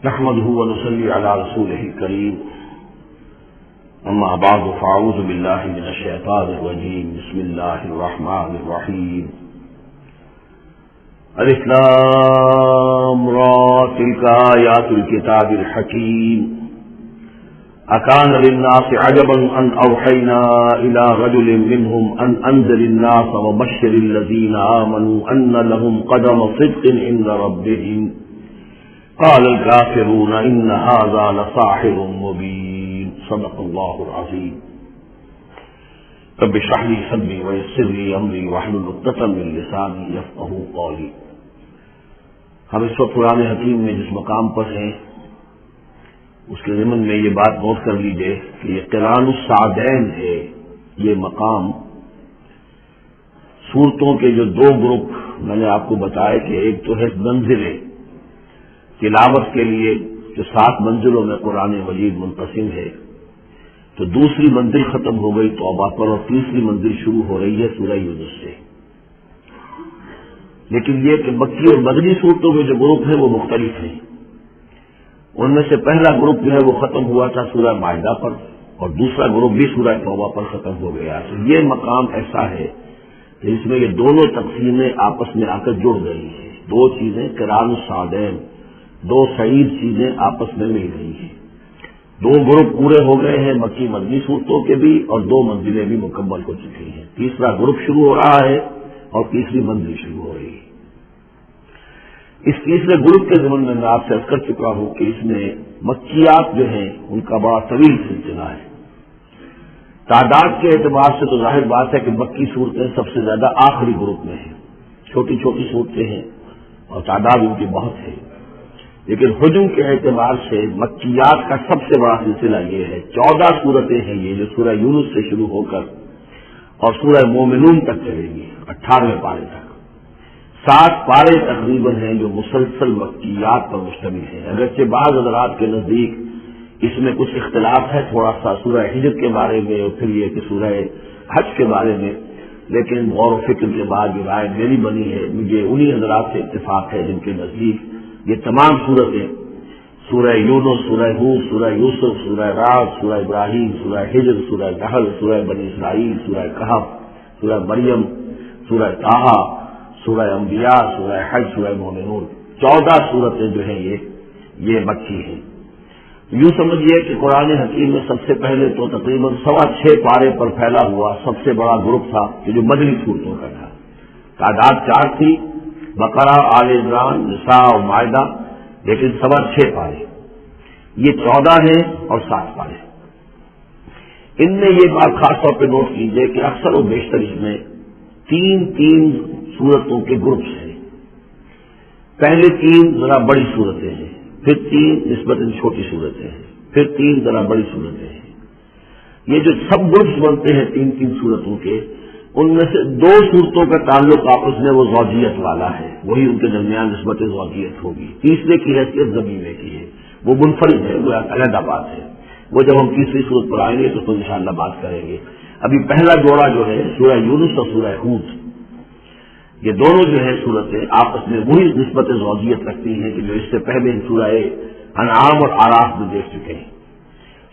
نحمده ونصلي على رسوله الكريم اما بعد فاعوذ بالله من الشيطان الرجيم بسم الله الرحمن الرحيم الف لام را تلك آيات الكتاب الحكيم أكان للناس عجبا أن أوحينا إلى رجل منهم أن أنذر الناس وبشر الذين آمنوا أن لهم قدم صدق عند ربهم قال الكافرون إن هذا لساحر مبين صدق الله العظيم رب اشرح لي صدري ويسر لي أمري واحلل عقدة من لساني يفقهوا قولي. ہم اس وقت قرآن حکیم میں جس مقام پر ہیں اس کے ضمن میں یہ بات نوٹ کر لیجئے کہ یہ قران السعدین ہے. یہ مقام سورتوں کے جو دو گروپ میں نے آپ کو بتایا کہ ایک تو ہے منزلیں تلاوت کے لیے جو 7 منزلوں میں قرآن مجید منقسم ہے، تو دوسری منزل ختم ہو گئی توبہ پر اور تیسری منزل شروع ہو رہی ہے سورہ یونس سے. لیکن یہ کہ مکی اور مدنی صورتوں میں جو گروپ ہیں وہ مختلف ہیں. ان میں سے پہلا گروپ جو ہے وہ ختم ہوا تھا سورہ مائدہ پر اور دوسرا گروپ بھی سورہ توبہ پر ختم ہو گیا. تو یہ مقام ایسا ہے کہ اس میں یہ دونوں تقسیمیں آپس میں آ کر جڑ گئی ہیں. دو چیزیں قران السعدین، دو سعید چیزیں آپس میں مل گئی ہیں. دو گروپ پورے ہو گئے ہیں مکی مدنی صورتوں کے بھی اور 2 منزلیں بھی مکمل ہو چکی ہیں. تیسرا گروپ شروع ہو رہا ہے اور تیسری منزل شروع ہو رہی ہے. اس تیسرے گروپ کے ضمن میں آپ سے عرض کر چکا ہوں کہ اس میں مکیات جو ہیں ان کا بڑا طویل سلسلہ ہے. تعداد کے اعتبار سے تو ظاہر بات ہے کہ مکی صورتیں سب سے زیادہ آخری گروپ میں ہیں. چھوٹی چھوٹی صورتیں ہیں اور تعداد ان کی بہت ہے. لیکن حجم کے اعتبار سے مکیات کا سب سے بڑا سلسلہ یہ ہے. 14 صورتیں ہیں یہ جو سورہ یونس سے شروع ہو کر اور سورہ مومنون تک چلیں گی 18ویں پارے تک. 7 پارے تقریباً ہیں جو مسلسل مکیات پر مشتمل ہیں. اگرچہ بعض حضرات کے نزدیک اس میں کچھ اختلاف ہے تھوڑا سا سورہ ہجر کے بارے میں اور پھر یہ کہ سورہ حج کے بارے میں، لیکن غور و فکر کے بعد جو رائے میری بنی ہے مجھے انہی حضرات سے اتفاق ہے جن کے نزدیک یہ تمام صورتیں سورہ یونس، سورہ ہود، سورہ یوسف، سورہ رعد، سورہ ابراہیم، سورہ ہجر، سورہ نحل، سورہ بنی اسرائیل، سورہ کہف، سورہ مریم، سورہ طٰہٰ، سورہ انبیاء، سورہ حج، سورہ مومنون، 14 صورتیں جو ہیں یہ مکی ہیں. یوں سمجھیے کہ قرآن حکیم میں سب سے پہلے تو تقریباً 6.25 پارے پر پھیلا ہوا سب سے بڑا گروپ تھا کہ جو مدنی صورتوں کا تھا. تعداد 4 تھی، بقرہ، آل عمران، نساء اور مائدہ، لیکن 6.25 پارے. یہ 14 ہیں اور 7 پارے. ان میں یہ بات خاص طور پہ نوٹ کیجئے کہ اکثر و بیشتر اس میں 3 صورتوں کے گروپس ہیں. پہلے 3 ذرا بڑی صورتیں ہیں، پھر 3 نسبتاً چھوٹی صورتیں ہیں، پھر 3 ذرا بڑی صورتیں ہیں. یہ جو سب گروپس بنتے ہیں 3 صورتوں کے، ان میں سے 2 صورتوں کا تعلق آپس میں وہ زوجیت والا ہے، وہی ان کے درمیان نسبت زوجیت ہوگی. تیسرے کی حیثیت ضمیمے کی ہے، وہ منفرد ہے، وہ علیحدہ بات ہے. وہ جب ہم تیسری صورت پر آئیں گے تو انشاءاللہ بات کریں گے. ابھی پہلا جوڑا جو ہے سورہ یونس اور سورہ ہود، یہ دونوں جو ہیں صورتیں آپس میں وہی نسبت زوجیت رکھتی ہیں کہ جو اس سے پہلے سورہ انعام اور اعراف میں دیکھ چکے ہیں.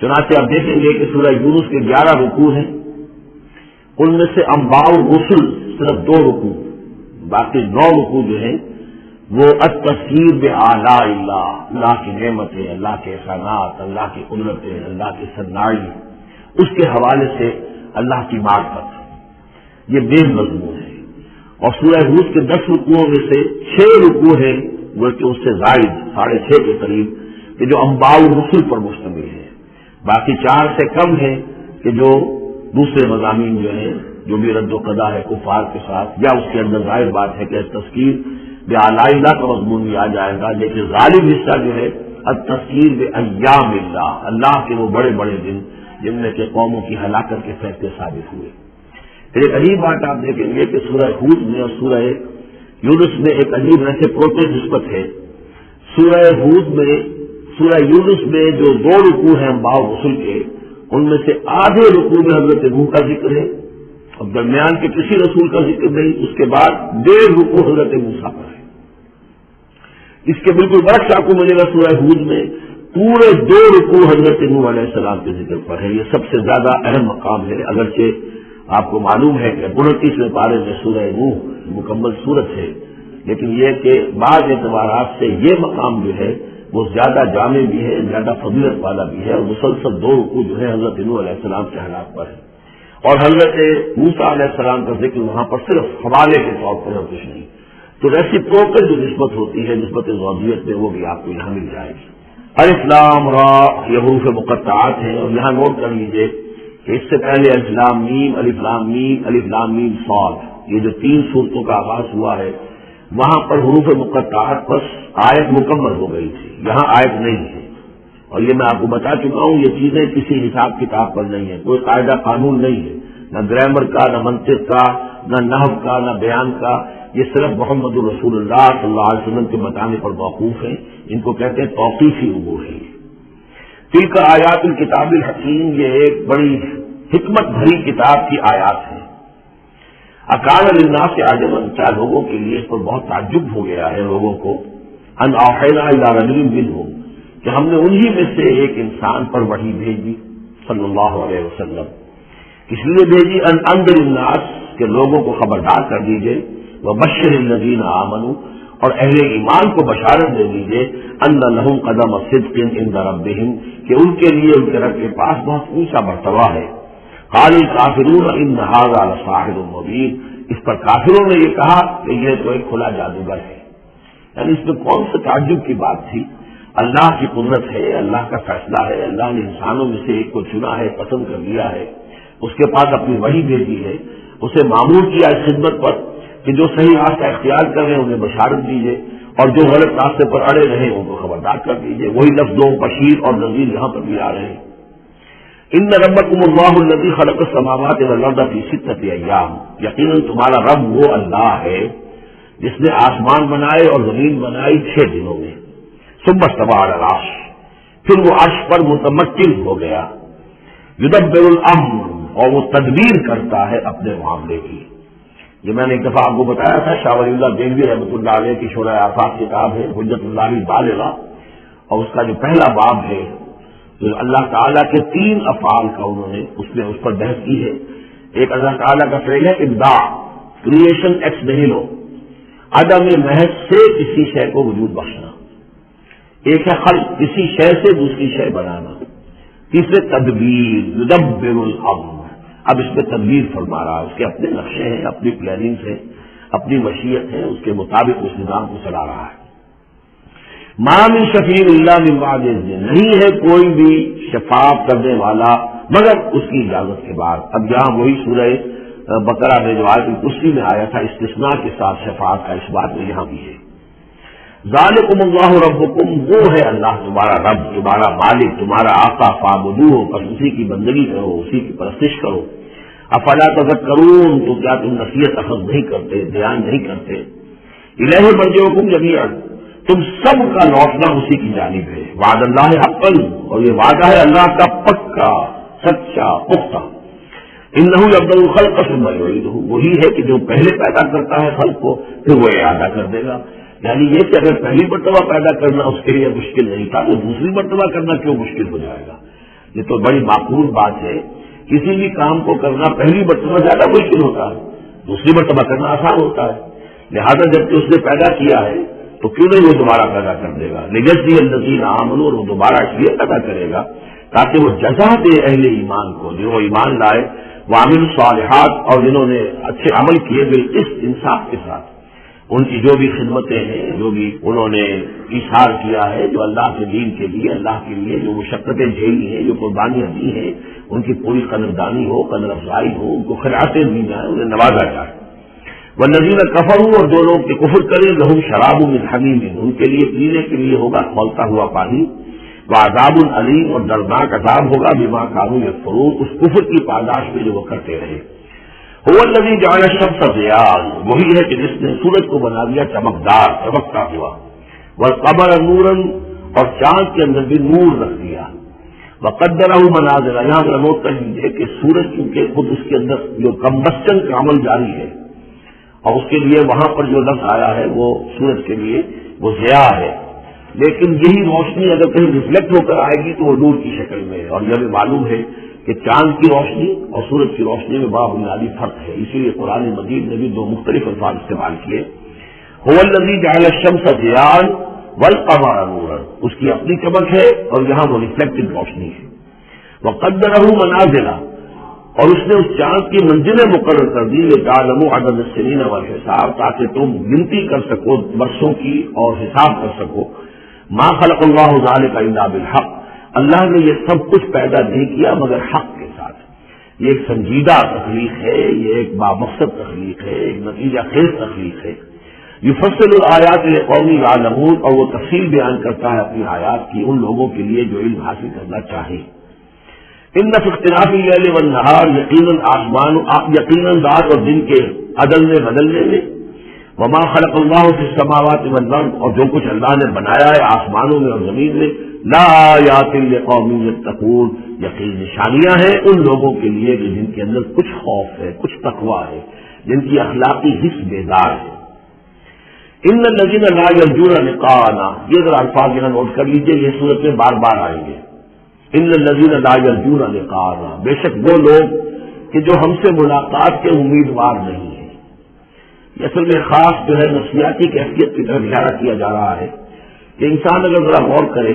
چنانچہ آپ دیکھیں گے کہ سورہ یونس کے 11 رکوع ہیں، ان میں سے انباء الرسل صرف 2 رکوع، باقی 9 رکوع جو ہیں وہ التذکیر بآلاء اللہ، اللہ کی نعمتیں، اللہ کے احسانات، اللہ کی قدرتیں، اللہ کی سرنائی، اس کے حوالے سے اللہ کی معرفت، یہ مین مضمون ہے. اور سورہ ہود کے 10 رکوعوں میں سے 6 رکوع ہیں وہ کہ اس سے زائد 6.5 کے قریب کہ جو انباء الرسل پر مشتمل ہے. باقی 4 سے کم ہیں کہ جو دوسرے مضامین جو ہیں جو بھی رد و قضا ہے کفار کے ساتھ، یا اس کے اندر ظاہر بات ہے کہ تذکیر بآلاء اللہ کا مضمون بھی آ جائے گا. لیکن غالب حصہ جو ہے التذکیر بایام اللہ، اللہ کے وہ بڑے بڑے دن جن میں کہ قوموں کی ہلاکت کے فیصلے ثابت ہوئے. پھر ایک عجیب بات آپ دیکھیں گے کہ سورہ ہود میں اور سورہ یونس میں ایک عجیب ریسیپروکل نسبت ہے. سورہ یونس میں جو 2 رکوع ہیں انباء الرسل کے، ان میں سے آدھے رکوع میں حضرت نوح کا ذکر ہے اور درمیان کے کسی رسول کا ذکر نہیں. اس کے بعد 1.5 رکوع حضرت موسیٰ پر ہے. اس کے بالکل برعکس آپ کو ملے گا سورہ ہود میں پورے 2 رکوع حضرت نوح علیہ السلام کے ذکر پر ہے. یہ سب سے زیادہ اہم مقام ہے، اگرچہ آپ کو معلوم ہے کہ 29ویں پارے میں سورہ نوح مکمل سورت ہے، لیکن یہ کہ بعض اعتبارات سے یہ مقام جو ہے وہ زیادہ جامع بھی ہے، زیادہ فضیلت والا بھی ہے، اور مسلسل 2 رکوع جو ہے حضرت نوح علیہ السلام کے حالات پر ہے. اور حضرت موسیٰ علیہ السلام کا ذکر وہاں پر صرف حوالے کے طور پر ہے، کچھ نہیں. تو ریسیپروکل جو نسبت ہوتی ہے، نسبت زوجیت میں، وہ بھی آپ کو یہاں مل جائے گی. الف لام را یہ حروف مقطعات ہیں، اور یہاں نوٹ کر لیجئے کہ اس سے پہلے الف لام میم، الف لام میم، الف لام میم صاد، یہ جو 3 صورتوں کا آغاز ہوا ہے وہاں پر حروف مقطعات پر آیت مکمل ہو گئی تھی، یہاں آیت نہیں ہے. اور یہ میں آپ کو بتا چکا ہوں، یہ چیزیں کسی حساب کتاب پر نہیں ہے، کوئی قاعدہ قانون نہیں ہے، نہ گرامر کا، نہ منطق کا، نہ نحو کا، نہ بیان کا. یہ صرف محمد رسول اللہ صلی اللہ علیہ وسلم کے بتانے پر موقوف ہیں. ان کو کہتے ہیں توقیفی امور ہے. تلک آیات الکتاب الحکیم، یہ ایک بڑی حکمت بھری کتاب کی آیات ہیں. اکان للناس عجبا، کیا لوگوں کے لیے اس پر بہت تعجب ہو گیا ہے لوگوں کو، ان اوحینا الی رجل منہم، کہ ہم نے انہی میں سے ایک انسان پر وحی بھیجی صلی اللہ علیہ وسلم. اس لیے بھیجی ان انذر الناس، کہ لوگوں کو خبردار کر دیجئے، وبشر الذین آمنوا، اور اہل ایمان کو بشارت دے دیجئے، ان لہم قدم صدق عند ربہم، کہ ان کے لیے ان کے رب کے پاس بہت اونچا مرتبہ ہے. قال الکافرون ان ھذا لساحر مبین، اس پر کافروں نے یہ کہا کہ یہ تو ایک کھلا جادوگر ہے. یعنی اس میں کون سے تعجب کی بات تھی؟ اللہ کی قدرت ہے، اللہ کا فیصلہ ہے، اللہ نے انسانوں میں سے ایک کو چنا ہے، پسند کر لیا ہے، اس کے پاس اپنی وحی بھیجی ہے، اسے معمور کیا اس خدمت پر کہ جو صحیح راستہ اختیار کر رہے ہیں انہیں بشارت دیجیے، اور جو غلط راستے پر اڑے رہے ان کو خبردار کر دیجیے. وہی لفظوں بشیر اور نذیر یہاں پر بھی آ رہے ہیں. ان ربکم اللہ الذی خلق السماوات والارض فی 6 ایام، یقیناً تمہارا رب وہ اللہ ہے جس نے آسمان بنائے اور زمین بنائی 6 دنوں میں. ثم استوى علی العرش، پھر وہ عرش پر متمکن ہو گیا. یدبر الامر، اور وہ تدبیر کرتا ہے اپنے معاملے کی. یہ میں نے ایک دفعہ آپ کو بتایا تھا، شاہ ولی اللہ دہلوی رحمۃ اللہ علیہ کی شورۂ آفاق کتاب ہے حجت اللہ بالغہ، اور اس کا جو پہلا باب ہے جو اللہ تعالیٰ کے 3 افعال کا انہوں نے اس پر بحث کی ہے. ایک اللہ تعالیٰ کا فعل ہے ابداع، کریشن ایکس نہیلو، عدم محض سے کسی شے کو وجود بخشنا. ایک ہے خلق، کسی شے سے دوسری شے بنانا. تیسرے تدبیر، یدبر الامر، اب اس میں تدبیر فرما رہا ہے، اس کے اپنے نقشے ہیں، اپنی پلاننگ ہے، اپنی مشیت ہے، اس کے مطابق اس نظام کو چلا رہا ہے. ما من شفیع الا من بعد اذن، نہیں ہے کوئی بھی شفاعت کرنے والا مگر اس کی اجازت کے بعد. اب یہاں وہی سورہ بقرہ میں جو آیت الکرسی میں آیا تھا استثناء کے ساتھ شفاعت کا اس بات میں یہاں بھی ہے. ذالکم اللہ ربکم، وہ ہے اللہ تمہارا رب، تمہارا مالک، تمہارا آقا، فاعبدوہ، بس اسی کی بندگی کرو، اسی کی پرستش کرو. افلا تذکرون، تو کیا تم نصیحت اخذ نہیں کرتے، دھیان نہیں کرتے. الیہ مرجعکم جمیعا، تم سب کا لوٹنا اسی کی جانب ہے. وعد اللہ حقا، اور یہ وعدہ ہے اللہ کا پکا، سچا، پختہ. انہ یبدأ الخلق ثم یعیدہ، وہی ہے کہ جو پہلے پیدا کرتا ہے خلق کو پھر وہ اعادہ کر دے گا. یعنی یہ کہ اگر پہلی مرتبہ پیدا کرنا اس کے لیے مشکل نہیں تھا تو دوسری مرتبہ کرنا کیوں مشکل ہو جائے گا؟ یہ تو بڑی معقول بات ہے. کسی بھی کام کو کرنا پہلی مرتبہ زیادہ مشکل ہوتا ہے، دوسری مرتبہ کرنا آسان ہوتا ہے. لہذا جب کہ اس نے پیدا کیا ہے تو کیوں نہیں وہ دوبارہ پیدا کر دے گا. لیجزی الذین آمنوا، اور وہ دوبارہ اس لیے پیدا کرے گا تاکہ وہ جزا دے اہل ایمان کو، جو وہ ایمان لائے، وعملوا الصالحات، اور جنہوں نے اچھے عمل کیے بالقسط، انصاف کے ساتھ. ان کی جو بھی خدمتیں ہیں، جو بھی انہوں نے ایثار کیا ہے، جو اللہ کے دین کے لیے، اللہ کے لیے جو مشقتیں جھیلی ہیں، جو قربانیاں دی ہیں، ان کی پوری قدردانی ہو، قدر افزائی ہو، ان کو خیراتیں دی جائیں، انہیں نوازا جائے. والذین کفروا، اور جو لوگ کفر کریں، لہم شراب من حمیم، ان کے لیے پینے کے لیے ہوگا کھولتا ہوا پانی. وعذاب علیم، اور دردناک عذاب ہوگا بما کانوا یکفرون، اس کفر کی پاداش میں جو وہ کرتے رہے. هو الذی جعل الشمس ضیاء، وہی ہے کہ جس نے سورج کو بنا دیا چمکدار، چمکتا ہوا. والقمر نورا، اور چاند کے اندر بھی نور رکھ دیا. وقدرہ منازل، یہاں پر نوٹ کر لیجیے کہ سورج کیونکہ خود اس کے اندر جو کمبسچن کا عمل جاری ہے، اور اس کے لیے وہاں پر جو لفظ آیا ہے وہ سورج کے لیے وہ ضیاء ہے، لیکن یہی روشنی اگر کہیں ریفلیکٹ ہو کر آئے گی تو وہ نور کی شکل میں ہے. اور یہ ہمیں معلوم ہے کہ چاند کی روشنی اور سورج کی روشنی میں بڑا بنیادی فرق ہے، اسی لیے قرآن مجید نے بھی دو مختلف الفاظ استعمال کیے. هو الذی جعل الشمس ضیاء والقمر نورا، اس کی اپنی چمک ہے اور یہاں وہ ریفلیکٹڈ روشنی ہے. وقدرہ منازل، اور اس نے اس چاند کی منزلیں مقرر کر دی لتعلموا عدد السنین والحساب، تاکہ تم گنتی کر سکو برسوں کی اور حساب کر سکو. ما خلق اللہ ذلک الا بالحق، اللہ نے یہ سب کچھ پیدا نہیں کیا مگر حق کے ساتھ. یہ ایک سنجیدہ تخلیق ہے، یہ ایک بامقصد تخلیق ہے، ایک نتیجہ خیز تخلیق ہے. یفصل الآیات لقوم یعلمون، اور وہ تفصیل بیان کرتا ہے اپنی آیات کی ان لوگوں کے لیے جو علم حاصل کرنا چاہیں. ان فی اختلاف اللیل والنہار، یقیناً رات اور دن کے عدلنے بدلنے میں. وما خلق اللہ فی السماوات والارض، اور جو کچھ اللہ نے بنایا ہے آسمانوں میں اور زمین میں. لآیات لقوم یتقون، یقین نشانیاں ہیں ان لوگوں کے لیے کہ جن کے اندر کچھ خوف ہے، کچھ تقویٰ ہے، جن کی اخلاقی حس بیدار ہے. ان الذین لا یرجون لقاءنا، یہ ذرا الفاظ یہاں نوٹ کر لیجیے، یہ صورت میں بار بار آئیں گے. ان الذین لا یرجون لقاءنا، بے شک وہ لوگ کہ جو ہم سے ملاقات کے امیدوار نہیں ہیں. یہ اصل میں خاص جو ہے نفسیاتی کیفیت کی طرف اشارہ کیا جا رہا ہے کہ انسان اگر ذرا غور کرے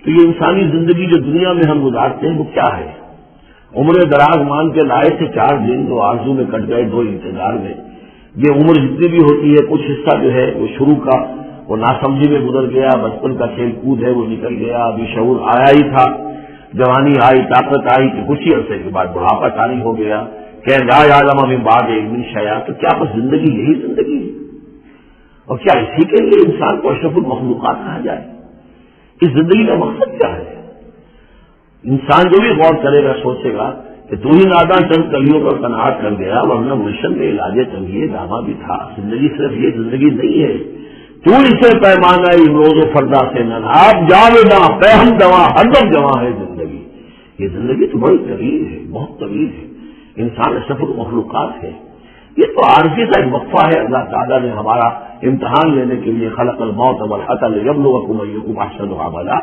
تو یہ انسانی زندگی جو دنیا میں ہم گزارتے ہیں وہ کیا ہے. عمر دراز مان کے لائے تھے 4 دن، 2 آرزو میں کٹ گئے، 2 انتظار میں. یہ عمر جتنی بھی ہوتی ہے کچھ حصہ جو ہے وہ شروع کا وہ ناسمجھی میں گزر گیا، بچپن کا کھیل کود ہے وہ نکل گیا، ابھی شعور آیا ہی تھا، جوانی آئی، طاقت آئی کہ کچھ ہی عرصے کے بعد بڑھاپا طاری ہو گیا. کہ لا یعلم من بعد علم شیئا، تو کیا بس زندگی یہی زندگی ہے؟ اور کیا اسی کے لیے انسان کو اشرف المخلوقات کہا جائے؟ اس زندگی کا مقصد کیا ہے؟ انسان جو بھی غور کرے گا سوچے گا کہ تو ہی ناداں چند کلیوں پر قناعت کر گیا، ورنہ ملشن میں علاج تنگیے داما بھی تھا. زندگی صرف یہ زندگی نہیں ہے. تو اسے پیمانہ روز و فردا سے نناب جاویداں پہم دواں ہر دم جواں ہے زندگی. یہ زندگی تو بڑی طویل ہے، بہت طویل ہے. انسان اشرف المخلوقات ہے. یہ تو عارضی کا ایک وقفہ ہے. اللہ تعالیٰ نے ہمارا امتحان لینے کے لیے خلق الموت والحیاة لیبلوکم ایکم احسن عملا.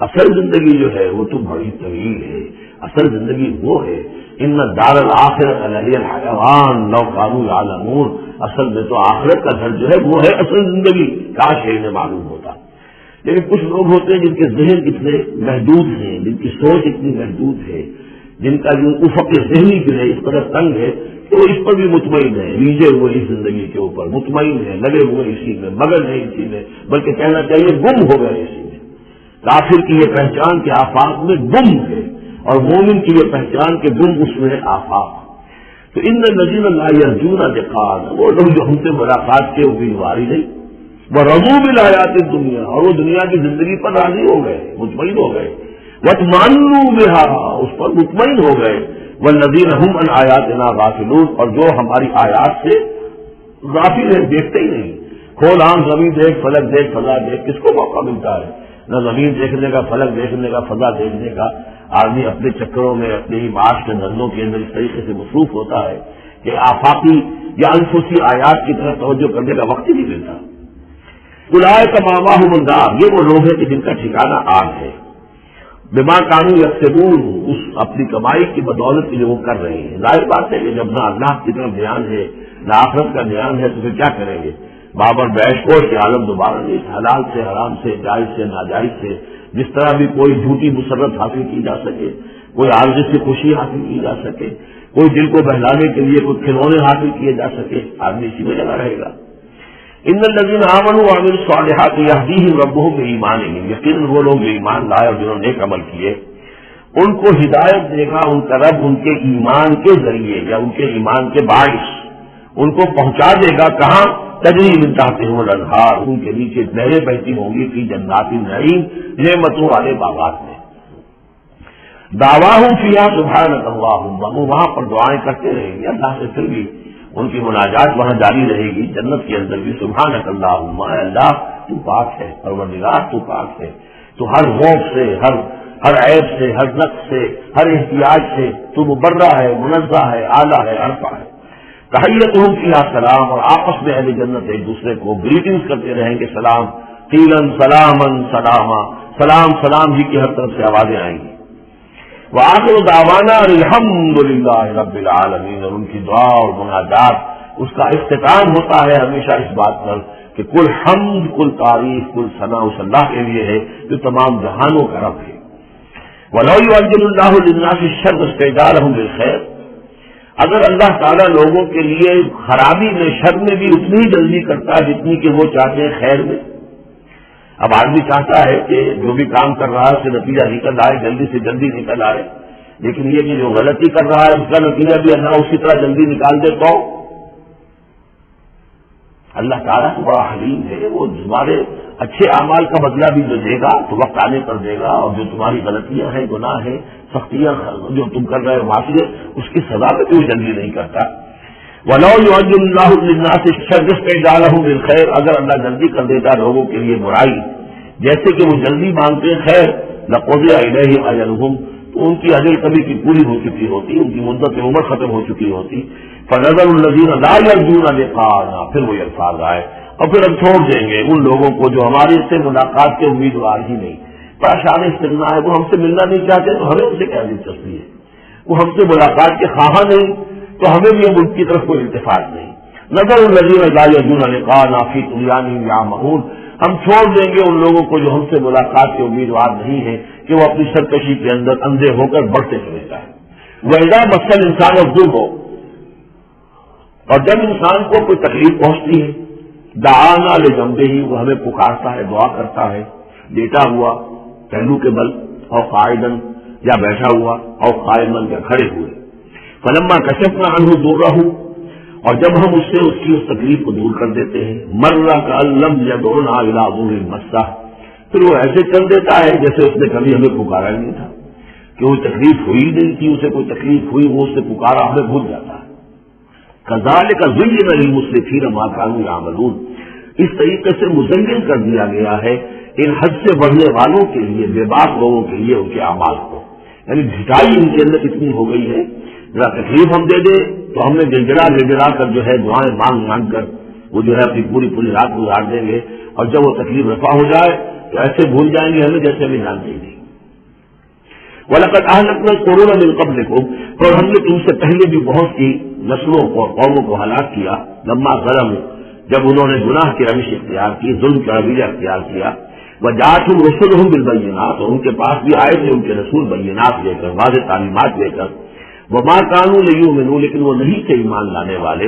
اصل زندگی جو ہے وہ تو بڑی طویل ہے. اصل زندگی وہ ہے ان دار الآخرۃ لہی الحیوان لو کانوا یعلمون. اصل میں تو آخرت کا گھر جو ہے وہ ہے اصل زندگی. کاش انہیں معلوم ہوتا. لیکن کچھ لوگ ہوتے ہیں جن کے ذہن اتنے محدود ہیں، جن کی سوچ اتنی محدود ہے، جن کا جو افق ذہنی جو ہے اس قدر تنگ ہے تو اس پر بھی مطمئن ہے، ریجھے ہوئے اس زندگی کے اوپر مطمئن ہے، لگے ہوئے اسی میں، مگر نہیں اسی میں، بلکہ کہنا چاہیے گم ہو گئے اسی میں. کافر کی یہ پہچان کے آفاق میں گم ہے، اور مومن کی یہ پہچان کے گم اس میں ہے آفاق. تو ان الذین لا یرجون لقاءنا، وہ لوگ جو ہم سے ملاقات کے امیدوار ہی نہیں. ورضوا بالحیاۃ الدنیا، اور وہ دنیا کی زندگی پر راضی ہو گئے، مطمئن ہو گئے. واطمأنوا بها، اس پر مطمئن ہو گئے. والذین هم عن آیاتنا غافلون، اور جو ہماری آیات سے غافل ہیں، دیکھتے ہی نہیں. کھول آنکھ، زمین دیکھ، فلک دیکھ، فضا دیکھ، کس کو موقع ملتا ہے؟ نہ زمین دیکھنے کا، فلک دیکھنے کا، فضا دیکھنے کا. آدمی اپنے چکروں میں، اپنے ہی معاش کے دھندوں کے اندر اس طریقے سے مصروف ہوتا ہے کہ آفاقی یا انفسی آیات کی طرف توجہ کرنے کا وقت ہی نہیں ملتا. اولئک مأواہم النار، یہ وہ لوگ ہیں کہ جن کا ٹھکانہ آگ ہے. بما کانوا یکسبون، اس اپنی کمائی کی بدولت جو وہ کر رہے ہیں. ظاہر بات ہے کہ جب نہ اللہ کی طرف دھیان ہے نہ آخرت کا دھیان ہے تو پھر کیا کریں گے؟ بابر بیش کو کہ عالم دوبارہ نہیں. حلال سے، حرام سے، جائز سے، ناجائز سے، جس طرح بھی کوئی جھوٹی مسرت حاصل کی جا سکے، کوئی عارضی سے خوشی حاصل کی جا سکے، کوئی دل کو بہلانے کے لیے کوئی کھلونے حاصل کیے جا سکے، آدمی اسی میں لگا رہے گا. ان الذین آمنوا وعملوا الصالحات یہدیہم ربہم بایمانہم، یقیناً وہ لوگ جو ایمان لائے اور جنہوں نے نیک عمل کیے ان کو ہدایت دے گا ان کا رب ان کے ایمان کے ذریعے یا ان کے ایمان کے باعث ان کو پہنچا دے گا. کہاں؟ تجری من تحتہم الانہار، ان کے نیچے نہریں بہتی ہوں گی فی جنات النعیم، نعمتوں والے باغات میں. دعواہم فیہا سبحانک اللہم، وہ وہاں پر دعائیں کرتے رہیں گے اللہ سے، پھر بھی ان کی مناجات وہاں جاری رہے گی. جنت کے اندر بھی سبحانک اللہم، اے اللہ تو پاک ہے، پروردگار تو پاک ہے، تو ہر خوف سے، ہر عیب سے، ہر نقص سے، ہر احتیاج سے تو مبرہ ہے، منزہ ہے، اعلیٰ ہے، عرفہ ہے. تحیتہم فیہا سلام، اور آپس میں اہل جنت ایک دوسرے کو گریٹنگز کرتے رہیں گے، سلام قیلن سلامن سلاما، سلام سلام ہی کی ہر طرف سے آوازیں آئیں گی۔ وآخر دعوانا الحمد للہ رب العالمین، اور ان کی دعا اور مناجات اس کا اختتام ہوتا ہے ہمیشہ اس بات پر کہ کل حمد، کل تعریف، کل ثنا اس اللہ کے لیے ہے جو تمام جہانوں کا رب ہے۔ وَلَوْ يُعَجِّلُ اللَّهُ لِلنَّاسِ الشَّرَّ اسْتِعْجَالَهُم بِالْخَيْرِ، اگر اللہ تعالیٰ لوگوں کے لیے خرابی میں، شر میں بھی اتنی ہی جلدی کرتا ہے جتنی کہ وہ چاہتے ہیں خیر میں۔ اب آدمی چاہتا ہے کہ جو بھی کام کر رہا ہے اس سے نتیجہ نکل آئے، جلدی سے جلدی نکل آئے، لیکن یہ کہ جو غلطی کر رہا ہے اس کا نتیجہ بھی اللہ اسی طرح جلدی نکال دے تو اللہ تعالیٰ تو بڑا حلیم ہے، وہ تمہارے اچھے اعمال کا بدلہ بھی جو دے گا تو وقت آنے پر دے گا، اور جو تمہاری غلطیاں ہیں، گناہ ہیں، سختیاں جو تم کر رہے ہو، معصیت، اس کی سزا میں کوئی جلدی نہیں کرتا۔ وَلَوْ يُعَجِّلُ اللَّهُ لِلنَّاسِ الشَّرَّ اسْتِعْجَالَهُم بِالْخَيْرِ، اگر اللہ جلدی کر دیتا لوگوں کے لیے برائی، جیسے کہ وہ جلدی مانگتے ہیں خیر، لَقُضِيَ إِلَيْهِمْ أَجَلُهُمْ، تو ان کی اجل کبھی کی پوری ہو چکی ہوتی، ان کی مدت عمر ختم ہو چکی ہوتی۔ فَنَذَرُ الَّذِينَ لَا يَرْجُونَ لِقَاءَنَا، پھر وہ الفاظ آئے، اور پھر ہم چھوڑ دیں گے ان لوگوں کو جو ہماری سے ملاقات کے امیدوار ہی نہیں، پریشان استغنا ہے، وہ ہم سے ملنا نہیں چاہتے تو ہمیں ان سے کیا دلچسپی ہے، وہ ہم سے ملاقات کے خواہاں نہیں تو ہمیں بھی اب ان کی طرف کوئی التفات نہیں۔ نظر الذین لا یرجون لقاءنا فی طغیانہم یعمہون، ہم چھوڑ دیں گے ان لوگوں کو جو ہم سے ملاقات کے امیدوار نہیں ہیں کہ وہ اپنی سرکشی کے اندر اندھے ہو کر بڑھتے چلے جائیں۔ وَإِذَا مَسَّ الْإِنسَانَ الضُّرُّ، اور جب انسان کو کوئی تکلیف پہنچتی ہے، دعانا لجنبہ، وہ ہمیں پکارتا ہے، دعا کرتا ہے، لیٹا ہوا پہلو کے بل، اور قائدن یا بیٹھا ہوا، اور قائمن یا کھڑے ہوئے۔ فلما کشفنا عنہ ضرہ، اور جب ہم اس سے اس کی اس تکلیف کو دور کر دیتے ہیں، مر کأن لم یدعنا الی ضر مسہ، پھر وہ ایسے چل دیتا ہے جیسے اس نے کبھی ہمیں پکارا ہی نہیں تھا، کہ وہ تکلیف ہوئی نہیں تھی، اسے کوئی تکلیف ہوئی وہ اس سے پکارا ہمیں بھول جاتا ہے۔ کذالک زین للمسرفین ما کانوا یعملون، اس طریقے سے مزین کر دیا گیا ہے ان حد سے بڑھنے والوں کے لیے، بے باک لوگوں کے لیے ان کے اعمال کو، یعنی ڈھٹائی ان کے اندر اتنی ہو گئی ہے، ذرا تکلیف ہم دے دیں تو ہم نے گڑگڑا کر جو ہے دعائیں مانگ مانگ کر وہ جو ہے اپنی پوری رات گزار دیں گے، اور جب وہ تکلیف رفع ہو جائے تو ایسے بھول جائیں گے ہمیں جیسے ہمیں جانتے ہی نہیں۔ وَلَقَدْ أَهْلَكْنَا الْقُرُونَ مِن قَبْلِكُمْ، اور ہم نے تم سے پہلے بھی بہت سی نسلوں کو، قوموں کو ہلاک کیا، لما ظلموا، جب انہوں نے گناہ کی روش اختیار کی، ظلم کا رویہ اختیار کیا، وَجَاءَتْهُمْ رُسُلُهُم بِالْبَيِّنَاتِ، اور ان کے پاس بھی آئے تھے ان کے رسول بینات لے کر، واضح تعلیمات لے کر، وَمَا كَانُوا لِيُؤْمِنُوا، لیکن وہ نہیں تھے ایمان لانے والے،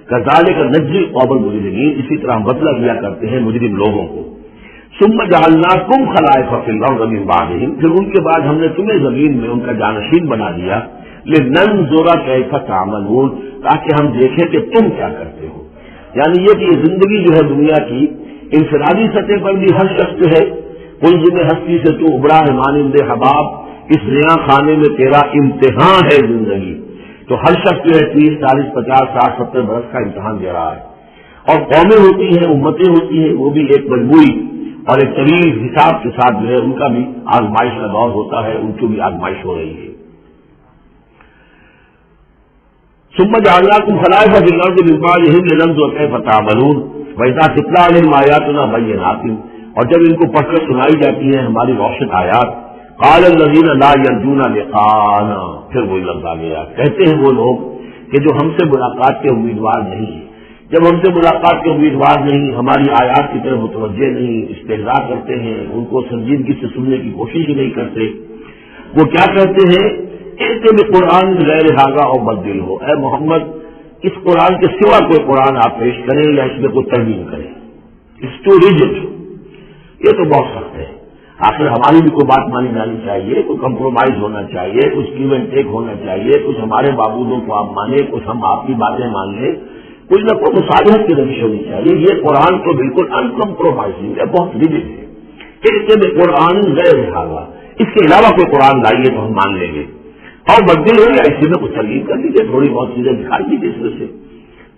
كَذَلِكَ نَجْزِي الْقَوْمَ الْمُجْرِمِينَ، اسی طرح ہم بدلہ دیا کرتے ہیں مجرم لوگوں کو۔ ثُمَّ جَعَلْنَاكُمْ خَلَائِفَ فِي الْأَرْضِ مِن بَعْدِهِمْ، پھر ان کے بعد ہم نے تمہیں زمین میں ان کا جانشین بنا دیا، لِنَنظُرَ كَيْفَ تَعْمَلُونَ، تاکہ ہم دیکھیں کہ تم کیا کرتے ہو۔ یعنی یہ کہ یہ زندگی جو ہے دنیا کی انفرادی سطح پر بھی ہر شخص جو ہے قلزم ہستی سے تو ابڑا ہے مانند حباب، اس نیا خانے میں تیرا امتحان ہے زندگی، تو ہر شخص جو ہے 30 40 50 60 70 برس کا امتحان دے رہا ہے، اور قومیں ہوتی ہیں، امتیں ہوتی ہیں، وہ بھی ایک مجموعی اور ایک طویل حساب کے ساتھ جو ہے ان کا بھی آزمائش کا دور ہوتا ہے، ان کی بھی آزمائش ہو رہی ہے۔ ثم جعلناكم خلائف في الارض من بعدهم لننظر كيف تعملون واذا تتلى عليهم آياتنا بينات، اور جب ان کو پڑھ کر سنائی جاتی ہیں ہماری روشن آیات، قال الذين لا يرجون لقاءنا، پھر وہی لفظ آ گیا، کہتے ہیں وہ لوگ کہ جو ہم سے ملاقات کے امیدوار نہیں ہیں، جب ہم سے ملاقات کے امیدوار نہیں، ہماری آیات کی طرف متوجہ نہیں، استہزاء کرتے ہیں، ان کو سنجیدگی سے سننے کی کوشش ہی نہیں کرتے، وہ کیا کہتے ہیں، ایسے میں قرآن غیر حاضہ اور بدل ہو، اے محمد اس قرآن کے سوا کوئی قرآن آپ پیش کریں یا اس میں کوئی ترمیم کریں، اس ٹو ریجڈ، یہ تو بہت سخت ہے۔ آخر ہماری بھی کوئی بات مانی جانی چاہیے، کوئی کمپرومائز ہونا چاہیے، کچھ گیو اینڈ ٹیک ہونا چاہیے، کچھ ہمارے معبودوں کو آپ مانیں، کچھ ہم آپ کی باتیں مان لیں، کچھ نہ کوئی مصالحت کی روش ہونی چاہیے۔ یہ قرآن تو بالکل ان کمپرومائزنگ ہے، بہت ریجڈ ہے، اس میں قرآن غیر حاضہ، اس کے علاوہ کوئی قرآن لائیے تو ہم مان لیں گے، اور بدل ہو یا اسی میں کچھ ترغیب کر دیجیے، تھوڑی بہت چیزیں دکھائی دیجیے اس میں سے۔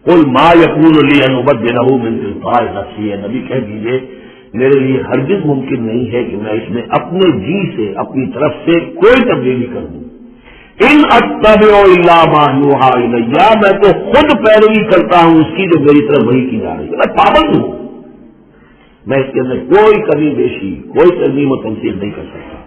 قل ما یکون لی ان ابدلہ من تلقاء نفسی، نبی کہہ دیجیے میرے لیے ہرگز ممکن نہیں ہے کہ میں اس میں اپنے جی سے، اپنی طرف سے کوئی تبدیلی کر دوں، ان اتبع الا ما یوحی الی، میں تو خود پیروی کرتا ہوں اس کی جو میری طرف وحی کی جا رہی ہے، میں پابند ہوں، میں اس کے اندر کوئی کمی بیشی، کوئی ترمیم و تنقید نہیں کر سکتا۔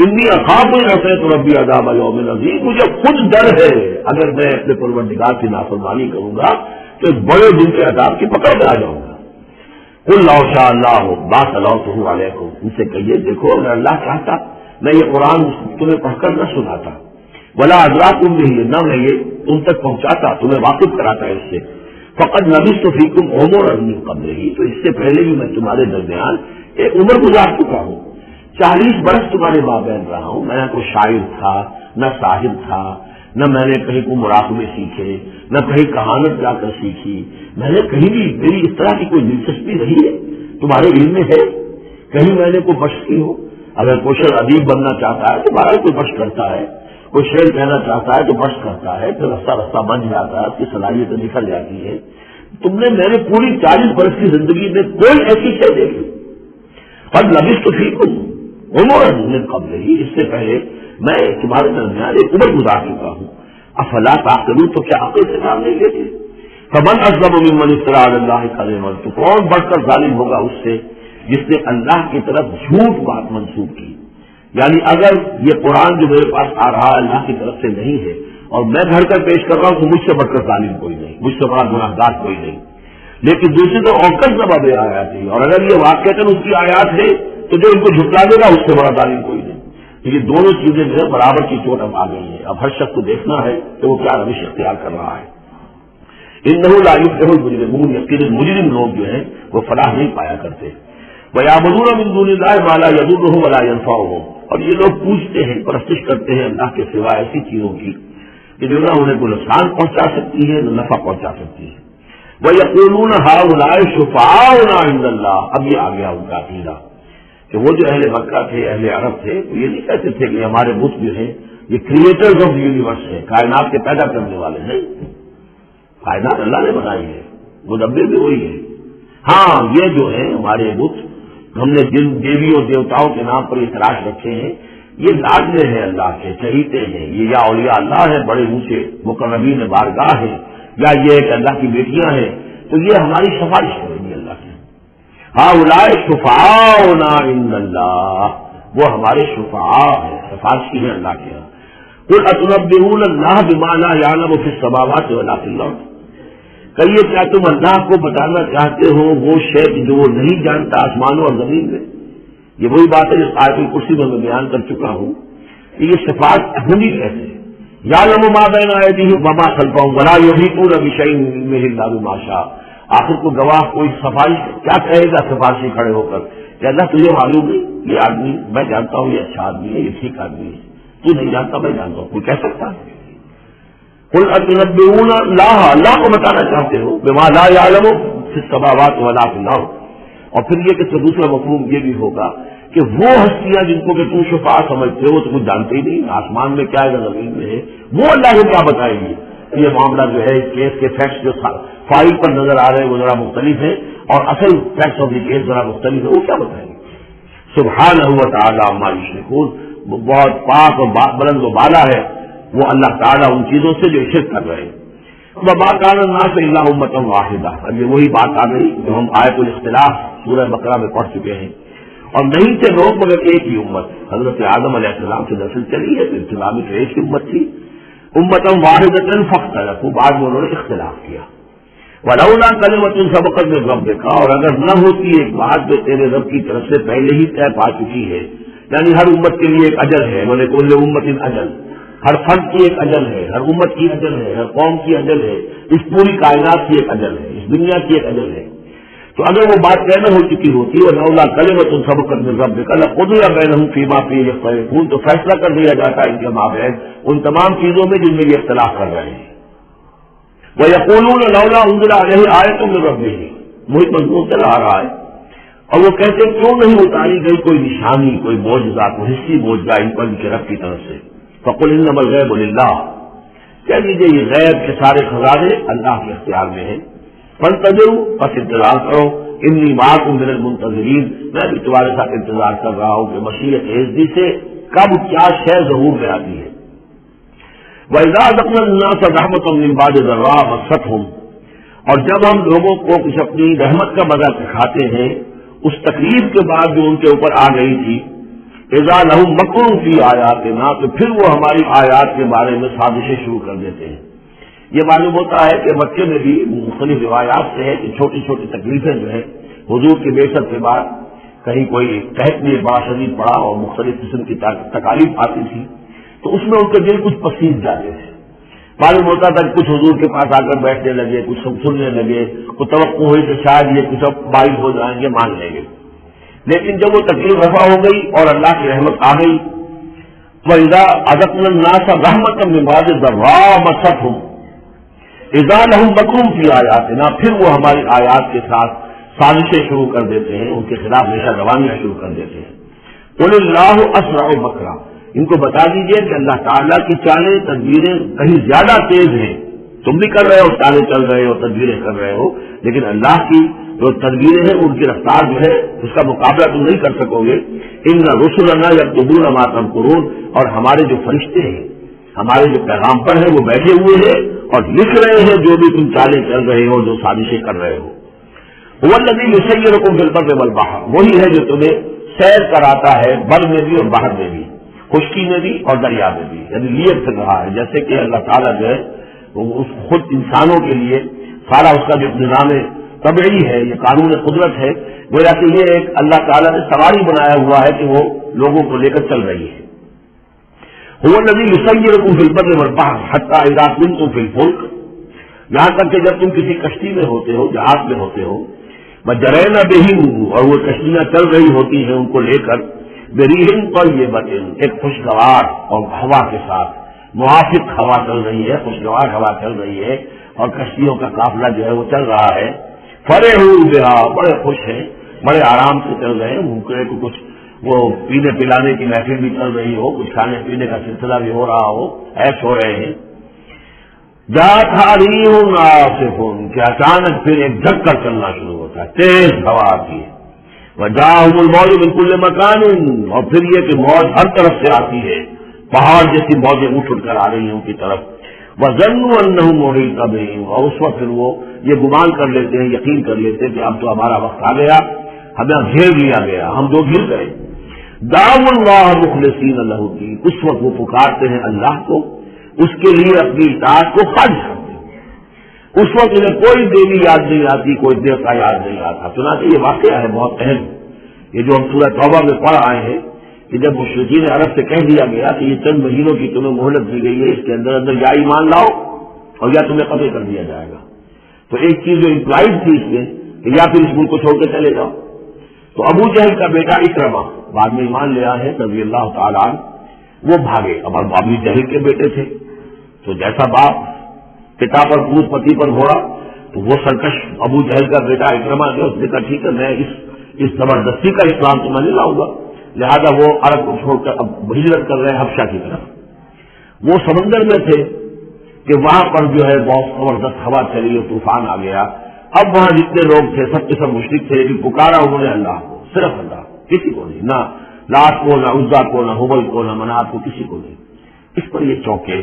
انی اخاف ان عصیت ربی عذاب یوم عظیم، مجھے خود ڈر ہے اگر میں اپنے پروردگار کی نافرمانی کروں گا تو ایک بڑے دن کے عذاب کی پکڑ میں آ جاؤں گا۔ قل لو شاء اللہ ما تلوته علیکم، ان سے کہیے دیکھو اگر اللہ چاہتا میں یہ قرآن تمہیں پڑھ کر نہ سناتا، ولا ادراکم بہ، نہ میں یہ تم تک پہنچاتا، تمہیں واقف کراتا اس سے، فقد لبثت فیکم عمرا من قبلہ، تو اس سے پہلے بھی میں تمہارے درمیان ایک عمر گزار چکا ہوں، 40 برس تمہارے مابین رہا ہوں، میں نہ کوئی شاعر تھا، نہ صاحب تھا، نہ میں نے کہیں کو مراقبے سیکھے، نہ کہیں کہانت جا کر سیکھی، میں نے کہیں بھی میری اس طرح کی کوئی دلچسپی رہی ہے تمہارے علم میں ہے، کہیں میں نے کوئی بخش کی ہو؟ اگر کوئی شعر ادیب بننا چاہتا ہے تو بہرحال کوئی بخش کرتا ہے، کوئی شعر کہنا چاہتا ہے تو بخش کرتا ہے، پھر رستہ رستہ بن جاتا ہے، اس کی صلاحیتیں نکل جاتی ہے۔ تم نے میں نے پوری 40 برس کی زندگی میں کوئی ایسی شے دیکھی، قد لبثت فیکم عمرا من قبلہ، اس سے پہلے میں تمہارے درمیان ایک عمر گزار چکا ہوں، افلا تعقلون، تو کیا عقل سے کام نہیں لیتے؟ فمن اظلم ممن افترى على الله كذبا، تو کون بڑھ کر ظالم ہوگا اس سے جس نے اللہ کی طرف جھوٹ بات منسوب کی؟ یعنی اگر یہ قرآن جو میرے پاس آ رہا ہے اللہ کی طرف سے نہیں ہے اور میں گھڑ کر پیش کر رہا ہوں تو مجھ سے بڑھ کر ظالم کوئی نہیں، مجھ سے بڑا گناہگار کوئی نہیں۔ لیکن دوسری تو اوقت سبب آیات ہے، اور اگر یہ واقعتاً اس کی آیات ہے تو جو ان کو جھٹلا دے گا اس سے بڑا ظالم کوئی نہیں۔ تو یہ دونوں چیزیں جو ہے برابر کی چوٹ اب آ گئی ہیں، اب ہر شخص کو دیکھنا ہے کہ وہ کیا روش اختیار کر رہا ہے۔ انہ لا یفلح المجرمون، یقیناً مجرم لوگ جو ہیں وہ فلاح نہیں پایا کرتے۔ وَيَعْبُدُونَ مِن دُونِ اللَّهِ مَا لَا يَضُرُّهُمْ وَلَا يَنفَعُهُمْ، اور یہ لوگ پوچھتے ہیں، پرستش کرتے ہیں اللہ کے سوا ایسی چیزوں کی کہ جو نہ انہیں کوئی نقصان پہنچا سکتی ہے نہ نفع پہنچا سکتی ہے۔ وَيَقُولُونَ هَؤُلَاءِ شُفَعَاؤُنَا عِندَ اللَّهِ، اب یہ آ گیا ان کا عقیدہ کہ وہ جو اہل مکہ تھے، اہل عرب تھے، وہ یہ نہیں کہتے تھے کہ ہمارے بت جو ہیں یہ کریٹرز آف یونیورس ہیں، کائنات کے پیدا کرنے والے نہیں، کائنات اللہ نے بنائی ہے، مدبر بھی وہی ہے۔ ہاں یہ جو ہے ہمارے بت، ہم نے جن دیوی اور دیوتاؤں کے نام پر یہ تراش رکھے ہیں، یہ لاڈلے ہیں اللہ کے، چہیتے ہیں، یہ یا اولیاء اللہ ہیں بڑے اونچے مقربین بارگاہ ہیں، یا یہ کہ اللہ کی بیٹیاں ہیں، تو یہ ہماری سفارش کریں گی اللہ کی۔ ہؤلاء شفعاؤنا عند اللہ، وہ ہمارے شفعاء ہیں، سفارشی ہیں اللہ کے یہاں۔ قل اتنبئون اللہ بما لا يعلم في السماوات ولا في الارض، کہیے کیا تم اللہ کو بتانا چاہتے ہو وہ شے جو وہ نہیں جانتا آسمانوں اور زمین میں؟ یہ وہی بات ہے جس آیت الکرسی میں بیان کر چکا ہوں کہ یہ صفات ہونی کیسے؟ یعلم ما بین ایدیہم وما خلفہم ولا یحیطون بشیء من علمہ الا بما شاء، آخر کو گواہ کوئی سفارش کیا کہے گا سفارشی کھڑے ہو کر کہ اللہ تجھے معلوم ہے یہ آدمی، میں جانتا ہوں یہ اچھا آدمی ہے، یہ ٹھیک آدمی ہے، تو نہیں جانتا میں جانتا ہوں، کوئی کہہ سکتا ہے؟ قل اتنبئون اللہ، اللہ کو بتانا چاہتے ہو بما لا يعلم في السماوات ولا في الارض، اور پھر یہ کہ دوسرا مفہوم یہ بھی ہوگا کہ وہ ہستیاں جن کو کہ تم شفاء سمجھتے ہو تو کچھ جانتے ہی نہیں، آسمان میں کیا ہے زمین میں ہے، وہ اللہ کو کیا بتائیں گی؟ یہ معاملہ جو ہے کیس کے فیکٹس جو فائل پر نظر آ رہے ہیں وہ ذرا مختلف ہے اور اصل فیکٹس آف دی کیس ذرا مختلف ہے، وہ کیا بتائیں گے؟ سبحانہ و تعالی عما یشرکون، وہ بہت پاک اور بلند و بالا ہے وہ اللہ تعالیٰ ان چیزوں سے جو شرک کر رہے ہیں۔ وما كان الناس الا امة واحدة، اب یہ وہی بات آ گئی جو ہم آیت الاختلاف سورہ بقرہ میں پڑھ چکے ہیں، اور نہیں تھے لوگ مگر ایک ہی امت، حضرت آدم علیہ السلام سے نسل چلی ہے تو ابتدا میں تو ایک ہی امت تھی، امة واحدة فاختلفوا، بعد میں انہوں نے اختلاف کیا۔ ولولا كلمة سبقت من ربك، اور اگر نہ ہوتی ایک بات جو تیرے رب کی طرف سے پہلے ہی طے پا چکی ہے، یعنی ہر امت کے لیے ایک اجل ہے، ولکل امة اجل، ہر فرد کی ایک اجل ہے، ہر امت کی اجل ہے، ہر قوم کی اجل ہے، اس پوری کائنات کی ایک اجل ہے، اس دنیا کی ایک اجل ہے، تو اگر وہ بات کہنا ہو چکی ہوتی ہے ولولا کلمۃ سبقت من ربک لقضی بینہم فیما فیہ یختلفون، تو فیصلہ کر دیا جاتا ہے ان کے مابین ان تمام چیزوں میں جن میں یہ اختلاف کر رہے ہیں۔ ویقولون لولا انزل علیہ آیۃ من ربہ، وہی مضمون چلا آ رہا ہے، اور وہ کہتے کیوں نہیں اتاری گئی کوئی نشانی، کوئی معجزہ، کوئی حسی معجزہ ان پر ان کے رب کی طرف سے؟ فقل انما الغیب للہ، کہہ دیجیے یہ غیب کے سارے خزانے اللہ کے اختیار میں ہیں، فانتظروا، بس انتظار کرو، انی معکم من المنتظرین، میں بھی تمہارے ساتھ انتظار کر رہا ہوں کہ مشیت عزتی سے کب کیا شے ظہور میں آتی ہے۔ وَإِذَا أَذَقْنَا النَّاسَ رَحْمَةً مِّن بَعْدِ ضَرَّاءٍ مَسَّتْهُمْ، اور جب ہم لوگوں کو کچھ اپنی رحمت کا مزہ چکھاتے ہیں اس تکلیف کے بعد جو ان کے اوپر آ گئی تھی، اذا لہم مکر فی آیاتنا، تو پھر وہ ہماری آیات کے بارے میں سازشیں شروع کر دیتے ہیں۔ یہ معلوم ہوتا ہے کہ مکے میں بھی مختلف روایات سے ہے کہ چھوٹی چھوٹی تکلیفیں جو ہے حضور کی بعثت کے بعد کہیں کوئی قحط میں بڑا شدید پڑا اور مختلف قسم کی تکالیف آتی تھی تو اس میں ان کے دل کچھ پسیج جاتے تھے۔ معلوم ہوتا تھا کہ کچھ حضور کے پاس آ کر بیٹھنے لگے، کچھ سننے لگے، کوئی توقع ہوئی کہ شاید یہ کچھ اب باعث ہو جائیں گے، مان لیں گے۔ لیکن جب وہ تکلیف رفع ہو گئی اور اللہ کی رحمت آ گئی، وَإِذَا أَذَقْنَا النَّاسَ رَحْمَةً مِّن بَعْدِ ضَرَّاءٍ مَسَّتْهُمْ اذا لہم مکر فی آیاتنا، پھر وہ ہماری آیات کے ساتھ سازشیں شروع کر دیتے ہیں، ان کے خلاف نشہ روانیاں شروع کر دیتے ہیں۔ قل اللہ اسرع مکرا، ان کو بتا دیجئے کہ اللہ تعالیٰ کی چالیں تدبیریں کہیں زیادہ تیز ہیں۔ تم بھی کر رہے ہو، چالیں چل رہے ہو، تدبیریں کر رہے ہو، لیکن اللہ کی جو تدبیریں ہیں ان کی رفتار جو ہے اس کا مقابلہ تم نہیں کر سکو گے۔ ان رسلنا یکتبون ما تمکرون، اور ہمارے جو فرشتے ہیں، ہمارے جو پیغام پر ہیں، وہ بیٹھے ہوئے ہیں اور لکھ رہے ہیں جو بھی تم چالیں چل رہے ہو، جو سازشیں کر رہے ہو۔ هو الذی یسیرکم فی البر والبحر، وہی ہے جو تمہیں سیر کراتا ہے بر میں بھی اور باہر میں بھی، خشکی میں بھی اور دریا میں بھی، یعنی لیے پھر رہا ہے۔ جیسے کہ اللہ تعالیٰ جو ہے اس خود انسانوں کے لیے سارا اس کا جو نظام طبعی ہے، یہ قانون قدرت ہے، گویا کہ یہ ایک اللہ تعالیٰ نے سواری بنایا ہوا ہے کہ وہ لوگوں کو لے کر چل رہی ہے۔ هو الذی یسیرکم فی البر والبحر حتی اذا کنتم فی الفلک، یہاں تک کہ جب تم کسی کشتی میں ہوتے ہو، جہاز میں ہوتے ہو، وجرینا بہم، اور وہ کشتیاں چل رہی ہوتی ہیں ان کو لے کر، بریح طیبۃ، ایک خوشگوار اور ہوا کے ساتھ، موافق ہوا چل رہی ہے، خوشگوار ہوا چل رہی ہے اور کشتیوں کا قافلہ جو ہے وہ چل رہا ہے۔ فرحوا بہا، بڑے خوش ہیں، بڑے آرام سے چل رہے ہیں، ممکن کو کچھ وہ پینے پلانے کی محفل بھی چل رہی ہو، کچھ کھانے پینے کا سلسلہ بھی ہو رہا ہو، عیش ہو رہے ہیں۔ جاءتھا ریح عاصف، کہ اچانک پھر ایک جھک کر چلنا شروع ہوتا ہے، تیز ہوا آتی ہے۔ وجاءہم الموج من کل مکان، اور پھر یہ کہ موج ہر طرف سے آتی ہے، پہاڑ جیسی موجیں اٹھ کر آ رہی ہیں ان کی طرف۔ وظنوا انہم محیط بہم، اور اس وقت پھر وہ یہ گمان کر لیتے ہیں، یقین کر لیتے ہیں کہ اب تو ہمارا وقت آ گیا، ہمیں گھیر لیا گیا، ہم دو گھر گئے۔ دعوا اللہ مخلصین لہ الدین، اس وقت وہ پکارتے ہیں اللہ کو، اس کے لیے اپنی اطاعت کو خالص کرتے ہیں۔ اس وقت انہیں کوئی دیوی یاد نہیں آتی، کوئی دیوتا یاد نہیں آتا۔ چنانچہ یہ واقعہ ہے بہت اہم، یہ جو ہم سورہ توبہ میں پڑھ آئے ہیں کہ جب مشرکین عرب سے کہہ دیا گیا کہ یہ چند مہینوں کی تمہیں مہلت دی گئی ہے، اس کے اندر اندر یا ایمان لاؤ اور یا تمہیں قتل کر دیا جائے گا، تو ایک چیز جو امپلائڈ تھی اس میں کہ یا پھر اس ملک کو چھوڑ کے چلے جاؤ۔ تو ابو جہل کا بیٹا اکرمہ بعد میں ایمان لے آئے ہیں رضی اللہ تعالیٰ عنہ، وہ بھاگے۔ اب ابو جہل کے بیٹے تھے تو جیسا باپ پتا پر پوت پتی پر گھوڑا، تو وہ سرکش ابو جہل کا بیٹا اکرمہ جو اس نے کہا ٹھیک ہے میں اس زبردستی کا اسلام تو میں نہیں لاؤں گا، لہذا وہ عرب کو چھوڑ کر اب ہجرت کر رہے ہیں حبشہ کی طرف۔ وہ سمندر میں تھے کہ وہاں پر جو ہے بہت زبردست ہوا چلی اور طوفان آ گیا۔ اب وہاں جتنے لوگ تھے سب کے سب مشرک تھے، لیکن پکارا انہوں نے اللہ کو، صرف اللہ، کسی کو نہیں، نہ لات کو، نہ عزا کو، نہ حبل کو، نہ منات کو، کسی کو نہیں۔ اس پر یہ چونکے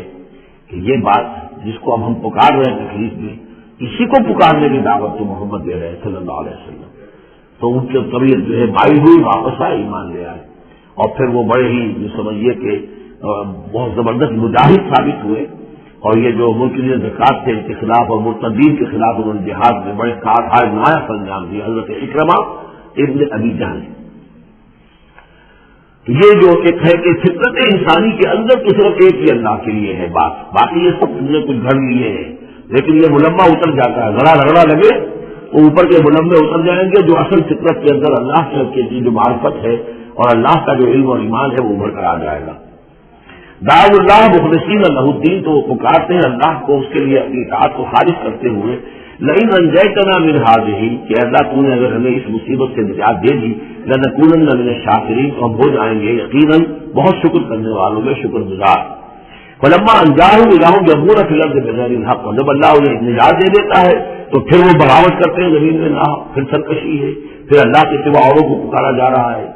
کہ یہ بات جس کو اب ہم پکار رہے ہیں تکلیف میں، اسی کو پکارنے کی دعوت تو محمد دے رہے ہیں صلی اللہ علیہ وسلم۔ تو ان کی طبیعت جو ہے بائی ہوئی، واپس آئے، ایمان لے آئے، اور پھر وہ بڑے ہی جو سمجھیے کہ بہت زبردست مجاہد ثابت ہوئے، اور یہ جو ملک کے زکات تھے ان کے خلاف اور مرتدین کے خلاف انہوں نے جہاد میں بڑے کارنامے نمایاں انجام دیا، حضرت اکرمہ ابن ابی جہل۔ تو یہ جو ایک ہے کہ فطرت انسانی کے اندر تو صرف ایک ہی اللہ کے لیے ہے بات، باقی یہ سب نے کچھ گھڑ لیے ہیں، لیکن یہ ملمہ اتر جاتا ہے، ذرا رگڑا لگے تو اوپر کے ملمے اتر جائیں گے، جو اصل فطرت کے اندر اللہ کے جو معرفت ہے اور اللہ کا جو علم اور ایمان ہے وہ ابھر کر آ جائے گا۔ دعوا اللہ مخلصین لہ الدین، تو وہ پکارتے ہیں اللہ کو اس کے لیے اپنی اطاعت کو خالص کرتے ہوئے، لئن انجیتنا من ہذہ، کہ اللہ تو نے اگر ہمیں اس مصیبت سے نجات دے دی، لنکونن من الشاکرین، تو ہم ہو جائیں گے یقیناً بہت شکر کرنے والوں میں شکر گزار۔ فلما انجاہم اذا ہم یبغون فی الارض بغیر الحق، جب اللہ انہیں نجات دے دیتا ہے تو پھر وہ بغاوت کرتے ہیں زمین میں، نہ پھر سرکشی ہے، پھر اللہ کے سوا اوروں کو پکارا جا رہا ہے۔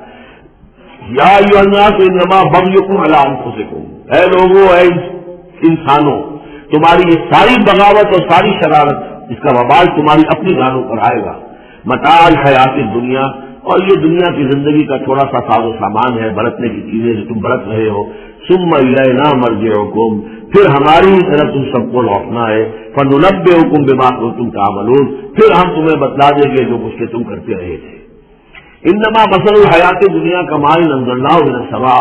یا ایھا الناس انما بغیکم علی انفسکم، اے لوگوں، اے انسانوں تمہاری یہ ساری بغاوت اور ساری شرارت اس کا وبال تمہاری اپنی جانوں پر آئے گا. متاع الحیات دنیا، اور یہ دنیا کی زندگی کا تھوڑا سا ساز و سامان ہے، برتنے کی چیزیں جو تم برت رہے ہو. ثم الینا مرجعکم، پھر ہماری ہی طرف تم سب کو لوٹنا ہے. فننبئکم بما کنتم تعملون، پھر ہم تمہیں بتلا دیں گے جو کچھ کہ تم کرتے رہے تھے. انما مثل الحیات دنیا کماء انزلناه من السماء،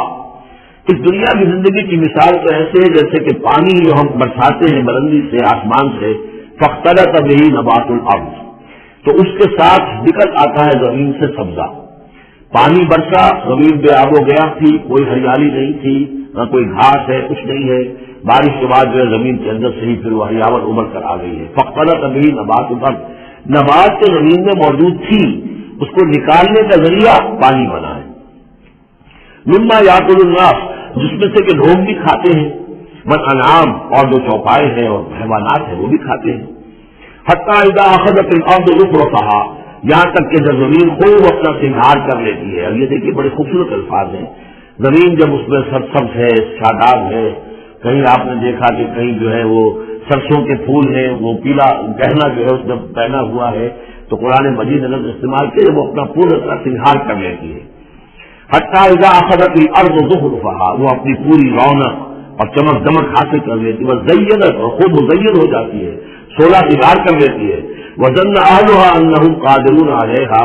اس دنیا کی زندگی کی مثال تو ایسے ہے جیسے کہ پانی جو ہم برساتے ہیں بلندی سے آسمان سے، فاختلط به نبات الارض، تو اس کے ساتھ نکل آتا ہے زمین سے سبزہ. پانی برسا، زمین بے آب و گیا تھی، کوئی ہریالی نہیں تھی، نہ کوئی گھاس ہے، کچھ نہیں ہے. بارش کے بعد جو ہے زمین کے اندر سے ہی پھر وہ ہریاوٹ ابھر کر آ گئی ہے. فاختلط به نبات الارض، نبات تو زمین میں موجود تھی، اس کو نکالنے کا ذریعہ پانی بنا ہے. مما یاکل الناس، جس میں سے کہ لوگ بھی کھاتے ہیں، والانعام، اور جو چوپائے ہیں اور حیوانات ہیں وہ بھی کھاتے ہیں. حتی اذا اخذت الارض زخرفها، یہاں تک کہ جب زمین خوب اپنا سنگھار کر لیتی ہے. اور یہ دیکھیے بڑے خوبصورت الفاظ ہیں. زمین جب اس میں سبز ہے، شاداب ہے، کہیں آپ نے دیکھا کہ کہیں جو ہے وہ سرسوں کے پھول ہیں، وہ پیلا گہنا جو ہے اس میں پہنا ہوا ہے، تو قرآن مجید نے لفظ استعمال کیا وہ اپنا پورا طرح سنگھار کر لیتی ہے. حتی اذا اخذت الارض زخرفها، وہ اپنی پوری رونق اور چمک دمک حاصل کر لیتی ہے. وزینت، اور خود مزین ہو جاتی ہے، سولہ سنگھار کر لیتی ہے. وظن اہلها انہم قادرون علیہا،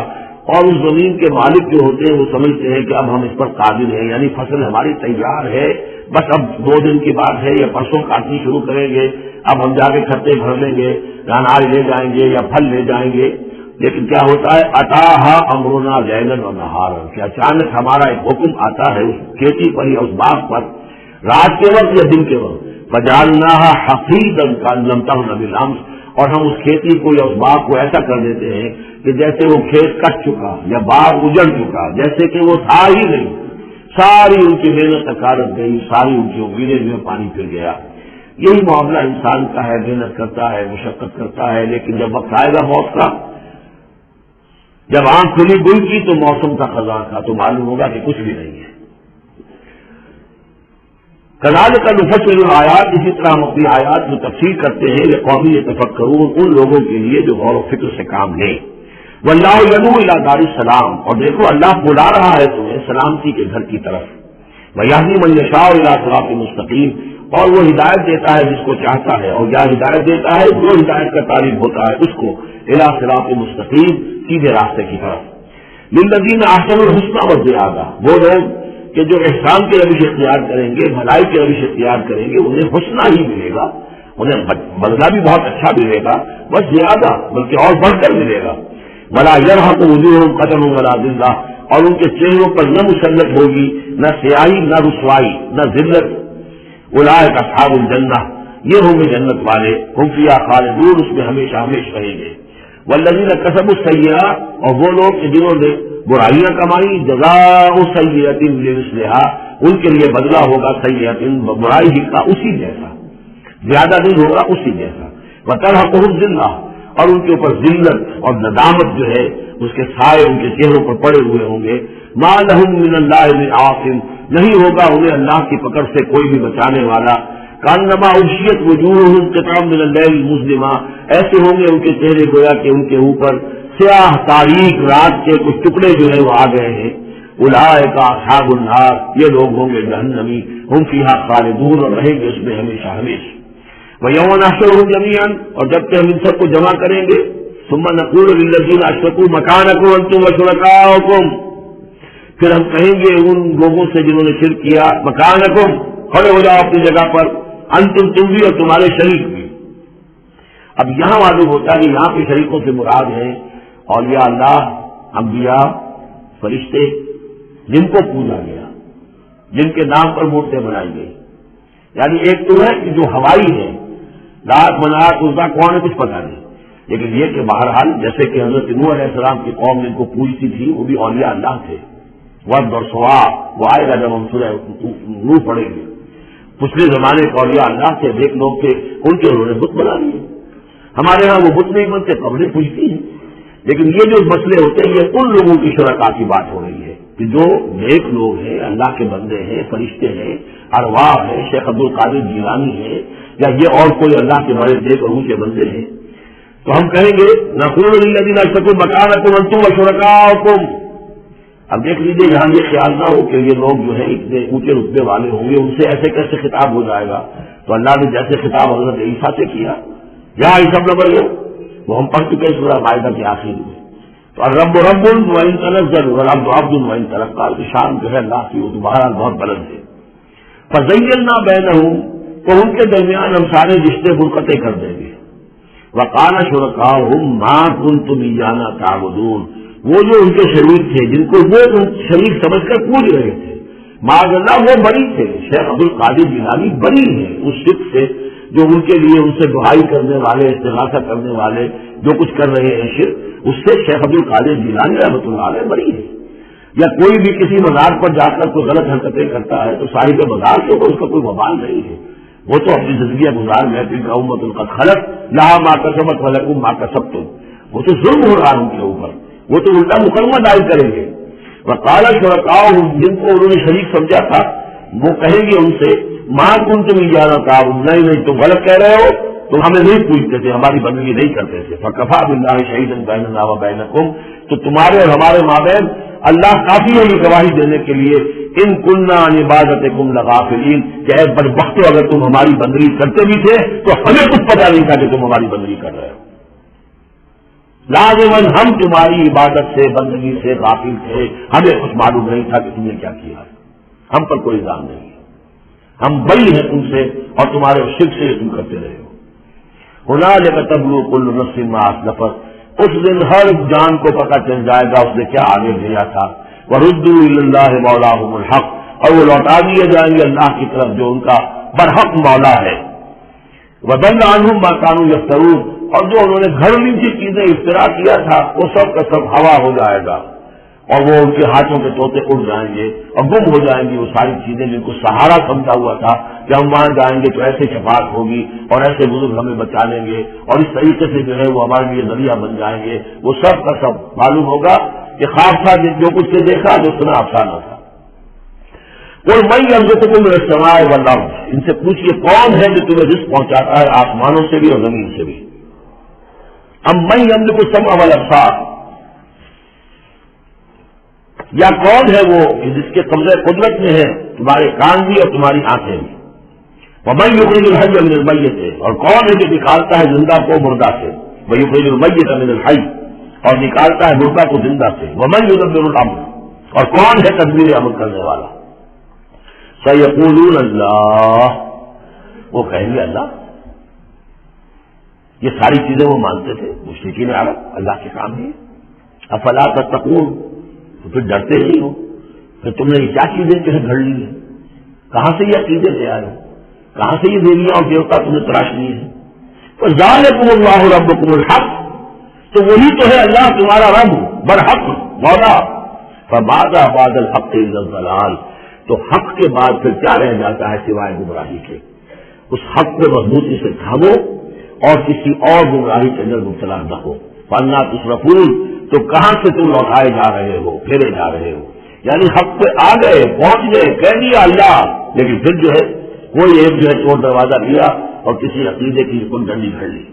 اور اس زمین کے مالک جو ہوتے ہیں وہ سمجھتے ہیں کہ اب ہم اس پر قادر ہیں، یعنی فصل ہماری تیار ہے، بس اب 2 دن کی بات ہے یا پرسوں کاٹنی شروع کریں گے، اب ہم جا کے کھتے بھر لیں گے، اناج لے جائیں گے یا پھل لے جائیں گے. لیکن کیا ہوتا ہے، اتاہا امرنا لیلا ونہارا، کہ اچانک ہمارا ایک حکم آتا ہے اس کھیتی پر یا اس باغ پر، رات کے وقت یا دن کے وقت. فجعلناها حصیدا کأن لم تغن بالامس، اور ہم اس کھیتی کو یا اس باغ کو ایسا کر دیتے ہیں کہ جیسے وہ کھیت کٹ چکا یا باغ اجڑ چکا، جیسے کہ وہ تھا ہی نہیں. ساری ان کی محنت اکارت گئی، ساری ان کی امیدیں جو پانی پھر گیا. یہی معاملہ انسان کا ہے، محنت کرتا ہے، مشقت کرتا ہے، لیکن جب وقت آئے گا موت کا، جب آنکھ کھلی گل کی تو موسم کا خزاں تھا، تو معلوم ہوگا کہ کچھ بھی نہیں ہے. کذالک نفصل الآیات، اسی طرح ہم اپنی آیات میں تفصیل کرتے ہیں لقوم یتفکرون، ان لوگوں کے لیے جو غور و فکر سے کام لیں. واللہ یدعو الی دار السلام، اور دیکھو اللہ بلا رہا ہے تمہیں سلامتی کے گھر کی طرف. ویہدی من یشاء الی صراط مستقیم، اور وہ ہدایت دیتا ہے جس کو چاہتا ہے، اور کیا ہدایت دیتا ہے، جو ہدایت کا طالب ہوتا ہے اس کو الی صراط مستقیم، سیدھے راستے کی طرف. للذین احسنوا الحسنى وزیادہ، وہ لوگ کہ جو احسان کی روش اختیار کریں گے، بھلائی کی روش اختیار کریں گے، انہیں حسنہ ہی ملے گا، انہیں بدلہ بھی بہت اچھا ملے گا، بس زیادہ بلکہ اور بڑھ کر ملے گا. ولا یرہق وجوہہم قتر ولا ذلہ، اور ان کے چہروں پر نہ مسلط ہوگی نہ سیاہی نہ رسوائی نہ ذلت. اولئک اصحاب الجنہ، یہ ہوں گے جنت والے، ہم فیہا خالدون، اس میں ہمیشہ ہمیشہ رہیں گے. والذین کسبوا السیئات، اور وہ لوگ جنہوں نے برائیاں کمائی، جزاء سیئۃ بمثلھا، ان کے لیے بدلہ ہوگا سیئۃ، برائی کا اسی جیسا، زیادہ نہیں ہوگا اسی جیسا. وترہقہم ذلہ، اور ان کے اوپر ذلت اور ندامت جو ہے اس کے سائے ان کے چہروں پر پڑے ہوئے ہوں گے. ما لہم من اللہ من عاصم، نہیں ہوگا انہیں اللہ کی پکڑ سے کوئی بھی بچانے والا. کانما اغشیت وجوہہم قطعا من اللیل مظلما، ایسے ہوں گے ان کے چہرے گویا کہ ان کے اوپر سیاہ تاریک رات کے کچھ ٹکڑے جو ہے وہ آ گئے ہیں. اولئک اصحاب النار، یہ لوگ ہوں گے جہنمی، ہم فیہا خالدون، اور رہیں گے اس میں ہمیشہ ہمیشہ. وَيَوْمَ نَحْشُرُهُمْ جَمِيعًا، اور جب کہ ہم ان سب کو جمع کریں گے. ثُمَّ نَقُولُ لِلَّذِينَ أَشْرَكُوا مَكَانَكُمْ أَنْتُمْ وَشُرَكَاؤُكُمْ، پھر ہم کہیں گے ان لوگوں سے جنہوں نے شرک کیا، مکانکم، کھڑے ہو جاؤ اپنی جگہ پر، انتم، تم بھی اور تمہارے شریک بھی. اب یہاں معلوم ہوتا ہے کہ یہاں کے شریکوں سے مراد ہے اولیاء اللہ، انبیاء، فرشتے، جن کو پوجا گیا، جن کے نام پر مورتیں بنائی گئی. یعنی ایک تو ہے کہ جو ہوائی ہے، لات منات عزا کون ہے کچھ پتہ نہیں، لیکن یہ کہ بہرحال جیسے کہ حضرت نوح علیہ السلام کی قوم جن کو پوجتی تھی وہ بھی اولیاء اللہ تھے. ود اور سوا وہ آئے گا جب ہم سورہ نوح پڑھیں گے. پچھلے زمانے کے اولیاء اللہ سے ایک لوگ تھے، ان کے انہوں نے بت بنا لیے. ہمارے ہاں وہ بت نہیں بنتے، قبریں پوجتی ہیں. لیکن یہ جو مسئلے ہوتے ہیں یہ ان لوگوں کی شرکا کی بات ہو رہی ہے کہ جو نیک لوگ ہیں، اللہ کے بندے ہیں، فرشتے ہیں، ارواح ہیں، شیخ عبد القادر جیلانی ہے، یا یہ اور کوئی اللہ کے بڑے نیک اور اونچے بندے ہیں، تو ہم کہیں گے نقول للذین اشرکوا مکانکم انتم وشرکاؤکم. اب دیکھ لیجیے یہاں یہ خیال نہ ہو کہ یہ لوگ جو ہے اتنے اونچے رتبے والے ہوں گے، ان سے ایسے کیسے خطاب ہو جائے گا. تو اللہ نے جیسے خطاب حضرت عیسیٰ سے کیا، یا عیسیٰ ابن مریم، وہ ہم پڑھ چکے سورہ مائدہ کے آخر میں. تو الرب رب وان تنزل والعبد عبد وان تلقى کی شان جو ہے اللہ کی وہ تو بہرحال بہت بلند ہے. فزینا بینہم، تو ان کے درمیان ہم سارے رشتے منقطع کر دیں گے. وقال شرکاؤہم ما کنتم ایانا تعبدون، وہ جو ان کے شریک تھے جن کو وہ شریک سمجھ کر پوج رہے تھے، معاذ اللہ وہ بری تھے. شیخ عبد القادر جیلانی بری ہیں اس شرک سے جو ان کے لیے ان سے دعائی کرنے والے، استغاثہ کرنے والے جو کچھ کر رہے ہیں شرک، اس سے شیخ عبد القادر جیلانی رحمۃ اللہ علیہ بری ہے. یا کوئی بھی کسی مزار پر جا کر کوئی غلط حرکتیں کرتا ہے تو صاحب مزار کے اوپر اس کا کوئی وبال نہیں ہے، وہ تو اپنی زندگی گزار میں کا امت ان کا خلق لہا ما کسبت ولکم ما کسبتم، وہ تو ظلم ہو رہا ہے ان کے اوپر، وہ تو الٹا مقدمہ دائر کریں گے. وقال شرکاؤہم، جن کو انہوں نے شریک سمجھا تھا وہ کہیں گے ان سے ما کنتم ایانا تعبدون، نہیں تم غلط کہہ رہے ہو، تم ہمیں نہیں پوچھتے تھے، ہماری بندگی نہیں کرتے تھے. فکفی باللہ شہیدا بیننا وبینکم، تو تمہارے اور ہمارے مابین اللہ کافی ہے یہ گواہی دینے کے لیے، ان کننا عن عبادتکم لغافلین، کہ اے بدبختو اگر تم ہماری بندگی کرتے بھی تھے تو ہمیں کچھ پتہ نہیں تھا کہ تم ہماری بندگی کر رہے ہو. لازماً ہم تمہاری عبادت سے بندگی سے غافل تھے، ہمیں کچھ معلوم نہیں تھا کہ تم نے کیا کیا ہے، ہم پر کوئی الزام نہیں ہے، ہم بری ہیں تم سے اور تمہارے شرک سے تم کرتے رہے ہو. ہنالک تبلو کل نفس ما اسلفت، اس دن ہر جان کو پتہ چل جائے گا اس نے کیا آگے بھیجا تھا. وردوا الی اللہ مولاہم الحق، اور وہ لوٹا دیے جائیں گے اللہ کی طرف جو ان کا برحق مولا ہے. وضل عنہم ما کانوا یفترون، اور جو انہوں نے گھڑ لی تھی چیزیں افترا کیا تھا وہ سب کا سب ہوا ہو جائے گا، اور وہ ان کے ہاتھوں کے طوطے اڑ جائیں گے اور گم ہو جائیں گی وہ ساری چیزیں جن کو سہارا سمجھا ہوا تھا کہ ہم وہاں جائیں گے تو ایسے شفاعت ہوگی اور ایسے بزرگ ہمیں بچا لیں گے اور اس طریقے سے جو ہے وہ ہمارے لیے ذریعہ بن جائیں گے. وہ سب کا سب معلوم ہوگا کہ خواب تھا جو کچھ سے دیکھا جو سنا افسانہ تھا. کوئی میں یرزقکم من السماء والارض، ان سے پوچھئے کون ہے جو تمہیں رزق پہنچاتا ہے آسمانوں سے بھی اور زمین سے بھی. ام من یملک السمع والابصار، یا کون ہے وہ جس کے قبضہ قدرت میں ہے تمہارے کان بھی اور تمہاری آنکھیں بھی. ومن یخرج الحی من المیت، اور کون ہے جو نکالتا ہے زندہ کو مردہ سے. ویخرج المیت من الحی، اور نکالتا ہے مردہ کو زندہ سے. ومن یدبر الامر، اور کون ہے تدبیر عمل کرنے والا. سیقولون اللہ، وہ کہیں گے اللہ. یہ ساری چیزیں وہ مانتے تھے مشرکین عرب، اللہ کے کام ہے. افلا تتقون، تو پھر ڈرتے نہیں ہو، پھر تم نے یہ کیا چیزیں جو ہے گھڑ لی ہیں، کہاں سے یہ عقیدے لے آئے ہو، کہاں سے یہ دیویاں اور دیوتا تم نے تراش لیے ہیں. تو ذالکم اللہ ربکم الحق، تو وہی تو ہے اللہ تمہارا رب برحق مولا. فماذا بعد الحق الا الضلال، تو حق کے بعد پھر کیا رہ جاتا ہے سوائے گمراہی کے. اس حق کو مضبوطی سے تھامو اور کسی اور گمراہی کے اندر مبتلا نہ ہو. فانا تصرفون، تو کہاں سے تم لوٹائے جا رہے ہو، پھیرے جا رہے ہو. یعنی حق پہ آ گئے، پہنچ گئے، کہہ دیا اللہ، لیکن پھر جو ہے کوئی ایک جو ہے چور دروازہ لیا اور کسی عقیدے کی کنڈی گھڑ لی.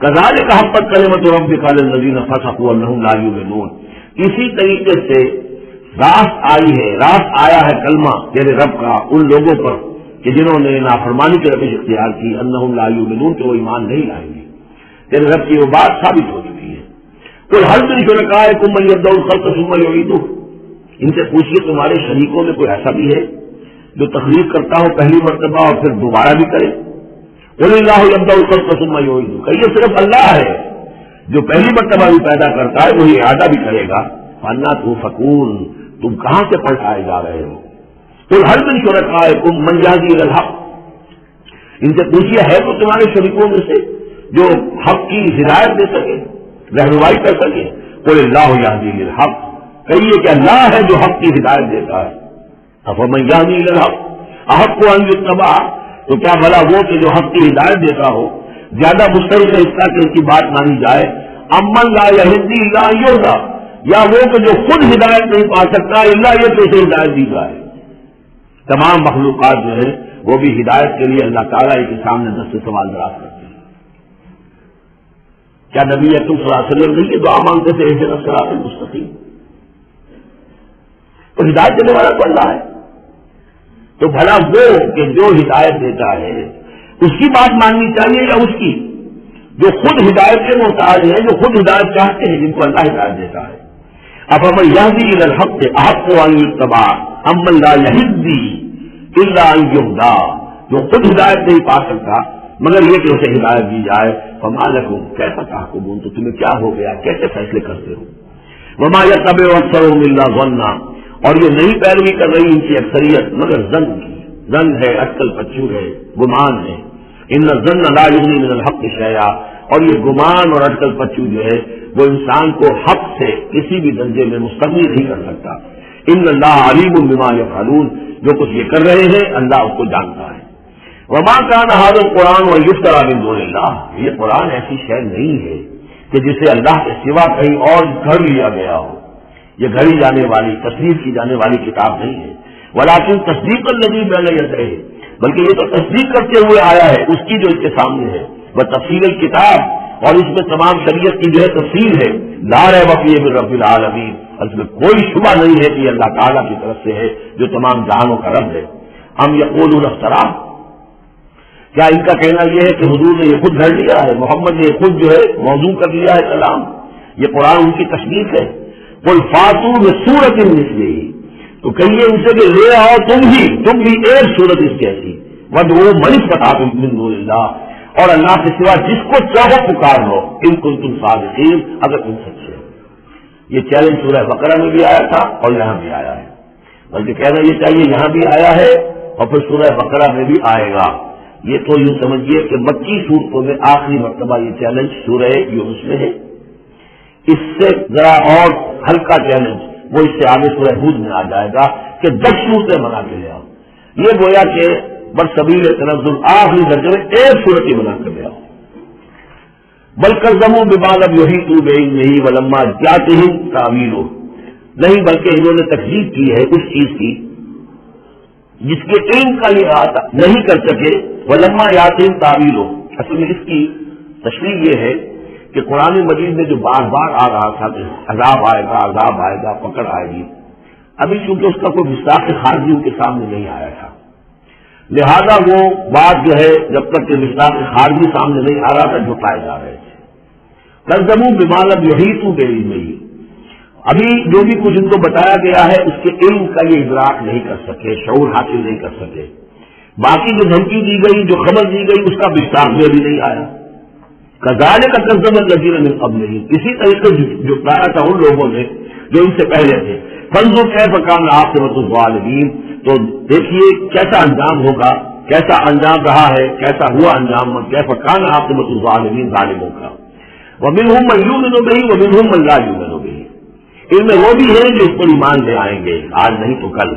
کذالک حقت کلمۃ ربک علی الذین فسقوا انہم لا یؤمنون، اسی طریقے سے راست آئی ہے، راست آیا ہے کلمہ تیرے رب کا ان لوگوں پر کہ جنہوں نے نافرمانی کی روش اختیار کی. انہم لا یؤمنون، کہ وہ ایمان نہیں لائیں گے. تیرے رب کی وہ بات ثابت ہو چکی ہے. قل هل من شرکائکم من یبدأ الخلق ثم یعیدہ، ان سے پوچھیے تمہارے شریکوں میں کوئی ایسا بھی ہے جو تخلیق کرتا ہو پہلی مرتبہ اور پھر دوبارہ بھی کرے. قل اللہ یبدأ الخلق ثم یعیدہ، کہ یہ صرف اللہ ہے جو پہلی مرتبہ بھی پیدا کرتا ہے وہی اعادہ بھی کرے گا. فانا تؤفکون، تم کہاں سے پلٹائے جا رہے ہو. قل هل من شرکائکم من یہدی الی الحق، ان سے پوچھیے ہے تو تمہارے شریکوں میں سے جو حق کی ہدایت دے سکے، رہنمائی کر سکے. قل اللہ یہدی الی الحق، کہیے کہ اللہ ہے جو حق کی ہدایت دیتا ہے. افمن یہدی الی الحق احق ان یتبع، تو کیا بھلا وہ کہ جو حق کی ہدایت دیتا ہو زیادہ مستحق ہے اس کا کہ اس کی بات مانی جائے. امن لا یہدی الا ان یہدی، یا وہ کہ جو خود ہدایت نہیں پا سکتا الا یہ کہ اسے ہدایت دی جائے. تمام مخلوقات جو ہے وہ بھی ہدایت کے لیے اللہ تعالیٰ کے سامنے دست سوال دراز کرتے ہیں. کیا نبی اکرم صلی اللہ علیہ وسلم نہیں یہ دعا مانگتے تھے اہدنا الصراط المستقیم؟ تو ہدایت دینے والا تو اللہ ہے. تو بھلا وہ کہ جو ہدایت دیتا ہے اس کی بات ماننی چاہیے یا اس کی جو خود ہدایت کے محتاج ہیں, جو خود ہدایت چاہتے ہیں, جن کو اللہ ہدایت دیتا ہے. افمن یہدی الی الحق احق ان یتبع امن لا یہدی الا ان یہدی, جو خود ہدایت نہیں پا سکتا مگر یہ کہ اسے ہدایت دی جائے. فما لکم کیف تحکمون, تو تمہیں کیا ہو گیا, کیسے فیصلے کرتے ہو. وما یتبع اکثرهم الا ظنا, اور یہ نہیں پیروی کر رہی ان کی اکثریت مگر ظن کی. ظن ہے, اٹکل پچو ہے, گمان ہے. ان الظن لا یغنی من الحق شیئا, اور یہ گمان اور اٹکل پچو جو ہے وہ انسان کو حق سے کسی بھی درجے میں مستغنی نہیں کر سکتا. ان اللہ علیم بما یفعلون, جو کچھ یہ کر رہے ہیں اللہ اس کو جانتا ہے. وما کان ھذا القرآن ویفتری من دون اللہ, یہ قرآن ایسی شے نہیں ہے کہ جسے اللہ کے سوا کہیں اور گھڑ لیا گیا ہو. یہ گھڑی جانے والی, تصدیق کی جانے والی کتاب نہیں ہے. ولکن تصدیق الذی بین یدیہ, بلکہ یہ تو تصدیق کرتے ہوئے آیا ہے اس کی جو اس کے سامنے ہے. وہ تفصیل الکتاب, اور اس میں تمام شریعت کی جو ہے تفصیل ہے. لا ریب فیہ من رب العالمین, اس میں کوئی شبہ نہیں ہے کہ یہ اللہ تعالیٰ کی طرف سے ہے جو تمام جہانوں کا رب ہے. ہم یقولون افترا, کیا ان کا کہنا یہ ہے کہ حضور نے یہ خود گھڑ لیا ہے, محمد نے یہ خود جو ہے موضوع کر لیا ہے کلام, یہ قرآن ان کی تشریف ہے. قل فاتوا بسورۃ مثلہ, تو کہیے ان سے کہ لے آؤ تم بھی ایک سورت اس جیسی. وادعوا من استطعتم من دون اللہ, اور اللہ کے سوا جس کو چاہو پکار لو, ان کنتم صادقین, اگر تم سچے ہو. یہ چیلنج سورہ بقرہ میں بھی آیا تھا اور یہاں بھی آیا ہے, بلکہ کہنا یہ چاہیے یہاں بھی آیا ہے اور پھر سورہ بقرہ میں بھی آئے گا. یہ تو یوں سمجھیے کہ مکی صورتوں میں آخری مرتبہ یہ چیلنج سورہ یونس میں ہے. اس سے ذرا اور ہلکا چیلنج وہ اس سے آگے سورہ ہود میں آ جائے گا کہ 10 صورتیں بنا کے لے آؤ. یہ گویا کہ برسبیل تنزل آخری درجے میں ایک صورت ہی بنا کر لے آؤ. بلکہ بما لم یحیطوا بعلمہ ولما جاءتہم تاویلہ, نہیں بلکہ انہوں نے تکذیب کی ہے اس چیز کی جس کے علم کا یہ احاطہ نہیں کر سکے. ولما جاءتہم تاویلہ, اصل میں اس کی تشریح یہ ہے کہ قرآن مجید میں جو بار بار آ رہا تھا کہ عذاب آئے گا, پکڑ آئے گی, ابھی چونکہ اس کا کوئی مصداق خارجی ان کے سامنے نہیں آیا تھا, لہذا وہ بات جو ہے جب تک کہ مصداق خارجی سامنے نہیں آ رہا تھا جھٹلائے جا رہے تھے. کذبوا بما لم یحیطوا بعلمہ, ابھی جو بھی کچھ ان کو بتایا گیا ہے اس کے علم کا یہ ادراک نہیں کر سکے, شعور حاصل نہیں کر سکے. باقی جو دھمکی دی گئی, جو خبر دی گئی, اس کا مصداق میں بھی نہیں آیا. کذالک کذب الذین من قبلہم, اسی طریقے سے جھٹلایا تھا ان لوگوں نے جو ان سے پہلے تھے. فانظر کیف کان عاقبۃ الظالمین, تو دیکھیے کیسا انجام ہوگا, کیسا انجام رہا ہے, کیسا ہوا انجام, کیف کان عاقبۃ الظالمین, ظالموں کا. ومنہم من یؤمن بہ ومنہم من لا یؤمن بہ, ان میں وہ بھی ہیں جو اس پر ایمان لے آئیں گے آج نہیں تو کل,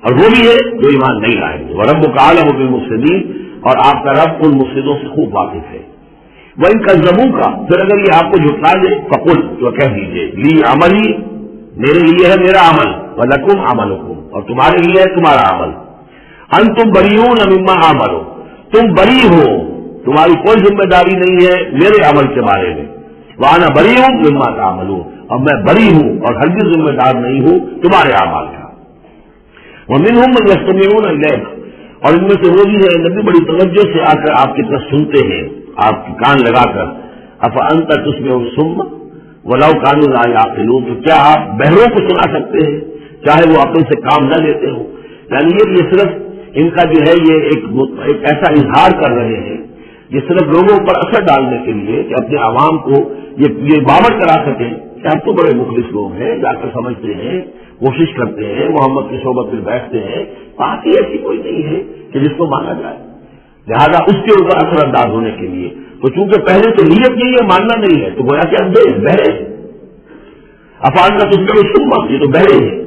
اور وہ بھی ہے جو ایمان نہیں لائیں گے. وربک اعلم بالمفسدین, اور آپ کا رب ان مفسدوں سے خوب واقف ہے. وَإِن كَذَّبُوكَ, پھر اگر یہ آپ کو جھٹلا دے, فقل, تو کہہ دیجیے, لی عملی, میرے لیے ہے میرا عمل, وَلَكُمْ عَمَلُكُمْ, اور تمہارے لیے ہے تمہارا عمل. أَنْتُمْ بَرِيئُونَ مِمَّا أَعْمَلُ, تم بری ہو, تمہاری کوئی ذمہ داری نہیں ہے میرے عمل کے بارے میں. وَأَنَا بَرِيءٌ مِمَّا تَعْمَلُونَ, اور میں بری ہوں اور ہرگز ذمہ دار نہیں ہوں تمہارے اعمال کا. وَمِنْهُمْ مَنْ يَسْتَمِعُونَ إِلَيْكَ, اور ان میں سے وہ بھی ہے نبی بڑی توجہ سے آ کر آپ کی طرف سنتے ہیں, آپ کی کان لگا کر. افانت تسمع الصم ولو كانوا لا يعقلون, تو کیا آپ بہروں کو سنا سکتے ہیں چاہے وہ عقل سے کام نہ لیتے ہو. یعنی یہ صرف ان کا جو ہے یہ ایک ایسا اظہار کر رہے ہیں, یہ صرف لوگوں پر اثر ڈالنے کے لیے کہ اپنے عوام کو یہ باور کرا سکیں کہ ہم تو بڑے مخلص لوگ ہیں, جا کر سمجھتے ہیں, کوشش کرتے ہیں, محمد کی صحبت میں بیٹھتے ہیں. باقی ایسی کوئی نہیں ہے کہ جس کو مانا جائے, لہذا اس کے اوپر اثر انداز ہونے کے لیے. تو چونکہ پہلے تو نیت نہیں ہے, ماننا نہیں ہے, تو گویا کہ اندھے بہرے ہیں. افان کا تم کو سنما, یہ تو بہرے ہیں.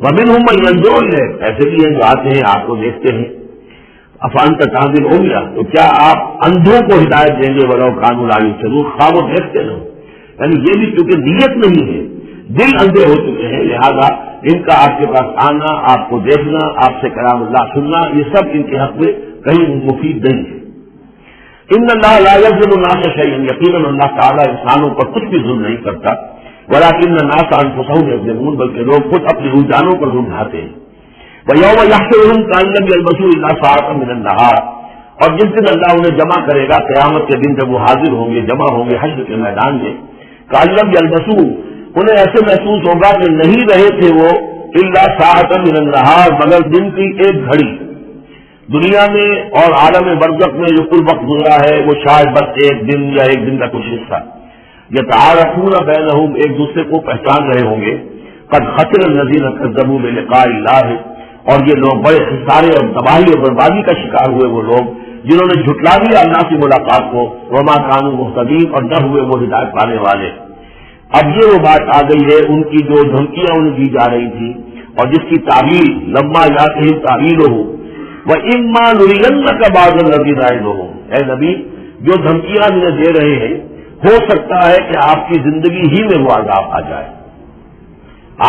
ومنہم من ينظر الیک, ایسے بھی ہیں جو آتے ہیں آپ کو دیکھتے ہیں. افان کا تعبیر ہو گیا, تو کیا آپ اندھوں کو ہدایت دیں گے ولو کانوا لا یبصرون, خواہ وہ دیکھتے نہ ہو. یعنی یہ بھی چونکہ نیت نہیں ہے, دل اندھے ہو چکے ہیں، لہذا ان کا آپ کے پاس آنا، آپ کو دیکھنا، آپ سے کلام اللہ سننا، یہ سب ان کے حق میں کہیں مفید نہیں ہے۔ ان اللہ لا یظلم الناس شیئا، یقیناً اللہ تعالیٰ انسانوں پر کچھ بھی ظلم نہیں کرتا، ولکن الناس انفسهم یظلمون، بلکہ لوگ خود اپنی رجحانوں پر ظلم ڈھاتے ہیں۔ وَيَوْمَ يَحْشُرُهُمْ كَأَن لَّمْ يَلْبَثُوا إِلَّا سَاعَةً مِّنَ النَّهَارِ، اور جس دن اللہ انہیں جمع کرے گا قیامت کے دن، جب وہ حاضر ہوں گے، جمع ہوں گے حشر کے میدان میں، كَأَن لَّمْ يَلْبَثُوا، انہیں ایسے محسوس ہوگا کہ نہیں رہے تھے وہ إِلَّا سَاعَةً مِّنَ النَّهَارِ، مگر دن کی ایک گھڑی۔ دنیا میں اور عالم برزخ میں جو کل وقت گزرا ہے وہ شاید بس ایک دن یا ایک دن کا کچھ حصہ۔ یتعارفون بینہم، ایک دوسرے کو پہچان رہے ہوں گے۔ قد خسر الذین کذبوا بلقاء اللہ، اور یہ لوگ بڑے خسارے اور تباہی اور بربادی کا شکار ہوئے، وہ لوگ جنہوں نے جھٹلا دیا اللہ کی ملاقات کو، وما کانوا مہتدین، اور نہ ہوئے وہ ہدایت پانے والے۔ اب یہ وہ بات آ گئی ہے ان کی جو دھمکیاں انہیں دی جا رہی تھی اور جس کی تعبیر لما یاتہم تعبیرہ وَإِمَّا نُرِيَنَّكَ بَعْضَ الَّذِي نَعِدُهُمْ، اے نبی جو دھمکیاں انہیں دے رہے ہیں ہو سکتا ہے کہ آپ کی زندگی ہی میں وہ عذاب آ جائے،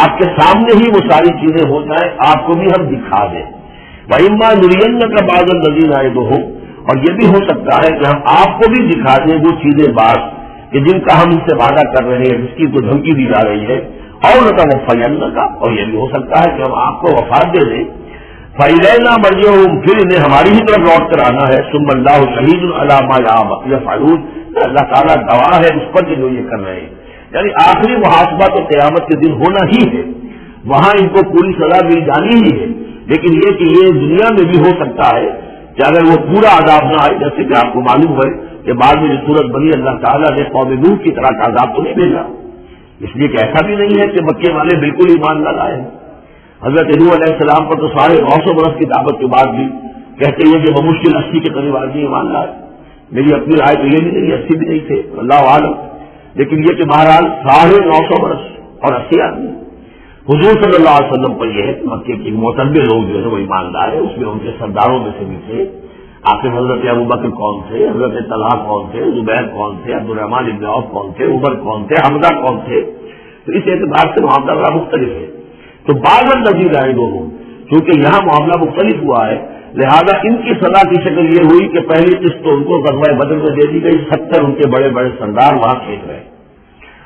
آپ کے سامنے ہی وہ ساری چیزیں ہو جائیں، آپ کو بھی ہم دکھا دیں۔ وَإِمَّا نُرِيَنَّكَ بَعْضَ الَّذِي نَعِدُهُمْ، اور یہ بھی ہو سکتا ہے کہ ہم آپ کو بھی دکھا دیں وہ چیزیں بعض کہ جن کا ہم ان سے وعدہ کر رہے ہیں، جس کی کوئی دھمکی دی جا رہی ہے، اور نَتَوَفَّيَنَّكَ، اور یہ بھی ہو سکتا ہے کہ ہم آپ کو وفات دے دیں۔ فَإِلَيْنَا مَرْجِعُهُمْ، پھر انہیں ہماری ہی طرف لوٹ کر آنا ہے۔ ثُمَّ اللَّهُ شَهِيدٌ عَلَىٰ مَا يَفْعَلُونَ، اللہ تعالیٰ گواہ ہے اس پر کہ جو یہ کر رہے ہیں، یعنی آخری محاسبہ تو قیامت کے دن ہونا ہی ہے، وہاں ان کو پوری سزا مل جانی ہی ہے، لیکن یہ کہ یہ دنیا میں بھی ہو سکتا ہے کہ اگر وہ پورا عذاب نہ آئے، جیسے کہ آپ کو معلوم ہے کہ بعد میں جو صورت بنی اللہ تعالیٰ نے قوم نوح کی طرح کا عذاب تو نہیں بھیجا، اس لیے کہ ایسا بھی نہیں ہے کہ مکے والے بالکل ایمان نہ لائے ہیں۔ حضرت نوح علیہ السلام پر تو 950 برس کی دعوت کے بعد بھی کہتے ہیں کہ بمشکل 80 کے قریب آدمی ایمان لائے۔ میری اپنی رائے تو یہ بھی نہیں، 80 بھی نہیں تھے، اللہ عالم، لیکن یہ کہ بہرحال 950 برس اور 80 آدمی۔ حضور صلی اللہ علیہ وسلم پر یہ ہے کہ مکے کے معتبر لوگ جو ہے وہ ایماندار ہے، اس میں ان کے سرداروں میں سے بھی تھے۔ آخر حضرت ابوبکر کون تھے، حضرت طلحہ کون تھے، زبیر کون تھے، عبد الرحمن بن عوف کون تھے، عمر کون تھے، حمزہ کون تھے، تو اس اعتبار سے معاملہ بڑا مختلف ہے۔ تو بعض الذین نعدہم، چونکہ یہاں معاملہ مختلف ہوا ہے، لہذا ان کی سزا کی شکل یہ ہوئی کہ پہلی قسط تو ان کو غزوہ بدر میں دے دی گئی، 70 ان کے بڑے بڑے سردار وہاں کھیل رہے،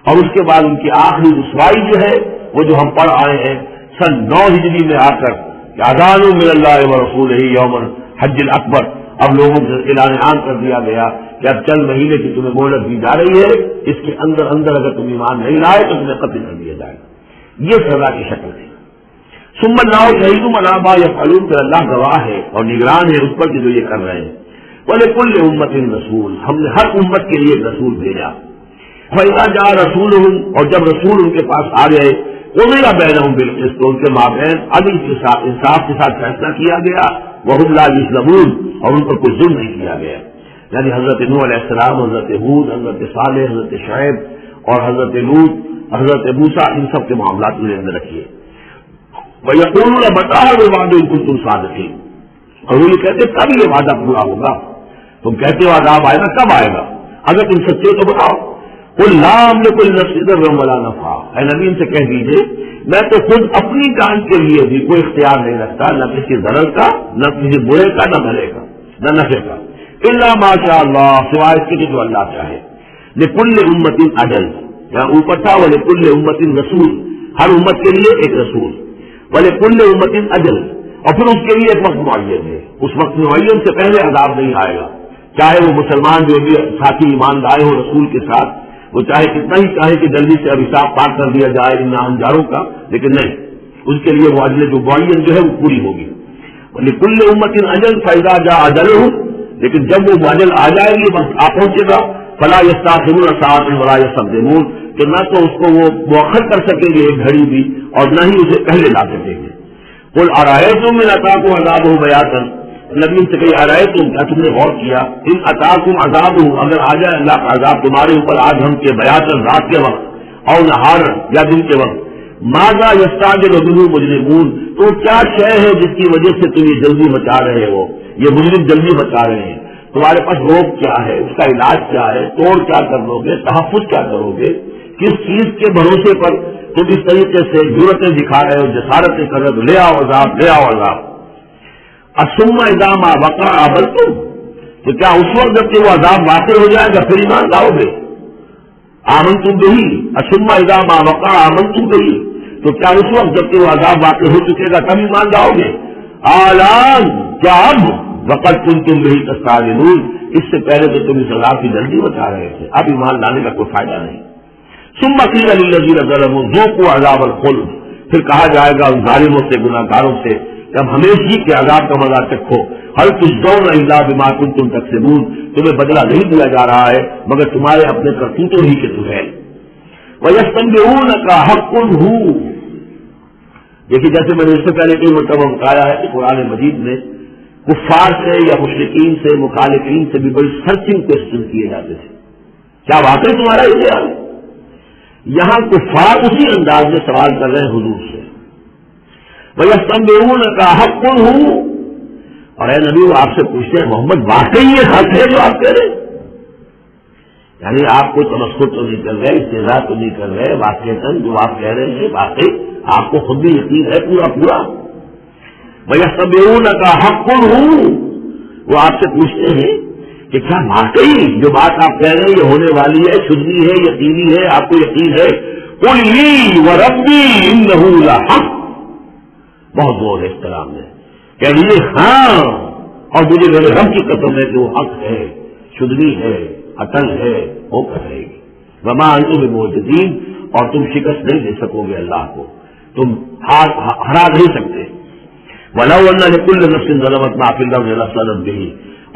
اور اس کے بعد ان کی آخری رسوائی جو ہے وہ جو ہم پڑھ آئے ہیں سن 9 ہجری میں آ کر کہ اذان من اللہ ورسولہ یوم الحج الاکبر، اب لوگوں سے اعلان عام کر دیا گیا کہ اب چند مہینے کی تمہیں مہلت دی جا رہی ہے، اس کے اندر اگر تم ایمان نہیں لائے تو تمہیں قتل کر دیا جائے گا، یہ سزا کی شکل ہے۔ ثم اللہ شہید علی ما یفعلون، پھر اللہ گواہ ہے اور نگران ہے اس پر کہ جو یہ کر رہے ہیں۔ وَلِكُلِّ أُمَّةٍ رسول، ہم نے ہر امت کے لیے ایک رسول بھیجا۔ فَإِذَا جَاءَ رَسُولُهُمْ، اور جب رسول ان کے پاس آ گئے، قُضِيَ بَيْنَهُم بِالْقِسْطِ، ان کے مابین عدل کے ساتھ، انصاف کے ساتھ فیصلہ کیا گیا، وَهُمْ لَا يُظْلَمُونَ، اور ان پر کوئی ظلم نہیں کیا گیا۔ یعنی حضرت نوح علیہ السلام، حضرت ہود، حضرت صالح، حضرت شعیب اور حضرت لوط، حضرت موسیٰ، ان سب کے معاملات میں اندر رکھیے۔ وَيَقُولُونَ مَتَىٰ هَٰذَا الْوَعْدُ إِن كُنتُمْ صَادِقِينَ، اور وہ یہ کہتے کب یہ وعدہ پورا ہوگا، تم کہتے ہو عذاب آئے گا، کب آئے گا، اگر تم سچے تو بتاؤ۔ قُل لَّا أَمْلِكُ لِنَفْسِي ضَرًّا وَلَا نَفْعًا، اے نبی ان سے کہہ دیجیے میں تو خود اپنی جان کے لیے بھی کوئی اختیار نہیں رکھتا، نہ کسی ضرر کا، نہ کسی برے کا، نہ بھلے کا، نہ نفع کا، إِلَّا مَا شَاءَ اللَّهُ، سوائے اس کے کہ جو اللہ چاہے۔ لِكُلِّ أُمَّةٍ أَجَلٌ، یہاں اوپر تھا وَلِكُلِّ أُمَّةٍ رسول، ہر امت کے لیے ایک رسول، وَلِكُلِّ أُمَّةٍ أَجَلٌ، اور پھر اس کے لیے ایک وقت معین ہے، اس وقت معین سے پہلے عذاب نہیں آئے گا، چاہے وہ مسلمان جو بھی ساتھی ایمان لائے ہو رسول کے ساتھ، وہ چاہے کتنا ہی چاہے کہ جلدی سے اب حساب پاک کر دیا جائے ان ہنجاروں کا، لیکن نہیں، اس کے لیے وہ اجل جو معین جو ہے وہ پوری ہوگی۔ لِكُلِّ أُمَّةٍ أَجَلٌ فَإِذَا جَاءَ أَجَلُهُمْ، لیکن جب وہ اجل آ جائے گی، بس آ پہنچے گا، فَلَا يَسْتَأْخِرُونَ سَاعَةً وَلَا يَسْتَقْدِمُونَ، کہ نہ تو اس کو وہ مؤخر کر سکیں گے ایک گھڑی بھی، اور نہ ہی اسے پہلے لا سکیں گے۔ قُلْ أَرَأَيْتُمْ إِنْ أَتَاكُمْ عَذَابُهُ بَيَاتًا، نبی سے کہی أَرَأَيْتُمْ، کیا تم نے غور کیا، إِنْ أَتَاكُمْ عَذَابُهُ، اگر آ جائے اللہ کا عذاب تمہارے اوپر آج ہم کے بیاتًا، رات کے وقت، اور نہارًا یا دن کے وقت، ماذا يستعجل به المجرمون، تو کیا شے ہے جس کی وجہ سے تم یہ جلدی مچا رہے ہو، یہ مجرم جلدی مچا رہے ہیں، تمہارے پاس روک کیا ہے، اس کا علاج کیا ہے، توڑ کیا کر لو گے، تحفظ کیا کرو گے، کس چیز کے بھروسے پر تم اس طریقے سے جرأتیں دکھا رہے ہو، جسارتیں کر رہے ہو، لے آؤ عذاب، لے آؤ عذاب. ثم اذا ما وقع آمنتم، تو کیا اس وقت جب کہ وہ عذاب واقع ہو جائے گا پھر ایمان لاؤ گے؟ آمنتم بہ، ثم اذا ما وقع آمنتم بہ، تو کیا اس وقت جب کہ وہ عذاب واقع ہو چکے گا تب ایمان لاؤ گے؟ آلان، کیا اب؟ وقت کنتم بہ تستعجلون، اس سے پہلے تو تم اس عذاب کی جلدی بتا رہے تھے، اب ایمان لانے کا کوئی فائدہ نہیں. ثم قیل للذین ظلموا ذوقوا عذاب الخلد، پھر کہا جائے گا ان ظالموں سے، گناہگاروں سے کہ اب ہمیشہ کے عذاب کا مزہ چکھو. هل تجزون الا بما کنتم تکسبون، تمہیں بدلہ نہیں دیا جا رہا ہے مگر تمہارے اپنے کرتوتوں ہی کے تمہیں. وَيَسْتَنبِئُونَكَ حَقٌّ هُوَ، دیکھیے جیسے میں نے اس سے پہلے کئی مرتبہ بتایا ہے کہ قرآن مجید میں کفار سے یا مشرکین سے، مخالفین سے بھی بڑی سرچنگ کوسچن کیے جاتے تھے، کیا واقعی تمہارا یہ خیال ہے؟ یہاں کفار اسی انداز میں سوال کر رہے ہیں حضور سے. وَيَسْتَنبِئُونَكَ حَقٌّ هُوَ، اور اے نبی وہ آپ سے پوچھتے ہیں محمد واقعی یہ حق ہے جو آپ کہہ رہے ہیں؟ یعنی آپ کوئی تمسخر تو نہیں کر رہے، استہزاء تو نہیں کر رہے، واقعتاً جو آپ کہہ رہے ہیں واقعی آپ کو خود بھی یقین ہے پورا پورا. وَيَسْتَنبِئُونَكَ حَقٌّ هُوَ، وہ آپ سے پوچھتے ہیں کہ کیا واقعی جو بات آپ کہہ رہے ہیں یہ ہونے والی ہے، چھدنی ہے، یقینی ہے، آپ کو یقین ہے؟ قُلْ لِي وَرَبِّي إِنَّهُ لَحَقٌّ، بہت زور ہے اس کلام میں، کہ یہ ہاں اور مجھے میرے رب کی قسم ہے کہ وہ حق ہے، چھدنی ہے، اٹل ہے، وہ کر رہے گی. وَمَا أَنتُم بِمُعْجِزِينَ، اور تم شکست نہیں دے سکو گے اللہ کو، تم ہرا نہیں سکتے. وَلَوْ أَنَّ لِكُلِّ نَفْسٍ ظَلَمَتْ مَا فِي الْأَرْضِ لَافْتَدَتْ بِهِ،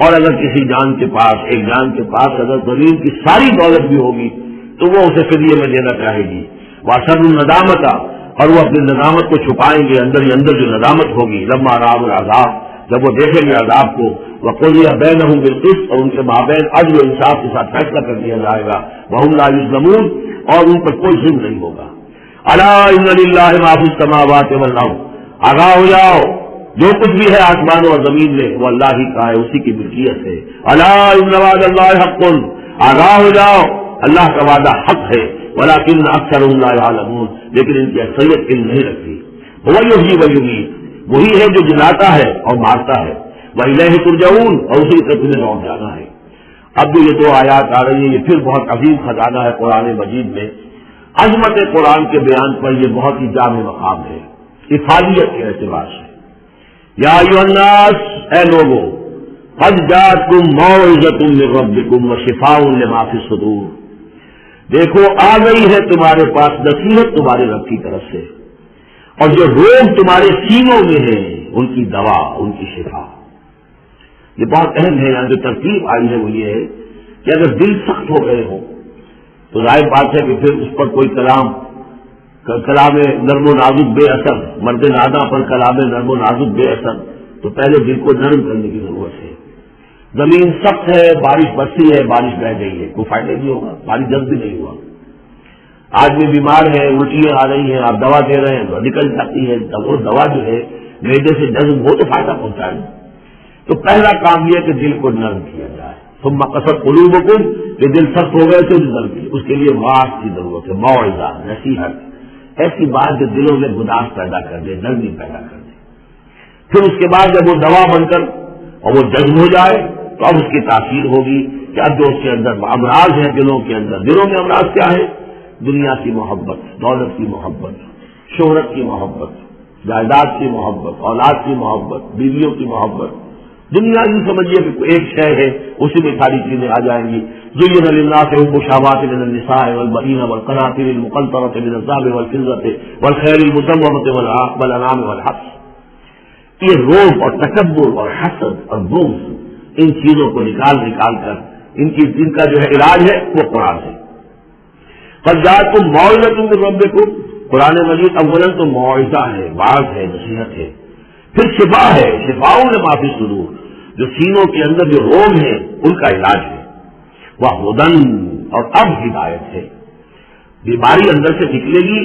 اور اگر کسی جان کے پاس، ایک جان کے پاس اگر زمین کی ساری دولت بھی ہوگی تو وہ اسے فدیے میں دینا چاہے گی. وَأَسَرُّوا النَّدَامَةَ، اور وہ اپنی ندامت کو چھپائیں گے، اندر ہی اندر جو ندامت ہوگی. لَمَّا رَأَوُا الْعَذَابَ، جب وہ دیکھیں گے عذاب کو. وَقُضِيَ بَيْنَهُم بِالْقِسْطِ، اور ان کے مابین عدل و انصاف کے ساتھ فیصلہ کر دیا جائے گا. وَهُمْ لَا يُظْلَمُونَ، اور ان پر کوئی ظلم نہیں ہوگا. أَلَا إِنَّ لِلَّهِ مَا فِي السَّمَاوَاتِ وَالْأَرْضِ، آگاہ ہو جاؤ، جو کچھ بھی ہے آسمان اور زمین میں وہ اللہ ہی کا ہے، اسی کی ملکیت ہے. الا ان وعد اللہ حق، آگاہ ہو جاؤ اللہ کا وعدہ حق ہے. ولکن اکثرهم لا يعلمون، لیکن ان کی اکثریت علم نہیں رکھتی. هو یحیی و یمیت، وہی ہے جو جلاتا ہے اور مارتا ہے. وإلیہ ترجعون، اور اسی طرف تمہیں لوٹ جانا ہے. اب جو یہ دو آیات آ رہی ہیں یہ پھر بہت عظیم خزانہ ہے قرآن مجید میں. عظمت قرآن کے بیان پر یہ بہت ہی جامع مقام ہے افادیت کے اعتبار سے. یا ایھا الناس، اے لوگوں، قد جاءتکم موعظۃ من ربکم وشفاء لما فی الصدور، دیکھو آ گئی ہے تمہارے پاس نصیحت تمہارے رب کی طرف سے، اور جو روگ تمہارے سینوں میں ہیں ان کی دوا، ان کی شفا. یہ بہت اہم ہے. یہاں جو ترتیب آئی ہے وہ یہ ہے کہ اگر دل سخت ہو گئے ہوں تو ظاہر بات ہے کہ پھر اس پر کوئی کلام نرم و نازک بے اثر، مرد نادا پر کلام نرم و نازک بے اثر، تو پہلے دل کو نرم کرنے کی ضرورت ہے. زمین سخت ہے، بارش برسی ہے، بارش بہ گئی ہے، کوئی فائدہ نہیں ہوگا، بارش جلد بھی نہیں ہوا. آدمی بیمار ہے، الٹیاں آ رہی ہیں، آپ دوا دے رہے ہیں تو نکل جاتی ہے، وہ دوا جو ہے معدے سے جذب ہو تو فائدہ پہنچائے. تو پہلا کام یہ ہے کہ دل کو نرم کیا جائے. ثم قست قلوبکم، کہ دل سخت ہو گئے تو نرم کی، اس کے لیے واعظ کی ضرورت ہے، موعظہ، نصیحت، ایسی بات جو دلوں میں گداز پیدا کر دے، نرمی پیدا کر دے. پھر اس کے بعد جب وہ دوا بن کر اور وہ جذب ہو جائے تو اب اس کی تاثیر ہوگی کہ اب جو اس کے اندر امراض ہیں دلوں کے اندر، دلوں میں امراض کیا ہے؟ دنیا کی محبت، دولت کی محبت، شہرت کی محبت، جائیداد کی محبت، اولاد کی محبت، بیویوں کی محبت. دنیا یہ سمجھیے کہ ایک شے ہے، اسی میں ساری چیزیں آ جائیں گی. زُيِّنَ لِلنَّاسِ حُبُّ الشَّهَوَاتِ مِنَ النِّسَاءِ وَالْبَنِينَ وَالْقَنَاطِيرِ الْمُقَنطَرَةِ مِنَ الذَّهَبِ وَالْفِضَّةِ وَالْخَيْلِ الْمُسَوَّمَةِ وَالْأَنْعَامِ وَالْحَرْثِ. یہ روب اور تکبر اور حسد اور بغض، ان چیزوں کو نکال کر ان کا جو ہے علاج ہے وہ قرآن ہے. قد جاءتکم موعظۃ من ربکم، قرآن مجید اولاً تو موعظہ ہے، واعظ ہے، نصیحت ہے. پھر شفا ہے، شفاء لما فی الصدور، جو سینوں کے اندر جو روگ ہیں ان کا علاج ہے. وہدن، اور اب ہدایت ہے. بیماری اندر سے نکلے گی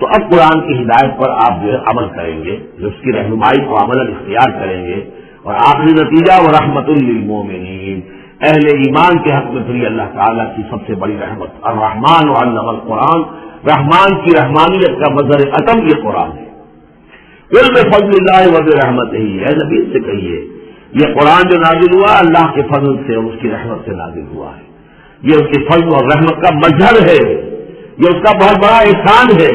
تو اب قرآن کی ہدایت پر آپ جو ہے عمل کریں گے، جو اس کی رہنمائی کو عمل اختیار کریں گے. اور آخری نتیجہ ورحمۃ للمؤمنین، اہل ایمان کے حق میں پھر اللہ تعالیٰ کی سب سے بڑی رحمت. الرحمن علم القرآن رحمان کی رحمانیت کا مظہر عتم یہ قرآن ہے. قل بفضل اللہ وبرحمتہ، اے نبی سے کہیے یہ قرآن جو نازل ہوا اللہ کے فضل سے اور اس کی رحمت سے نازل ہوا ہے. یہ اس کی فضل اور رحمت کا مظہر ہے، یہ اس کا بہت بڑا احسان ہے،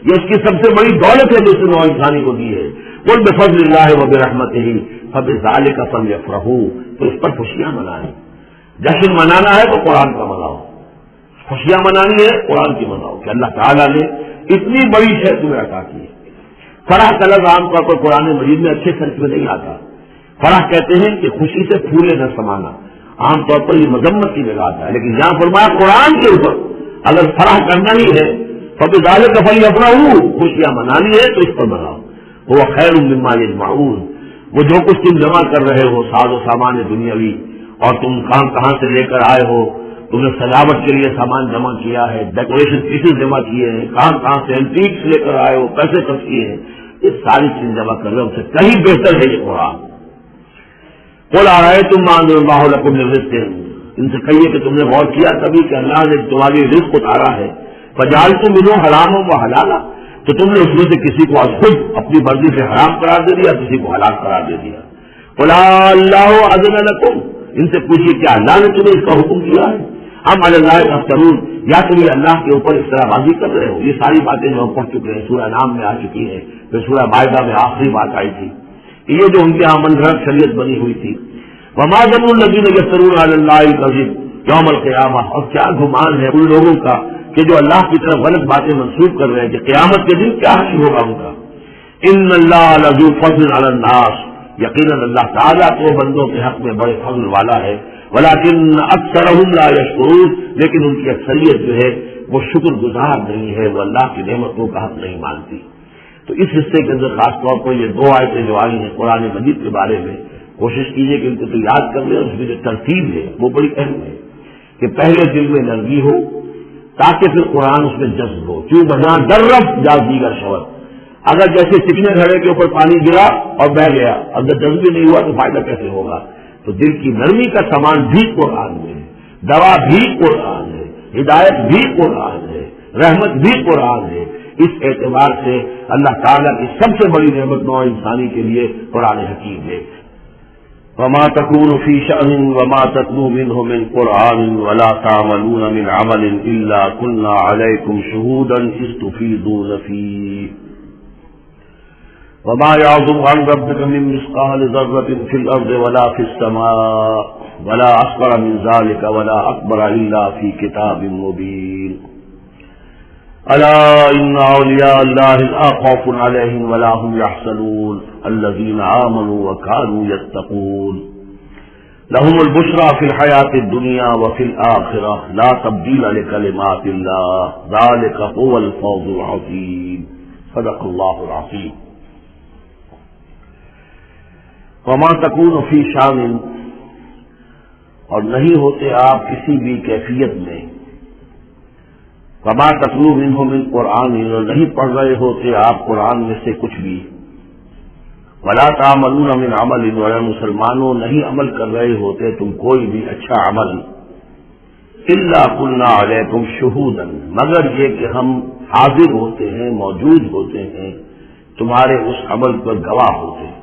یہ اس کی سب سے بڑی دولت ہے جو اس نے نوع انسانی کو دی ہے. قل بفضل اللہ وبرحمتہ فبذلک فلیفرحوا، تو اس پر خوشیاں منائیں. جشن منانا ہے تو قرآن کا مناؤ، خوشیاں منانی ہے قرآن کی مناؤ کہ اللہ تعالیٰ نے اتنی بڑی شے تمہیں عطا کی ہے. فرح کا لفظ عام طور پر قرآن مجید میں اچھے سرچ میں نہیں آتا. فرح کہتے ہیں کہ خوشی سے پھولے نہ سمانا، عام طور پر یہ مذمت کی جگہ آتا ہے، لیکن یہاں فرمایا قرآن کے اوپر اگر فرح کرنا ہی ہے فبذلک فلیفرحوا، خوشیاں منانی ہے تو اس پر مناؤ. وہ خیر مما یجمعون، وہ جو کچھ تم جمع کر رہے ہو ساز و سامان دنیاوی، اور تم کہاں سے لے کر آئے ہو، تم نے سجاوٹ کے لیے سامان جمع کیا ہے، ڈیکوریشن پیسز جمع کیے ہیں، کہاں سے اینٹیکس لے کر آئے ہو، پیسے خرچ کیے ہیں، یہ ساری چیز جمع کر رہے ہو، اس سے کہیں بہتر ہے یہ قرآن. قل ارأیتم ما انزل اللہ لکم من رزق، ان سے کہیے کہ تم نے غور کیا کبھی کہ اللہ نے تمہاری رزق اتارا ہے، فجعلتم منہ حراما وحلالا، تو تم نے اس میں سے کسی کو خود اپنی مرضی سے حرام قرار دے دیا، کسی کو حلال قرار دے دیا. قل اللہ اذن لکم، ان سے پوچھیے کیا اللہ نے تمہیں اس کا حکم کیا ہے، ام علی اللہ تفترون، یا تم یہ اللہ کے اوپر افترا بازی کر رہے ہو. یہ ساری باتیں جو ہم پڑھ چکے ہیں سورہ نام میں آ چکی ہیں، پھر سورہ مائدہ میں آخری بات آئی تھی کہ یہ جو ان کے یہاں من گھڑت شریعت بنی ہوئی تھی. وما ظن الذین یفترون علی اللہ الکذب یوم القیامہ، اور کیا گمان ہے ان لوگوں کا کہ جو اللہ کی طرف غلط باتیں منسوخ کر رہے ہیں کہ قیامت کے دن کیا حشر ہوگا ان کا. ان اللہ لذو فضل علی الناس، یقیناً اللہ تعالیٰ تو بندوں کے حق میں بڑے فضل والا ہے. ولکن اکثرهم لا یشکرون، لیکن ان کی اکثریت جو ہے وہ شکر گزار نہیں ہے، وہ اللہ کی نعمتوں کا حق نہیں مانتی. تو اس حصے کے اندر خاص طور پر یہ دو آیتیں جو آئی ہیں قرآن مجید کے بارے میں، کوشش کیجیے کہ ان کو تو یاد کر لیں. اس کی جو ترتیب ہے وہ بڑی اہم ہے کہ پہلے دل میں نرمی ہو تاکہ پھر قرآن اس میں جذب ہو. کیوں بجا درف جا دیگر شبد، اگر جیسے چکنے گھڑے کے اوپر پانی گرا اور بہ گیا، اگر جذب نہیں ہوا تو فائدہ کیسے ہوگا. تو دل کی نرمی کا سامان بھی قرآن میں ہے، دوا بھی قرآن ہے، ہدایت بھی قرآن ہے، رحمت بھی قرآن ہے. اس اعتبار سے اللہ تعالیٰ کی سب سے بڑی نعمت نوع انسانی کے لیے قرآن حکیم ہے. وما تكون في شأن وما تتلو منه من قرآن ولا تعملون من عمل إلا كنا عليكم شهودا إذ تفيضون فيه وما يعظم عن ربك من مثقال ذرة في الأرض ولا في السماء ولا أصغر من ذلك ولا أكبر إلا في كتاب مبين. ألا إن أولياء الله لا خوف عليهم ولا هم يحزنون الذين آمنوا وكانوا يتقون لهم البشرى في الحياة الدنيا وفي الآخرة لا تبديل لكلمات الله ذلك هو الفوز العظيم. صدق الله العظيم. وما تكون في شان، اور نہیں ہوتے آپ کسی بھی کیفیت میں، وما تتلو منه من قرآن، اور نہیں پڑھ رہے ہوتے آپ قرآن میں سے کچھ بھی، ولا تعملون من عمل، اور مسلمانوں نہیں عمل کر رہے ہوتے تم کوئی بھی اچھا عمل، الا كنا علیکم شہودا، مگر یہ کہ ہم حاضر ہوتے ہیں، موجود ہوتے ہیں، تمہارے اس عمل پر گواہ ہوتے ہیں.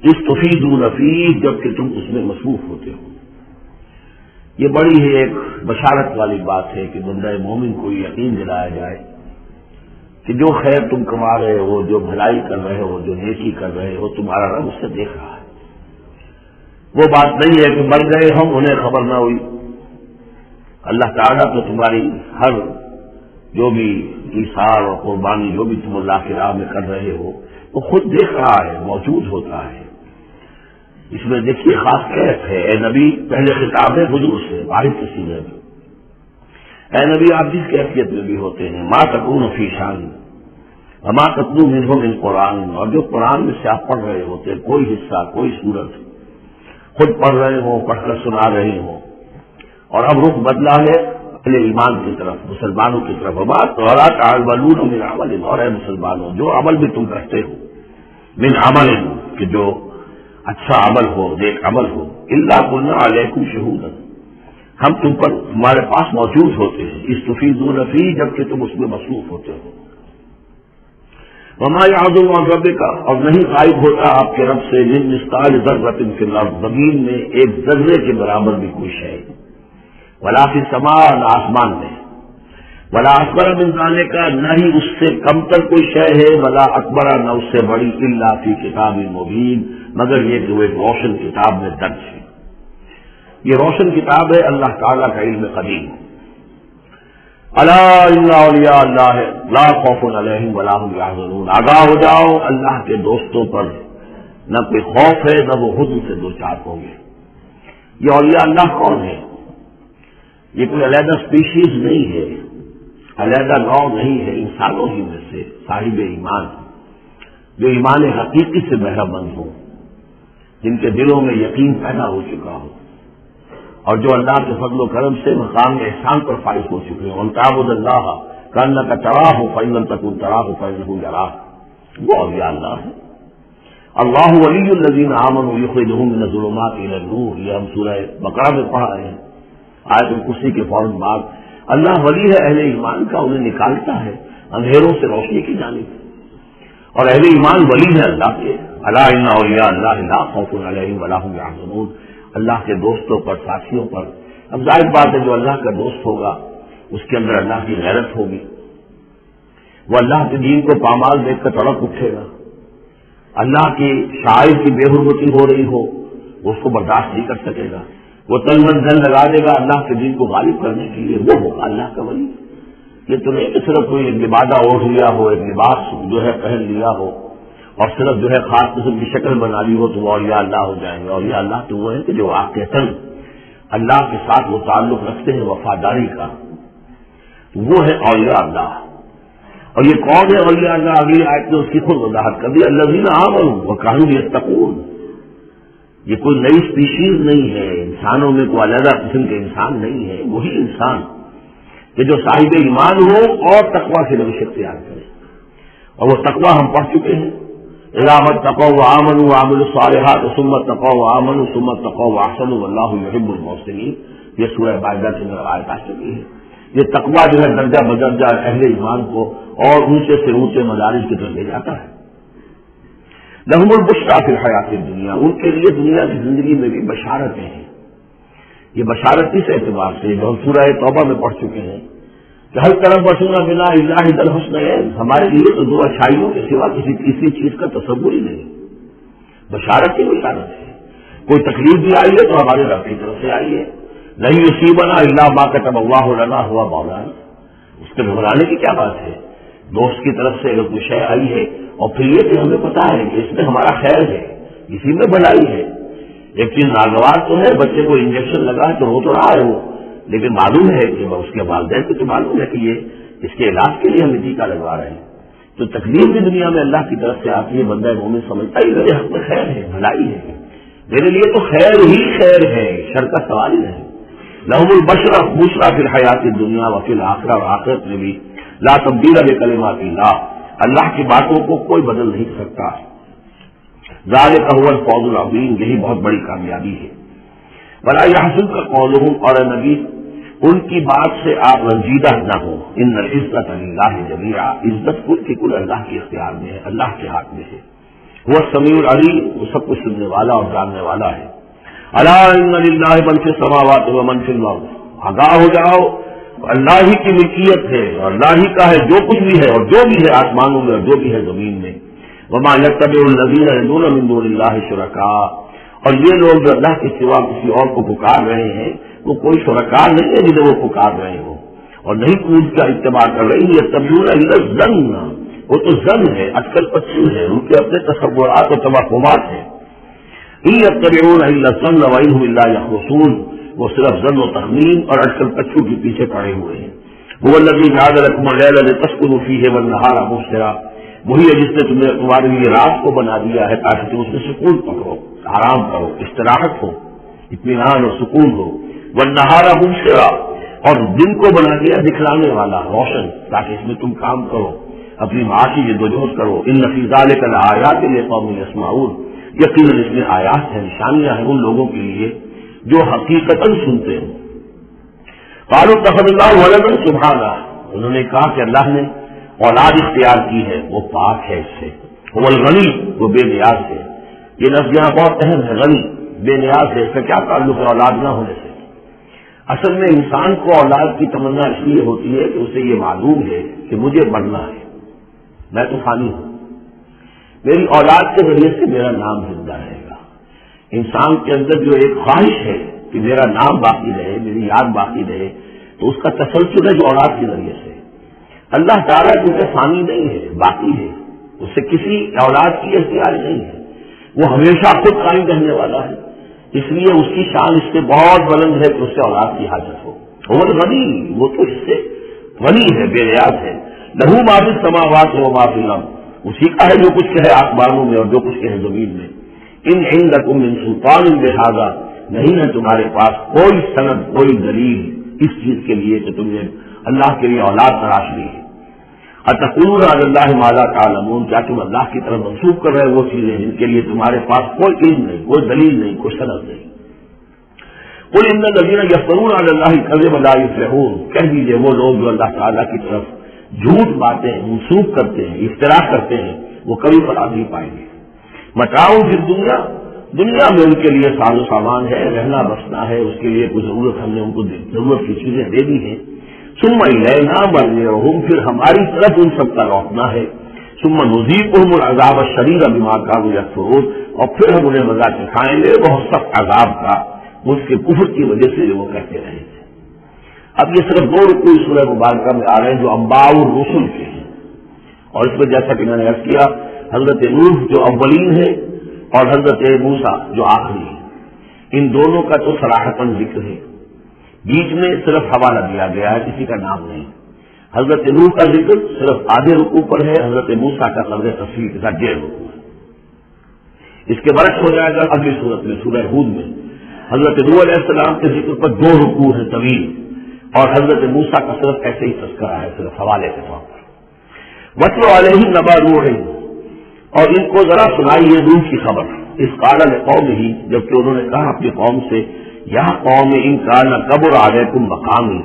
اس تفیضون فیہ، جبکہ تم اس میں مصروف ہوتے ہو. یہ بڑی ہی ایک بشارت والی بات ہے کہ بندہ مومن کو یقین دلایا جائے کہ جو خیر تم کما رہے ہو، جو بھلائی کر رہے ہو، جو نیکی کر رہے ہو، تمہارا رب اس سے دیکھ رہا ہے. وہ بات نہیں ہے کہ مر گئے ہم انہیں خبر نہ ہوئی. اللہ تعالیٰ تو تمہاری ہر جو بھی ایثار اور قربانی جو بھی تم اللہ کی راہ میں کر رہے ہو وہ خود دیکھ رہا ہے، موجود ہوتا ہے. اس میں دیکھیے خاص کیف ہے. اے نبی، پہلے خطاب ہے حضور سے، واحد کسی میں بھی. اے نبی آپ جس کیفیت میں بھی ہوتے ہیں، ما تکون فی شان وما تتلو منہ من قرآن، اور جو قرآن میں سے آپ پڑھ رہے ہوتے ہیں کوئی حصہ، کوئی صورت، خود پڑھ رہے ہوں، پڑھ کر سنا رہے ہوں، اور اب رخ بدلا ہے اہل ایمان کی طرف، مسلمانوں کی طرف. ولا تعملون من عمل، اور اے مسلمانوں جو عمل بھی تم کرتے ہو، من عمل، کہ جو اچھا عمل ہو، نیک عمل ہو، الا كنا علیکم شہودا، ہم تم پر تمہارے پاس موجود ہوتے ہیں، استفیضون فیہ، جبکہ تم اس میں مصروف ہوتے ہو۔ وما یعزب عن ربک، اور نہیں غائب ہوتا آپ کے رب سے من مثقال ذرۃ فی الارض، زمین میں ایک ذرے کے برابر بھی کوئی شے، ولا فی السماء، نہ آسمان میں، ولا اکبر من ذالک، نہ ہی اس سے کمتر کوئی شے ہے، ولا اکبر، نہ اس سے بڑی، الا فی کتاب مبین، مگر یہ کہ وہ ایک روشن کتاب میں درج ہے۔ یہ روشن کتاب ہے اللہ تعالیٰ کا علم قدیم۔ الا ان اولیاء اللہ لا خوف علیہم ولا هم یحزنون، آگاہ ہو جاؤ، اللہ کے دوستوں پر نہ کوئی خوف ہے نہ وہ حزن سے دوچار ہوں گے۔ یہ اولیاء اللہ کون ہے؟ یہ کوئی علیحدہ اسپیشیز نہیں ہے، علیحدہ نوع نہیں ہے، انسانوں ہی میں سے صاحب ایمان، جو ایمان حقیقی سے بہرہ مند ہوں، جن کے دلوں میں یقین پیدا ہو چکا ہو، اور جو اللہ کے فضل و کرم سے مقام احسان پر فائز ہو چکے ہیں۔ وَأَن تَعْبُدَ اللَّهَ كَأَنَّكَ تَرَاهُ فَإِن لَّمْ تَكُن تَرَاهُ فَإِنَّهُ يَرَاكَ، وہ اولیاء اللہ ہے۔ اللہ ولی الذین آمنوا یخرجہم من الظلمات الی النور، یہ ہم سورہ بقرہ میں پڑھا ہے، آیت الکرسی کے فوراً بعد۔ اللہ ولی ہے اہل ایمان کا، انہیں نکالتا ہے اندھیروں سے روشنی کی جانب، اور اہل ایمان ولی ہے اللہ کے۔ الا ان اولیاء اللہ لا خوف علیہم ولا هم یحزنون، اللہ کے دوستوں پر، ساتھیوں پر۔ اب ظاہر بات ہے جو اللہ کا دوست ہوگا اس کے اندر اللہ کی غیرت ہوگی، وہ اللہ کے دین کو پامال دیکھ کر تڑپ اٹھے گا، اللہ کی شاعر کی بے حرمتی ہو رہی ہو وہ اس کو برداشت نہیں کر سکے گا، وہ تن من دھن لگا دے گا اللہ کے دین کو غالب کرنے کے لیے، وہ ہوگا اللہ کا ولی۔ یہ تو نہیں کہ صرف کوئی ایک لبادہ اوڑھ لیا ہو، ایک لباس جو ہے پہن لیا ہو، اور صرف جو ہے خاص قسم کی شکل بنا لی ہو تو وہ اولیاء اللہ ہو جائیں گے۔ اولیاء اللہ تو وہ ہیں کہ جو واقعتاً اللہ کے ساتھ وہ تعلق رکھتے ہیں وفاداری کا، وہ ہے اولیاء اللہ۔ اور یہ کون ہے اولیاء اللہ؟ اگلی آیت نے اس کی خود وضاحت کر دی، الذین آمنوا وکانوا یتقون۔ یہ کوئی نئی اسپیشیز نہیں ہے، انسانوں میں کوئی علیحدہ قسم کے انسان نہیں ہے، وہی انسان کہ جو صاحب ایمان ہو اور تقویٰ سے روش اختیار کرے، اور وہ تقویٰ ہم پڑھ چکے ہیں، اذا اتقوا وآمنوا وعملوا الصالحات ثم اتقوا وآمنوا ثم اتقوا واحسنوا واللہ یحب المحسنین، یہ سورہ مائدہ کی آیت آ چکی ہے۔ یہ تقویٰ جو ہے درجہ بدرجہ اہل ایمان کو اور اونچے سے اونچے مدارج کی طرف لے جاتا ہے۔ لہم البشریٰ فی الحیاۃ الدنیا، ان کے لیے دنیا کی زندگی میں بھی بشارتیں ہیں۔ یہ بشارت کس اعتبار سے؟ جو ہم سورہ توبہ میں پڑھ چکے ہیں کہ ہر طرف بسنا بنا اللہ ذل حسنین، ہمارے لیے تو دو اچھائیوں کے سوا کسی تیسری چیز کا تصور ہی نہیں۔ بشارت کی بشارت ہے، کوئی تکلیف بھی آئی ہے تو ہمارے رب کی طرف سے آئی ہے، نہیں یصیبنا الا ما کتب اللہ لنا ہوا مولانا، اس کے گھبرانے کی کیا بات ہے؟ دوست کی طرف سے اگر کوئی شے آئی ہے اور پھر یہ کہ ہمیں پتا ہے کہ اس میں ہمارا خیر ہے، اسی میں بھلائی ہے۔ ایک چیز ناگوار تو ہے، بچے کو انجیکشن لگا ہے تو رو تو رہا ہے وہ، لیکن معلوم ہے کہ اس کے والدین کو تو معلوم ہے کہ یہ اس کے علاج کے لیے ہم ٹیکہ لگوا رہے ہیں۔ تو تکلیف بھی دنیا میں اللہ کی طرف سے آتی ہے، بندہ مومن سمجھتا ہی میرے حق میں خیر ہے، بھلائی ہے، میرے لیے تو خیر ہی خیر ہے، شر کا سوال ہی نہیں۔ لہم البشریٰ فی الحیات الدنیا وفی الآخرہ، اور آخرت میں بھی لا تبدیل بکلمات اللہ، اللہ کی باتوں کو کوئی بدل نہیں سکتا۔ ذالک هو الفوز العظیم، یہی بہت بڑی کامیابی ہے۔ ولا یحزنک قولہم، اور نبی ان کی بات سے آپ رنجیدہ نہ ہو، ان العزت للہ جمیعا، عزت کل کی کل اللہ کے اختیار میں ہے، اللہ کے ہاتھ میں ہے۔ وہ السمیع العلیم، وہ سب کچھ سننے والا اور جاننے والا ہے۔ الا ان للہ من فی السماوات ومن فی الارض، آگاہ ہو جاؤ، اللہ ہی کی ملکیت ہے اور اللہ ہی کا ہے جو کچھ بھی ہے اور جو بھی ہے آسمانوں میں اور جو بھی ہے زمین میں۔ وما یتبع الذین یدعون من دون اللہ شرکاء، اور یہ لوگ جو اللہ کے سوا کسی اور کو پکار رہے ہیں وہ کوئی شرکاء نہیں ہے جنہیں وہ پکار رہے ہوں، اور نہیں کود کا اتباع کر رہے ہیں۔ یتبعون الا الظن، وہ تو ظن ہے، اٹکل پچو ہے، ان کے اپنے تصورات اور توہمات ہیں۔ ان یتبعون الا الظن وان هم الا یخرصون، وہ صرف ظن و تخمین اور اٹکل پچو کے پیچھے پڑے ہوئے ہیں۔ هو الذی جعل لکم اللیل لتسکنوا فیہ والنہار مبصرا، وہی ہے جس نے تمہارے لیے رات کو بنا دیا ہے تاکہ تم اس میں سکون پکڑو، آرام کرو، استراحت ہو، اطمینان اور سکون ہو۔ والنہار مبصرا، اور دن کو بنا دیا دکھلانے والا، روشن، تاکہ اس میں تم کام کرو، اپنی معاشی جدوجہد کرو۔ ان فی ذلک لآیات لقوم یسمعون، یقیناً اس میں آیات ہیں، نشانیاں ہیں ان لوگوں کے لیے جو حقیقتاً سنتے ہیں۔ قالوا اتخذ اللہ ولدا سبحانہ، انہوں نے کہا کہ اللہ نے اولاد اختیار کی ہے، وہ پاک ہے اس سے، هو الغنی، وہ بے نیاز ہے۔ یہ لفظ یہاں بہت اہم ہے، غنی، بے نیاز ہے، اس کا کیا تعلق ہے اولاد نہ ہونے سے؟ اصل میں انسان کو اولاد کی تمنا اس لیے ہوتی ہے کہ اسے یہ معلوم ہے کہ مجھے مرنا ہے، میں تو فانی ہوں، میری اولاد کے ذریعے سے میرا نام زندہ رہے گا۔ انسان کے اندر جو ایک خواہش ہے کہ میرا نام باقی رہے، میری یاد باقی رہے، تو اس کا تسلسل ہے جو اولاد کے ذریعے سے۔ اللہ تعالیٰ کیونکہ فانی نہیں ہے، باقی ہے، اس سے کسی اولاد کی اختیار نہیں ہے، وہ ہمیشہ خود قائم رہنے والا ہے، اس لیے اس کی شان اس سے بہت بلند ہے کہ اس سے اولاد کی حاجت ہو۔ وہ غنی، وہ تو اس سے غنی ہے، بے نیاز ہے۔ لہو ما فی السماوات و ما فی الارض، اسی کا ہے جو کچھ ہے آسمانوں میں اور جو کچھ ہے زمین میں۔ ان عندکم من سلطان بہذا، نہیں ہے تمہارے پاس کوئی سند، کوئی دلیل اس چیز کے لیے کہ تم نے اللہ کے لیے اولاد تلاش لی ہے۔ اتقولون علی اللہ ما لا تعلمون، کیا تم اللہ کی طرف منسوب کر رہے وہ چیزیں جن کے لیے تمہارے پاس کوئی علم نہیں، کوئی دلیل نہیں، کوئی سند نہیں۔ قل ان الذین یفترون علی اللہ الکذب لا یفلحون، کہہ دیجیے وہ لوگ جو اللہ تعالیٰ کی طرف جھوٹ باتیں منسوب کرتے ہیں، افتراء کرتے ہیں، وہ کبھی فلاح نہیں پائیں گے۔ متاع فی الدنیا، دنیا میں ان کے لیے ساز و سامان ہے، رہنا بسنا ہے، اس کے لیے کوئی ضرورت ہم نے ان کو ضرورت کی چیزیں دے دی ہیں۔ ثم الینا مرجعہم، پھر ہماری طرف ان سب کا لوٹنا ہے۔ ثم نذیقہم العذاب الشدید بما کانوا یکفرون، اور پھر ہم انہیں مزہ چکھائیں گے بہت سخت عذاب کا، اس کے کفر کی وجہ سے جو وہ کہتے رہے تھے۔ اب یہ صرف دو رکوع سورہ مبارکہ میں آ رہے ہیں جو انباء الرسل کے ہیں، اور اس میں جیسا کہ میں نے عرض کیا حضرت نوح جو اولین ہے اور حضرت موسیٰ جو آخری ہے، ان دونوں کا تو صراحتاً ذکر ہے، بیچ میں صرف حوالہ دیا گیا ہے، کسی کا نام نہیں۔ حضرت نوح کا ذکر صرف آدھے رکوع پر ہے، حضرت موسیٰ کا قدر تفصیل کے ساتھ 1.5 رکوع ہے۔ اس کے برعکس ہو جائے گا اگلی صورت میں سورہ ہود میں حضرت نوح علیہ السلام کے ذکر پر 2 رکوع ہیں طویل، اور حضرت موسیٰ کا صرف ایسے ہی تذکرہ ہے، صرف حوالے کے طور پر۔ وَاتْلُ عَلَيْهِمْ نَبَأَ نُوحٍ، اور ان کو ذرا سنائیے نوح کی خبر، اس قال لقومہ، جبکہ انہوں نے کہا اپنی قوم سے، یا قوم ان کان کبر علیکم مقامی،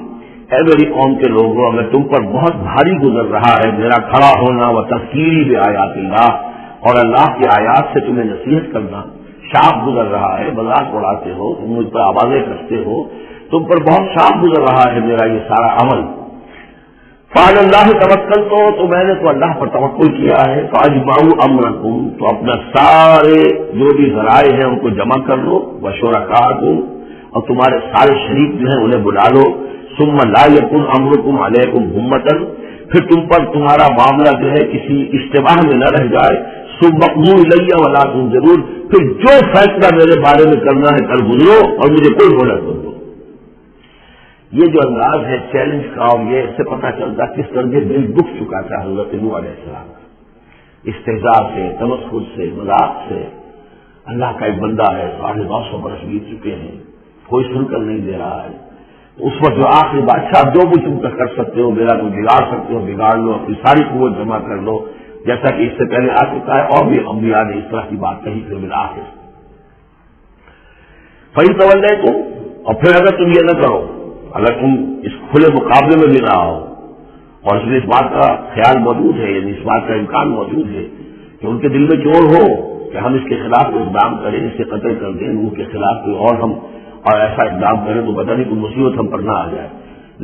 اے میری قوم کے لوگوں، اگر تم پر بہت بھاری گزر رہا ہے میرا کھڑا ہونا، و تذکیری بآیات اللہ، اور اللہ کی آیات سے تمہیں نصیحت کرنا، شاپ گزر رہا ہے، مذاق اڑاتے ہو، تم مجھ پر آوازیں کرتے ہو، تم پر بہت شاپ گزر رہا ہے میرا یہ سارا عمل۔ فعلی اللہ توکل، تو میں نے تو اللہ پر توکل کیا ہے۔ فاجمعوا امرکم، تو اپنا سارے جو بھی ذرائع ہیں ان کو جمع کر لو، وشرکاءکم، اور تمہارے سارے شریک جو ہیں انہیں بلا لو۔ ثم لا یکن امرکم علیکم غمۃ، پھر تم پر تمہارا معاملہ جو ہے کسی اشتباہ میں نہ رہ جائے۔ ثم اقضوا الی ولا تنظرون، پھر جو فیصلہ میرے بارے میں کرنا ہے کر گزرو اور مجھے کوئی مہلت مت دو۔ یہ جو انداز ہے چیلنج کا، اور یہ اس سے پتہ چلتا کس طرح دل دکھ چکا تھا حضرت نوح علیہ السلام کا، استہزاء سے، تمسخر سے، مذاق سے۔ اللہ کا ایک بندہ ہے، 950 برس بیت چکے ہیں، کوئی سن کر نہیں دے رہا ہے۔ اس وقت جو آخری بادشاہ جو بھی تم تک کر سکتے ہو، میرا تم بگاڑ سکتے ہو بگاڑ لو، اپنی ساری قوت جمع کر لو، جیسا کہ اس سے پہلے آ چکا ہے، اور بھی انبیاء نے اس طرح کی بات کہی پھر بالآخر۔ فَإِن تَوَلَّيْتُمْ، اور پھر اگر تم یہ نہ کرو، اگر تم اس کھلے مقابلے میں بھی نہ آؤ، اور اس میں اس بات کا خیال موجود ہے، یعنی اس بات کا امکان موجود ہے کہ ان کے دل میں جوڑ ہو کہ ہم اس کے خلاف اقدام کریں، اس کے قتل کر دیں، ان کے خلاف کوئی اور ہم اور ایسا اقدام کریں تو پتہ نہیں کوئی مصیبت ہم پر نہ آ جائے،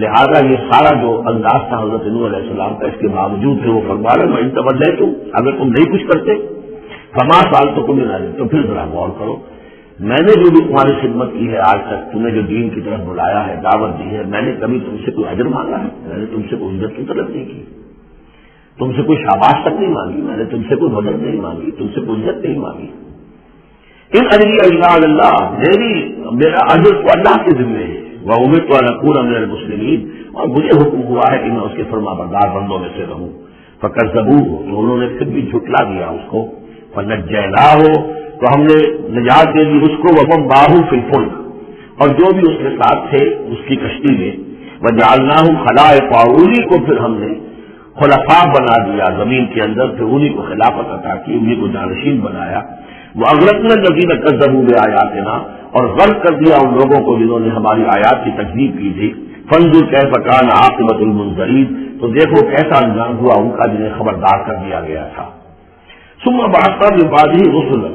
لہذا یہ سارا جو انداز تھا حضرت نوح علیہ السلام کا، اس کے باوجود پھر وہ فرما رہے وَإِن تَوَلَّيْتُمْ، اگر تم نہیں کچھ کرتے، فَمَا سَأَلْتُكُم مِّنْ أَجْرٍ، تو پھر ذرا غور کرو، میں نے جو بھی تمہاری خدمت کی ہے آج تک، تمہیں جو دین کی طرف بلایا ہے، دعوت دی ہے، میں نے کبھی تم سے کوئی اجر مانگا ہے؟ میں نے تم سے کوئی عزت کی طلب نہیں کی، تم سے کوئی شاباش تک نہیں مانگی، میں نے تم سے کوئی مدد نہیں مانگی، تم سے کوئی عزت نہیں مانگی۔ ان اجری الا علی اللہ، میرا اجر تو اللہ کے ذمہ ہے، وامرت ان اکون من المسلمین، اور مجھے حکم ہوا ہے کہ میں اس کے فرما بردار بندوں میں سے رہوں۔ فکذبوہ، تو انہوں نے پھر بھی جھٹلا دیا اس کو، فنجیناہ، تو ہم نے نجات دے دی اس کو، ومن معہ فی الفلک، اور جو بھی اس کے ساتھ تھے اس کی کشتی میں، وجعلناہم خلائف، اور انہی کو پھر ہم نے خلفاء بنا دیا زمین کے اندر، پھر انہی کو خلافت عطا کی، انہی کو جانشین بنایا۔ وَأَغْرَقْنَا الَّذِينَ كَذَّبُوا بِآيَاتِنَا، اور غرق کر دیا ان لوگوں کو جنہوں نے ہماری آیات کی تکذیب کی تھی۔ فانظر کیف کان عاقبۃ المنذرین، تو دیکھو کیسا انجام ہوا ان کا جنہیں خبردار کر دیا گیا تھا۔ ثم بعثنا من بعده رسلا،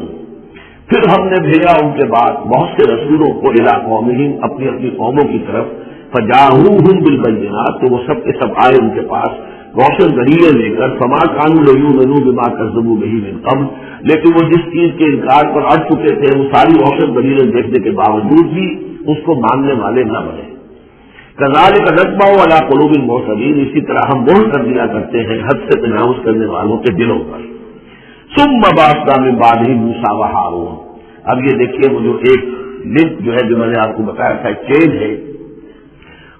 پھر ہم نے بھیجا ان کے بعد بہت سے رسولوں کو الی قومہم، اپنی اپنی قوموں کی طرف، فجاءوہم بالبینات، تو وہ سب کے سب آئے ان کے پاس روشن دلیلیں لے کر، فما كانوا ليؤمنوا بما كذبوا به من قبل، لیکن وہ جس چیز کے انکار پر اڑ چکے تھے وہ ساری روشن دلیلیں دیکھنے کے باوجود بھی اس کو ماننے والے نہ بنے۔ كذلك نطبع على قلوب المعتدين، اسی طرح ہم مہر کر دیا کرتے ہیں حد سے تجاوز کرنے والوں کے دلوں پر۔ ثم بعثنا من بعده موسى وهارون، اب یہ دیکھیے وہ جو ایک لنک جو ہے جو میں نے آپ کو بتایا تھا چین ہے،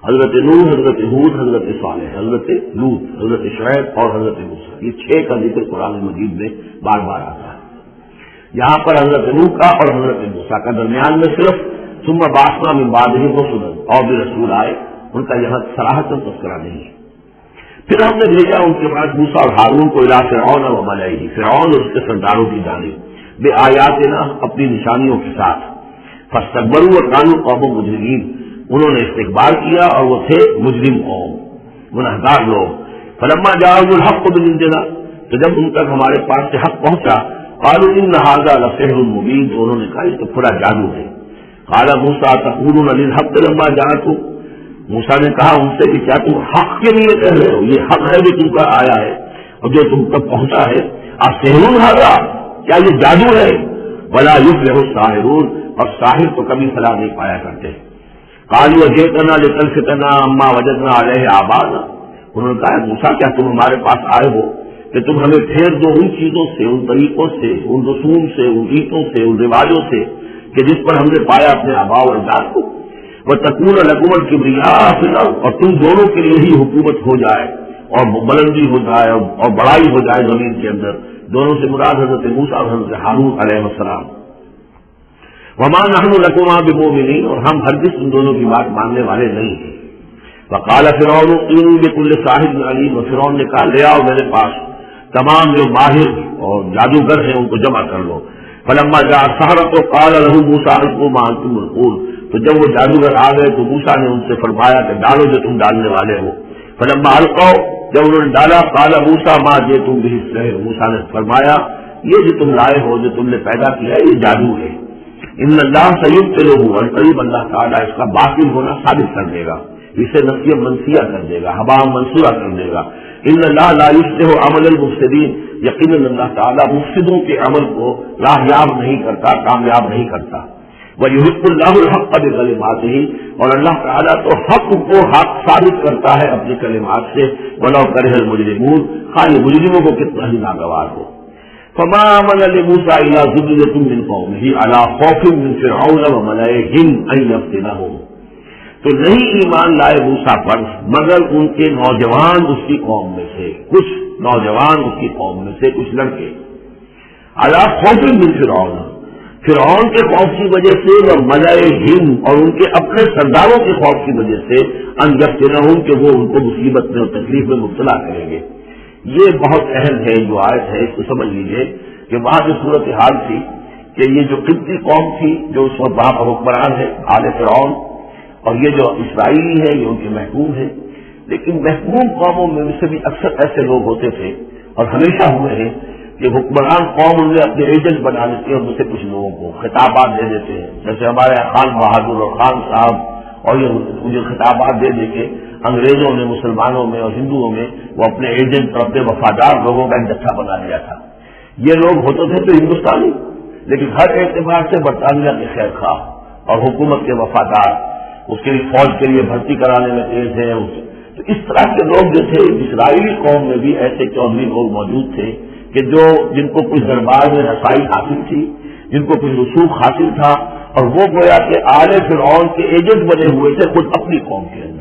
حضرت نوح، حضرت ہود، حضرت صالح، حضرت لوط، حضرت شعیب اور حضرت موسیٰ، یہ 6 کا ذکر قرآن مجید میں بار بار آتا ہے۔ یہاں پر حضرت نوح کا اور حضرت موسیٰ کا درمیان میں صرف ثم بعثنا من بعدهم رسلا، اور بھی رسول آئے، ان کا یہاں صراحتاً تذکرہ نہیں ہے۔ پھر ہم نے بھیجا ان کے بعد موسیٰ اور ہارون کو الی فرعون و ملئہ، فرعون اور اس کے سرداروں کی جانب، بآیاتنا، اپنی نشانیوں کے ساتھ، فاستکبروا وکانوا قوما مجرمین، انہوں نے استکبار کیا اور وہ تھے مجرم قوم، گنہگار لوگ۔ فلما جاءهم الحق من عندنا، تو جب ان تک ہمارے پاس سے حق پہنچا، قالوا ان هذا لسحر مبین، تو انہوں نے کہا یہ تو پورا جادو ہے۔ قال موسیٰ تقولون للحق لما جاءکم، موسیٰ نے کہا ان سے کہ کیا تم حق کے لیے کہہ رہے ہو، یہ حق ہے جو تم پر آیا ہے اور جو تم تک پہنچا ہے، اسحر ھذا، کیا یہ جادو ہے؟ ولا یفلح الساحرون، اور ساحر تو کبھی فلاح نہیں پایا کرتے۔ قالوا جئتنا لتلفتنا عما وجدنا علیہ آباءنا، انہوں نے کہا موسیٰ کیا تم ہمارے پاس آئے ہو کہ تم ہمیں پھیر دو ان چیزوں سے، ان طریقوں سے، ان رسوم سے، ان ریتوں سے، ان رواجوں سے کہ جس پر ہم نے پایا اپنے آباء و اجداد کو، وتکون لکم الکبریاء فی الارض، اور تم دونوں کے لیے ہی حکومت ہو جائے اور بلندی ہو جائے اور بڑائی ہو جائے زمین کے اندر۔ دونوں سے مراد حضرت موسیٰ اور حضرت ہارون علیہ السلام۔ وما نحن لکما بمؤمنین، اور ہم ہرگز ان دونوں کی بات ماننے والے نہیں ہیں۔ وقال فرعون ائتونی بکل ساحر علیم، اور فرعون نے کہا لے آؤ میرے پاس تمام جو ماہر اور جادوگر ہیں ان کو جمع کر لو۔ فلما جاء السحرة قال له موسى القوا ما انتم ملقون، تو جب وہ جادوگر آ گئے تو موسیٰ نے ان سے فرمایا کہ ڈالو جو تم ڈالنے والے ہو۔ فلما القوا، جب انہوں نے ڈالا، قال موسیٰ ما جئتم به السحر، موسیٰ نے فرمایا یہ جو تم لائے ہو، جو تم نے پیدا کیا ہے، یہ جادو ہے۔ ان اللہ سیبطلہ، اور قریب اللہ تعالیٰ اس کا باطل ہونا ثابت کر دے گا، اسے نفی منسیہ کر دے گا، ہبا منصورہ کر دے گا۔ ان اللہ لا یصلح عمل المفسدین، یقیناً اللہ تعالیٰ مفسدوں کے عمل کو راہیاب نہیں کرتا، کامیاب نہیں کرتا۔ وَيُحِقُّ اللَّهُ الْحَقَّ بِكَلِمَاتِهِ، اور اللہ تعالیٰ تو حق کو حق ثابت کرتا ہے اپنی کلمات سے، وَلَوْ كَرِهَ الْمُجْرِمُونَ، خالی مجرموں کو کتنا ہی ناگوار ہو۔ فما آمن لموسیٰ الا ذریۃ من قومہ علی خوف من فرعون وملئہم ان یفتنہم، تو نہیں ایمان لائے موسیٰ پر مگر ان کے نوجوان اس کی قوم میں سے، کچھ نوجوان اس کی قوم میں سے کچھ لڑکے، علی خوف من فرعون، فرعون کے خوف کی وجہ سے، وملئہم، اور ان کے اپنے سرداروں کے خوف کی وجہ سے، ان یفتنہم، کہ وہ ان کو مصیبت میں اور تکلیف میں مبتلا کریں گے۔ یہ بہت اہم ہے جو آیت ہے، اس کو سمجھ لیجئے کہ وہاں جو صورتحال تھی کہ یہ جو قبطی قوم تھی جو اس وقت وہاں پر حکمران ہے آل فرعون، اور یہ جو اسرائیلی ہے یہ ان کے محکوم ہے، لیکن محکوم قوموں میں سے بھی اکثر ایسے لوگ ہوتے تھے اور ہمیشہ ہوئے ہیں کہ حکمران قوم ان میں اپنے ایجنٹ بنا لیتے ہیں اور مجھ سے کچھ لوگوں کو خطابات دے دیتے ہیں، جیسے ہمارے خان بہادر اور خان صاحب، اور یہ مجھے خطابات دے دے کے انگریزوں نے مسلمانوں میں اور ہندوؤں میں وہ اپنے ایجنٹ اور اپنے وفادار لوگوں کا ایک جتھا بنا لیا تھا۔ یہ لوگ ہوتے تھے تو ہندوستانی، لیکن ہر اعتبار سے برطانیہ کے خیر خواہ اور حکومت کے وفادار، اس کے لیے فوج کے لیے بھرتی کرانے میں تیز ہیں۔ تو اس طرح کے لوگ جو تھے اسرائیلی قوم میں بھی ایسے چودھری لوگ موجود تھے کہ جن کو کچھ دربار میں رسائی حاصل تھی، جن کو کچھ رسوخ حاصل تھا، اور وہ گویا کہ آل فرعون کے ایجنٹ بنے ہوئے تھے خود اپنی قوم کے اندر۔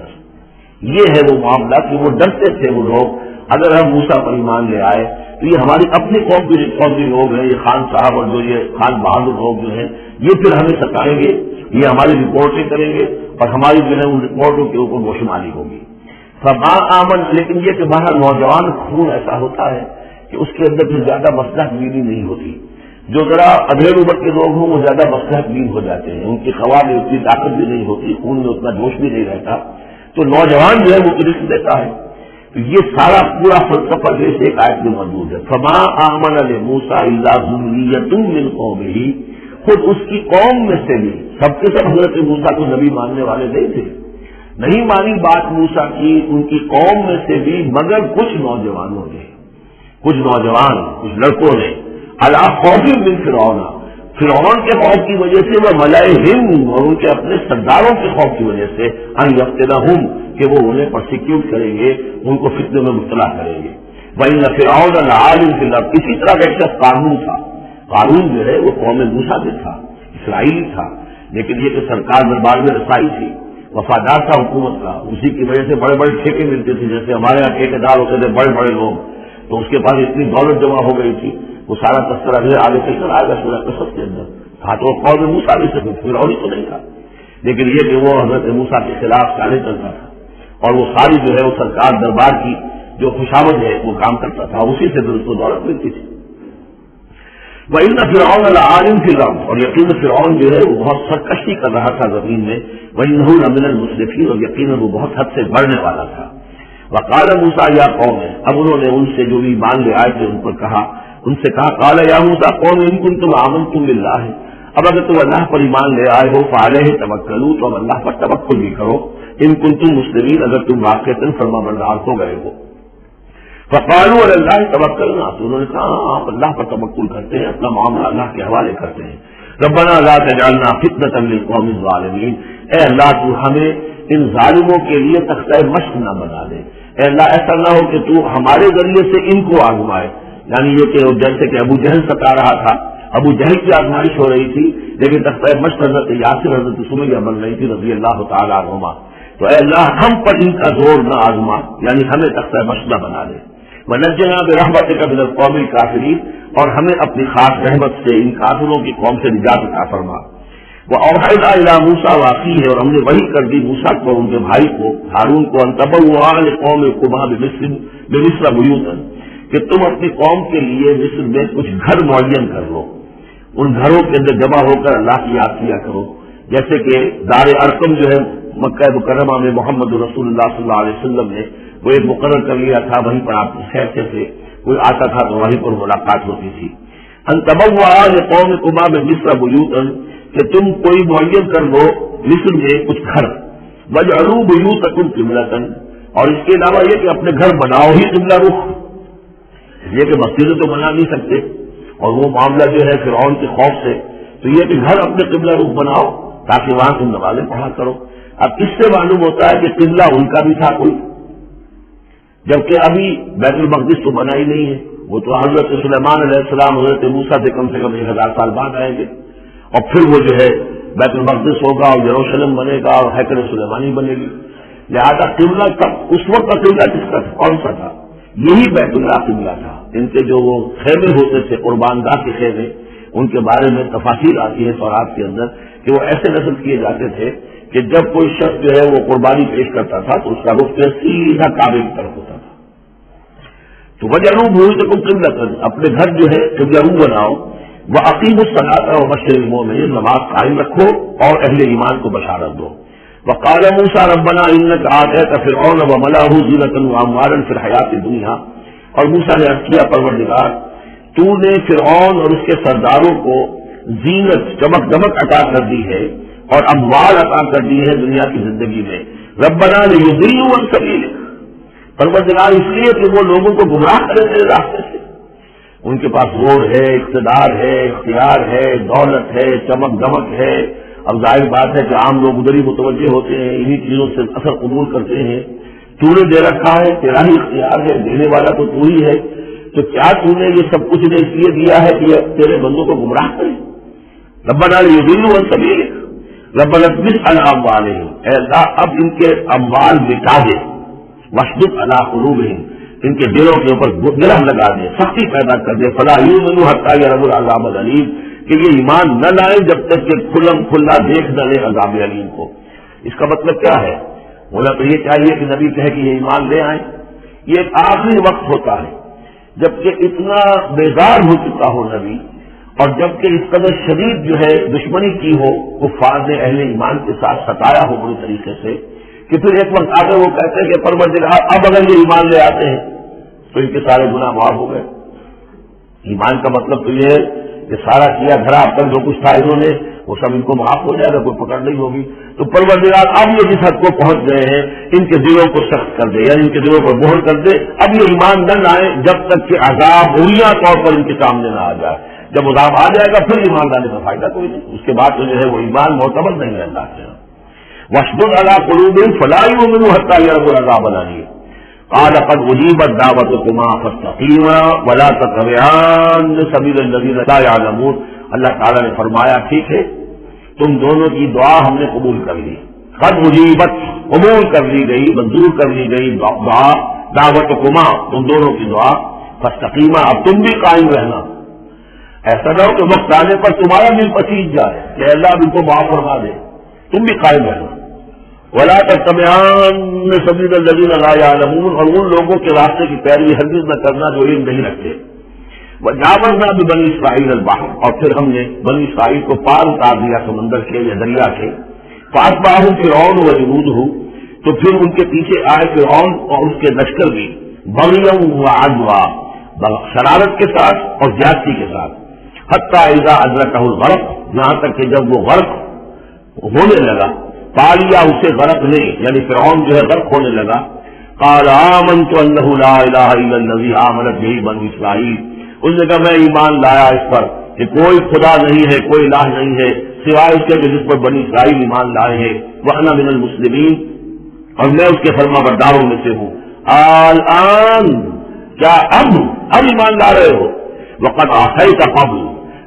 یہ ہے وہ معاملہ کہ وہ ڈرتے تھے وہ لوگ، اگر ہم موسیٰ پر ایمان لے آئے تو یہ ہماری اپنی قوم کے چودھری لوگ ہیں، یہ خان صاحب اور جو یہ خان بہادر لوگ جو ہیں، یہ پھر ہمیں ستائیں گے، یہ ہماری رپورٹیں کریں گے اور ہماری جو ہے ان رپورٹوں کے اوپر گوشمالی ہوگی۔ فما آمن، لیکن یہ کہ باہر نوجوان خون ایسا ہوتا ہے کہ اس کے اندر پھر زیادہ مصلحت بینی نہیں ہوتی، جو ذرا ادھیڑ عمر کے لوگ ہوں وہ زیادہ مصلحت بین ہو جاتے ہیں، ان کی خواہ میں اتنی طاقت بھی نہیں ہوتی، خون میں اتنا جوش بھی نہیں رہتا، تو نوجوان جو ہے وہ رزق دیتا ہے. تو یہ سارا پورا فلسفہ جو اس ایک آیت میں موجود ہے. فما آمن لموسیٰ الا ذریۃ من قومہ، خود اس کی قوم میں سے بھی سب کے سب حضرت موسیٰ کو نبی ماننے والے نہیں تھے. نہیں مانی بات موسیٰ کی ان کی قوم میں سے بھی مگر کچھ نوجوانوں نے، کچھ نوجوان، کچھ لڑکوں نے علی خوف من فرعون، فرعون کے خوف کی وجہ سے، وہ ملئہم اور ان کے اپنے سرداروں کے خوف کی وجہ سے، ان یفتنہم کہ وہ انہیں پرسیکیوٹ کریں گے، ان کو فتنے میں مبتلا کریں گے. وَإِنَّ فِرْعَوْنَ لَعَالٍ فِي الْأَرْضِ، اسی طرح کا ایک شخص قارون تھا. قارون جو ہے وہ قوم موسیٰ سے تھا، اسرائیلی تھا، لیکن یہ کہ سرکار دربار میں رسائی تھی، وفادار تھا حکومت کا، اسی کی وجہ سے بڑے بڑے ٹھیکے ملتے تھے. جیسے ہمارے یہاں ٹھیکیدار ہوتے تھے بڑے بڑے لوگ، تو اس کے پاس اتنی دولت جمع ہو گئی تھی. وہ سارا تذکرہ جو ہے آگے چل کر آئے گا سورہ قصص کے اندر. تھا تو قوم موسیٰ بھی سے فرعون تو نہیں تھا، لیکن یہ کہ وہ حضرت موسیٰ کے خلاف چالیں چلتا تھا، اور وہ ساری جو ہے وہ سرکار دربار کی جو خوشامد ہے وہ کام کرتا تھا، اسی سے پھر اس کو دولت ملتی تھی. وَإِنَّ فِرْعَوْنَ لَعَالٍ فِي الْأَرْضِ، اور یقین فرعون جو ہے وہ بہت سرکشی کر رہا تھا زمین میں. وَإِنَّهُ لَمِنَ الْمُسْرِفِينَ، اور یقیناً وہ بہت حد سے بڑھنے والا تھا. وَقَالَ مُوسَىٰ يَا قَوْمِ، اب انہوں نے ان سے جو بھی مان لے آئے تھے ان پر کہا، ان سے کہا قَالَ يَا مُوسَىٰ قَوْمِ إِن كُنتُمْ آمَنتُم بِاللَّهِ، اب اگر تم اللہ پر ایمان لے آئے ہو فَعَلَيْهِ تَوَكَّلُوا، تو اب اللہ پر توکل بھی کرو. ان کنتم مسلمین، اگر تم واقعتاً فرمانبردار ہو گئے ہو. فقالوا علی اللہ توکلنا، تو انہوں نے کہا آپ اللہ پر توکل کرتے ہیں، اپنا معاملہ اللہ کے حوالے کرتے ہیں. ربنا لا تجعلنا فتنة للقوم الظالمین، اے اللہ تو ہمیں ان ظالموں کے لیے تختہ مشق نہ بنا دے. اے اللہ ایسا نہ ہو کہ تو ہمارے ذریعے سے ان کو آزمائے. یعنی یہ کہ جیسے کہ ابو جہل ستا رہا تھا، ابو جہل کی آزمائش ہو رہی تھی، لیکن تختہ مشق حضرت یاسر حضرت سمیہ بن رہی تھی رضی اللہ تعالیٰ عنہما. تو اے اللہ ہم پر ان کا زور نہ آزما، یعنی ہمیں تختہ مشق نہ بنا دے. وَنَجِّنَا بِرَحْمَتِكَ مِنَ الْقَوْمِ الْكَافِرِينَ، اور ہمیں اپنی خاص رحمت سے ان کافروں کی قوم سے نجات عطا فرما. وَأَوْحَيْنَا إِلَىٰ مُوسَىٰ وَأَخِيهِ، اور ہم نے وحی کر دی موسیٰ کو اور ان کے بھائی کو ہارون کو، أَن تَبَوَّآ لِقَوْمِكُمَا بِمِصْرَ بُيُوتًا، کہ تم اپنی قوم کے لیے مصر میں کچھ گھر معین کر لو، ان گھروں کے اندر جمع ہو کر اللہ کی یاد کیا کرو. جیسے کہ دار ارقم جو ہے مکہ مکرمہ میں محمد رسول اللہ صلی اللہ علیہ وسلم نے وہ ایک مقرر کر لیا تھا، وہیں پر آپ خیر سے کوئی آتا تھا تو وہیں پر ملاقات ہوتی تھی. ان تبوّآ لقومکما بمصر بیوتا، کہ تم کوئی معین کر لو مصر میں کچھ گھر. وجعلوا بیوتکم قبلۃ، اور اس کے علاوہ یہ کہ اپنے گھر بناؤ ہی قبلہ رخ، یہ کہ مسجدیں تو بنا نہیں سکتے، اور وہ معاملہ جو ہے فرعون کے خوف سے، تو یہ کہ گھر اپنے قبلہ رخ بناؤ تاکہ وہاں تم نمازیں پڑھا کرو. اب اس سے معلوم ہوتا ہے کہ قبلہ ان کا بھی تھا کوئی، جبکہ ابھی بیت المقدس تو بنا ہی نہیں ہے. وہ تو حضرت سلیمان علیہ السلام حضرت موسیٰ سے کم 1000 سال بعد آئیں گے، اور پھر وہ جو ہے بیت المقدس ہوگا اور یروشلم بنے گا اور ہیکل سلیمانی بنے گی. لہذا قبلہ تب اس وقت کا قبلہ کس کا کون سا تھا؟ یہی بیت اللہ قبلہ تھا. ان کے جو وہ خیمے ہوتے تھے قربان گاہ کے خیمے، ان کے بارے میں تفاصیل آتی ہے تورات کے اندر کہ وہ ایسے نصب کیے جاتے تھے کہ جب کوئی شخص جو ہے وہ قربانی پیش کرتا تھا تو اس کا رخ سیدھا کعبے کی طرف ہوتا تھا. تو وجعلوا بیوتکم قبلۃ، اپنے گھر جو ہے قبلہ رو بناؤ. وَأَقِیمُوا الصَّلَاةَ وَبَشِّرِ الْمُؤْمِنِینَ، نماز قائم رکھو اور اہل ایمان کو بشارت دو. وقال موسیٰ ربنا انک آتیت فرعون وملأہ زینۃ واموالا فی الحیاۃ الدنیا، اور موسیٰ نے عرض کیا پروردگار تو نے فرعون اور اس کے سرداروں کو زینت چمک دمک عطا کر دی ہے اور اموال عطا کر دی ہے دنیا کی زندگی میں. ربنا لیضلوا عن سبیلک، پروردگار اس لیے کہ وہ لوگوں کو گمراہ کرے تیرے راستے سے. ان کے پاس زور ہے، اقتدار ہے، اختیار ہے، دولت ہے، چمک دمک ہے. اب ظاہر بات ہے کہ عام لوگ ادھر ہی متوجہ ہوتے ہیں، انہی چیزوں سے اثر قبول کرتے ہیں. تو نے دے رکھا ہے، تیرا ہی اختیار ہے، دینے والا تو تو ہی ہے، تو کیا تو نے یہ سب کچھ نے اس لیے دیا ہے کہ تیرے بندوں کو گمراہ کرے. ربنا لیضلوا عن سبیلک ربنا اطمس علی اموالہم، اے اللہ اب ان کے اموال مٹا دے. واشدد علی قلوبہم، ان کے دلوں کے اوپر گرہ لگا دے، سختی پیدا کر دے. فلا یؤمنوا حتی یروا العذاب العلیم، کہ یہ ایمان نہ لائیں جب تک کہ کھلم کھلا دیکھ نہ لیں عذاب علیم کو. اس کا مطلب کیا ہے؟ بولا تو یہ چاہیے کہ نبی کہے کہ یہ ایمان لے آئیں. یہ ایک آخری وقت ہوتا ہے جبکہ اتنا بیزار ہو چکا ہو نبی، اور جبکہ اس قدر شدید جو ہے دشمنی کی ہو، کفار نے اہل ایمان کے ساتھ ستایا ہو بری طریقے سے، کہ پھر ایک وقت آ کر وہ کہتے ہیں کہ پروردگار اب اگر یہ ایمان لے آتے ہیں تو ان کے سارے گناہ معاف ہو گئے. ایمان کا مطلب تو یہ ہے کہ سارا کیا دھرا اب تک جو کچھ تھا انہوں نے وہ سب ان کو معاف ہو جائے گا, کوئی پکڑ نہیں ہوگی. تو پروردگار اب یہ جس حد کو پہنچ گئے ہیں ان کے دلوں کو سخت کر دے, یعنی ان کے دلوں پر مہر کر دے. اب یہ ایمان نہ لائیں جب تک کہ عذاب بریاں طور پر ان کے سامنے نہ آ جائے. جب عذاب آ جائے گا پھر ایمان لانے کا فائدہ کوئی نہیں, اس کے بعد تو جو ہے وہ ایمان معتبر نہیں رہتا ہے. واشدد علی قلوبہم فلا یؤمنوا حتی یروا العذاب العلیم. قال قد اجیبت دعوتکما فاستقیما ولا تتبعان سبیل الذین لا یعلمون. اللہ تعالیٰ نے فرمایا ٹھیک ہے تم دونوں کی دعا ہم نے قبول کر لی. قد اجیبت قبول کر لی گئی, منظور کر لی گئی دعا, دعوتکما تم دونوں کی دعا, فاستقیما اب تم بھی قائم رہنا. ایسا نہ ہو کہ وقت آنے پر تمہارا دل پسیج جائے کہ اللہ ان کو معاف فرما دے, تم بھی قائم رہنا. ولا تتبعان سبیل الذین لا یعلمون, اور ان لوگوں کے راستے کی پیروی ہرگز نہ کرنا جو علم نہیں رکھتے. وجاوزنا ببنی اسرائیل البحر, اور پھر ہم نے بنی اسرائیل کو پار اتار دیا سمندر کے یا دریا کے. فاتبعہم فرعون وجنودہ, تو پھر ان کے پیچھے آئے فرعون اور اس کے لشکر بھی, بغیا وعدوا, شرارت کے ساتھ اور زیادتی کے ساتھ. حتی اذا ادرکہ الغرق, یہاں تک کہ جب وہ غرق ہونے لگا, پالیا اسے غرق نے, یعنی فرعون جو ہے غرق ہونے لگا. قال آمنت انہ لا الہ الا الذی آمنت بہ بنو اسرائیل, اس نے کہا میں ایمان لایا اس پر کہ کوئی خدا نہیں ہے, کوئی الہ نہیں ہے سوائے اس کے جس پر بنی اسرائیل ایمان لائے ہیں. وانا من المسلمین, اور میں اس کے فرما برداروں میں سے ہوں. الآن, کیا اب ایمان لا رہے ہو؟ وقد عصیت قبل,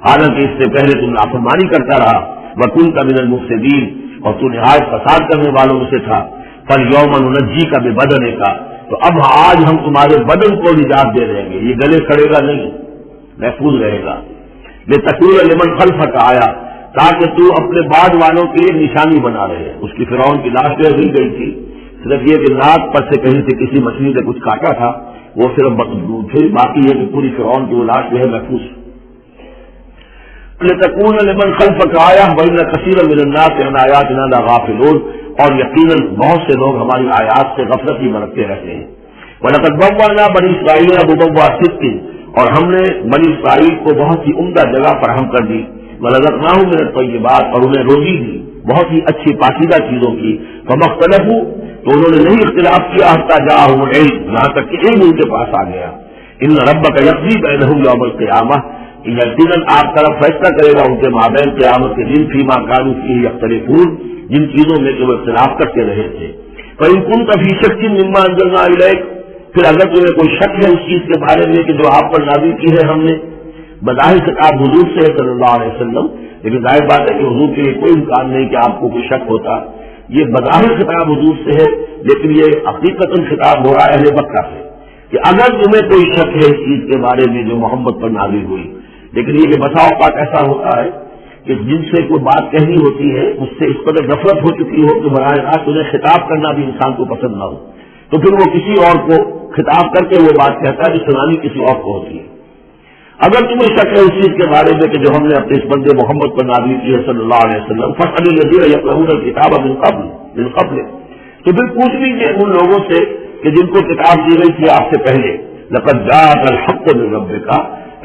حالانکہ اس سے پہلے تم نافرمانی کرتا رہا. وکنت من المفسدین, اور تو نہایت فساد کرنے والوں میں سے تھا. فالیوم ننجیک ببدنک, تو اب آج ہم تمہارے بدن کو نجات دے دیں گے, یہ گلے کھڑے گا نہیں, محفوظ رہے گا. لتکون لمن خلفک آیا, تاکہ تو اپنے بعد والوں کے لیے نشانی بنا رہے. اس کی فرعون کی لاش جو ہل گئی تھی, صرف یہ کہ ناک پر سے کہیں سے کسی مچھلی نے کچھ کاٹا تھا, وہ صرف پھر باقی ہے کہ پوری فرعون کی وہ لاش جو ہے محفوظ. لتکون لمن خلفک آیا وان کثیر من الناس عن آیاتنا لغافلون, اور یقیناً بہت سے لوگ ہماری آیات سے غفلت ہی برتتے رہتے ہیں. وَلَقَدْ بَوَّأْنَا بَنِي إِسْرَائِيلَ مُبَوَّأَ صِدْقٍ, اور ہم نے بنی اسرائیل کو بہت ہی عمدہ جگہ فراہم کر دی. وَرَزَقْنَاهُم مِّنَ الطَّيِّبَاتِ, اور انہیں روزی دی بہت ہی اچھی پاکیزہ چیزوں کی. فَمَا اخْتَلَفُوا, تو انہوں نے نہیں اختلاف کیا حتیٰ جاءہم العلم, یہاں تک کہ علم ان کے پاس آ گیا. ان ربک یقضی بینہم یوم القیامہ, یقیناً آپ طرف فیصلہ کرے گا ان کے مابین قیامت کے دن فیما کانوا فیہ یختلفون, جن چیزوں میں کہ وہ اختلاف کرتے رہے تھے. فإن كنت في شك مما أنزلنا إليك, پھر اگر تمہیں کوئی شک ہے اس چیز کے بارے میں کہ جو آپ پر نازل کی ہے ہم نے. بظاہر خطاب حضور سے ہے صلی اللہ علیہ وسلم, لیکن ظاہر بات ہے کہ حضور کے لیے کوئی امکان نہیں کہ آپ کو کوئی شک ہوتا. یہ بظاہر خطاب حضور سے ہے, لیکن یہ حقیقتاً خطاب ہو رہا ہے اہل مکہ سے کہ اگر تمہیں کوئی شک ہے اس چیز کے بارے میں جو محمد پر نازل ہوئی. لیکن یہ کہ بسا اوقات ایسا ہوتا ہے کہ جن سے کوئی بات کہنی ہوتی ہے اس سے اس قدر غفلت ہو چکی ہو کہ براہ راست انہیں خطاب کرنا بھی انسان کو پسند نہ ہو, تو پھر وہ کسی اور کو خطاب کر کے وہ بات کہتا ہے جو سنانی کسی اور کو ہوتی ہے. اگر تمہیں شک ہے اس چیز کے بارے میں کہ جو ہم نے اپنے اس بندے محمد پر نازل کی ہے صلی اللہ علیہ وسلم, فاسأل الذین یقرؤون الکتاب من قبل, تو پھر پوچھ لیجیے ان لوگوں سے کہ جن کو کتاب دی گئی تھی آپ سے پہلے. لقد جاءک الحق من ربک,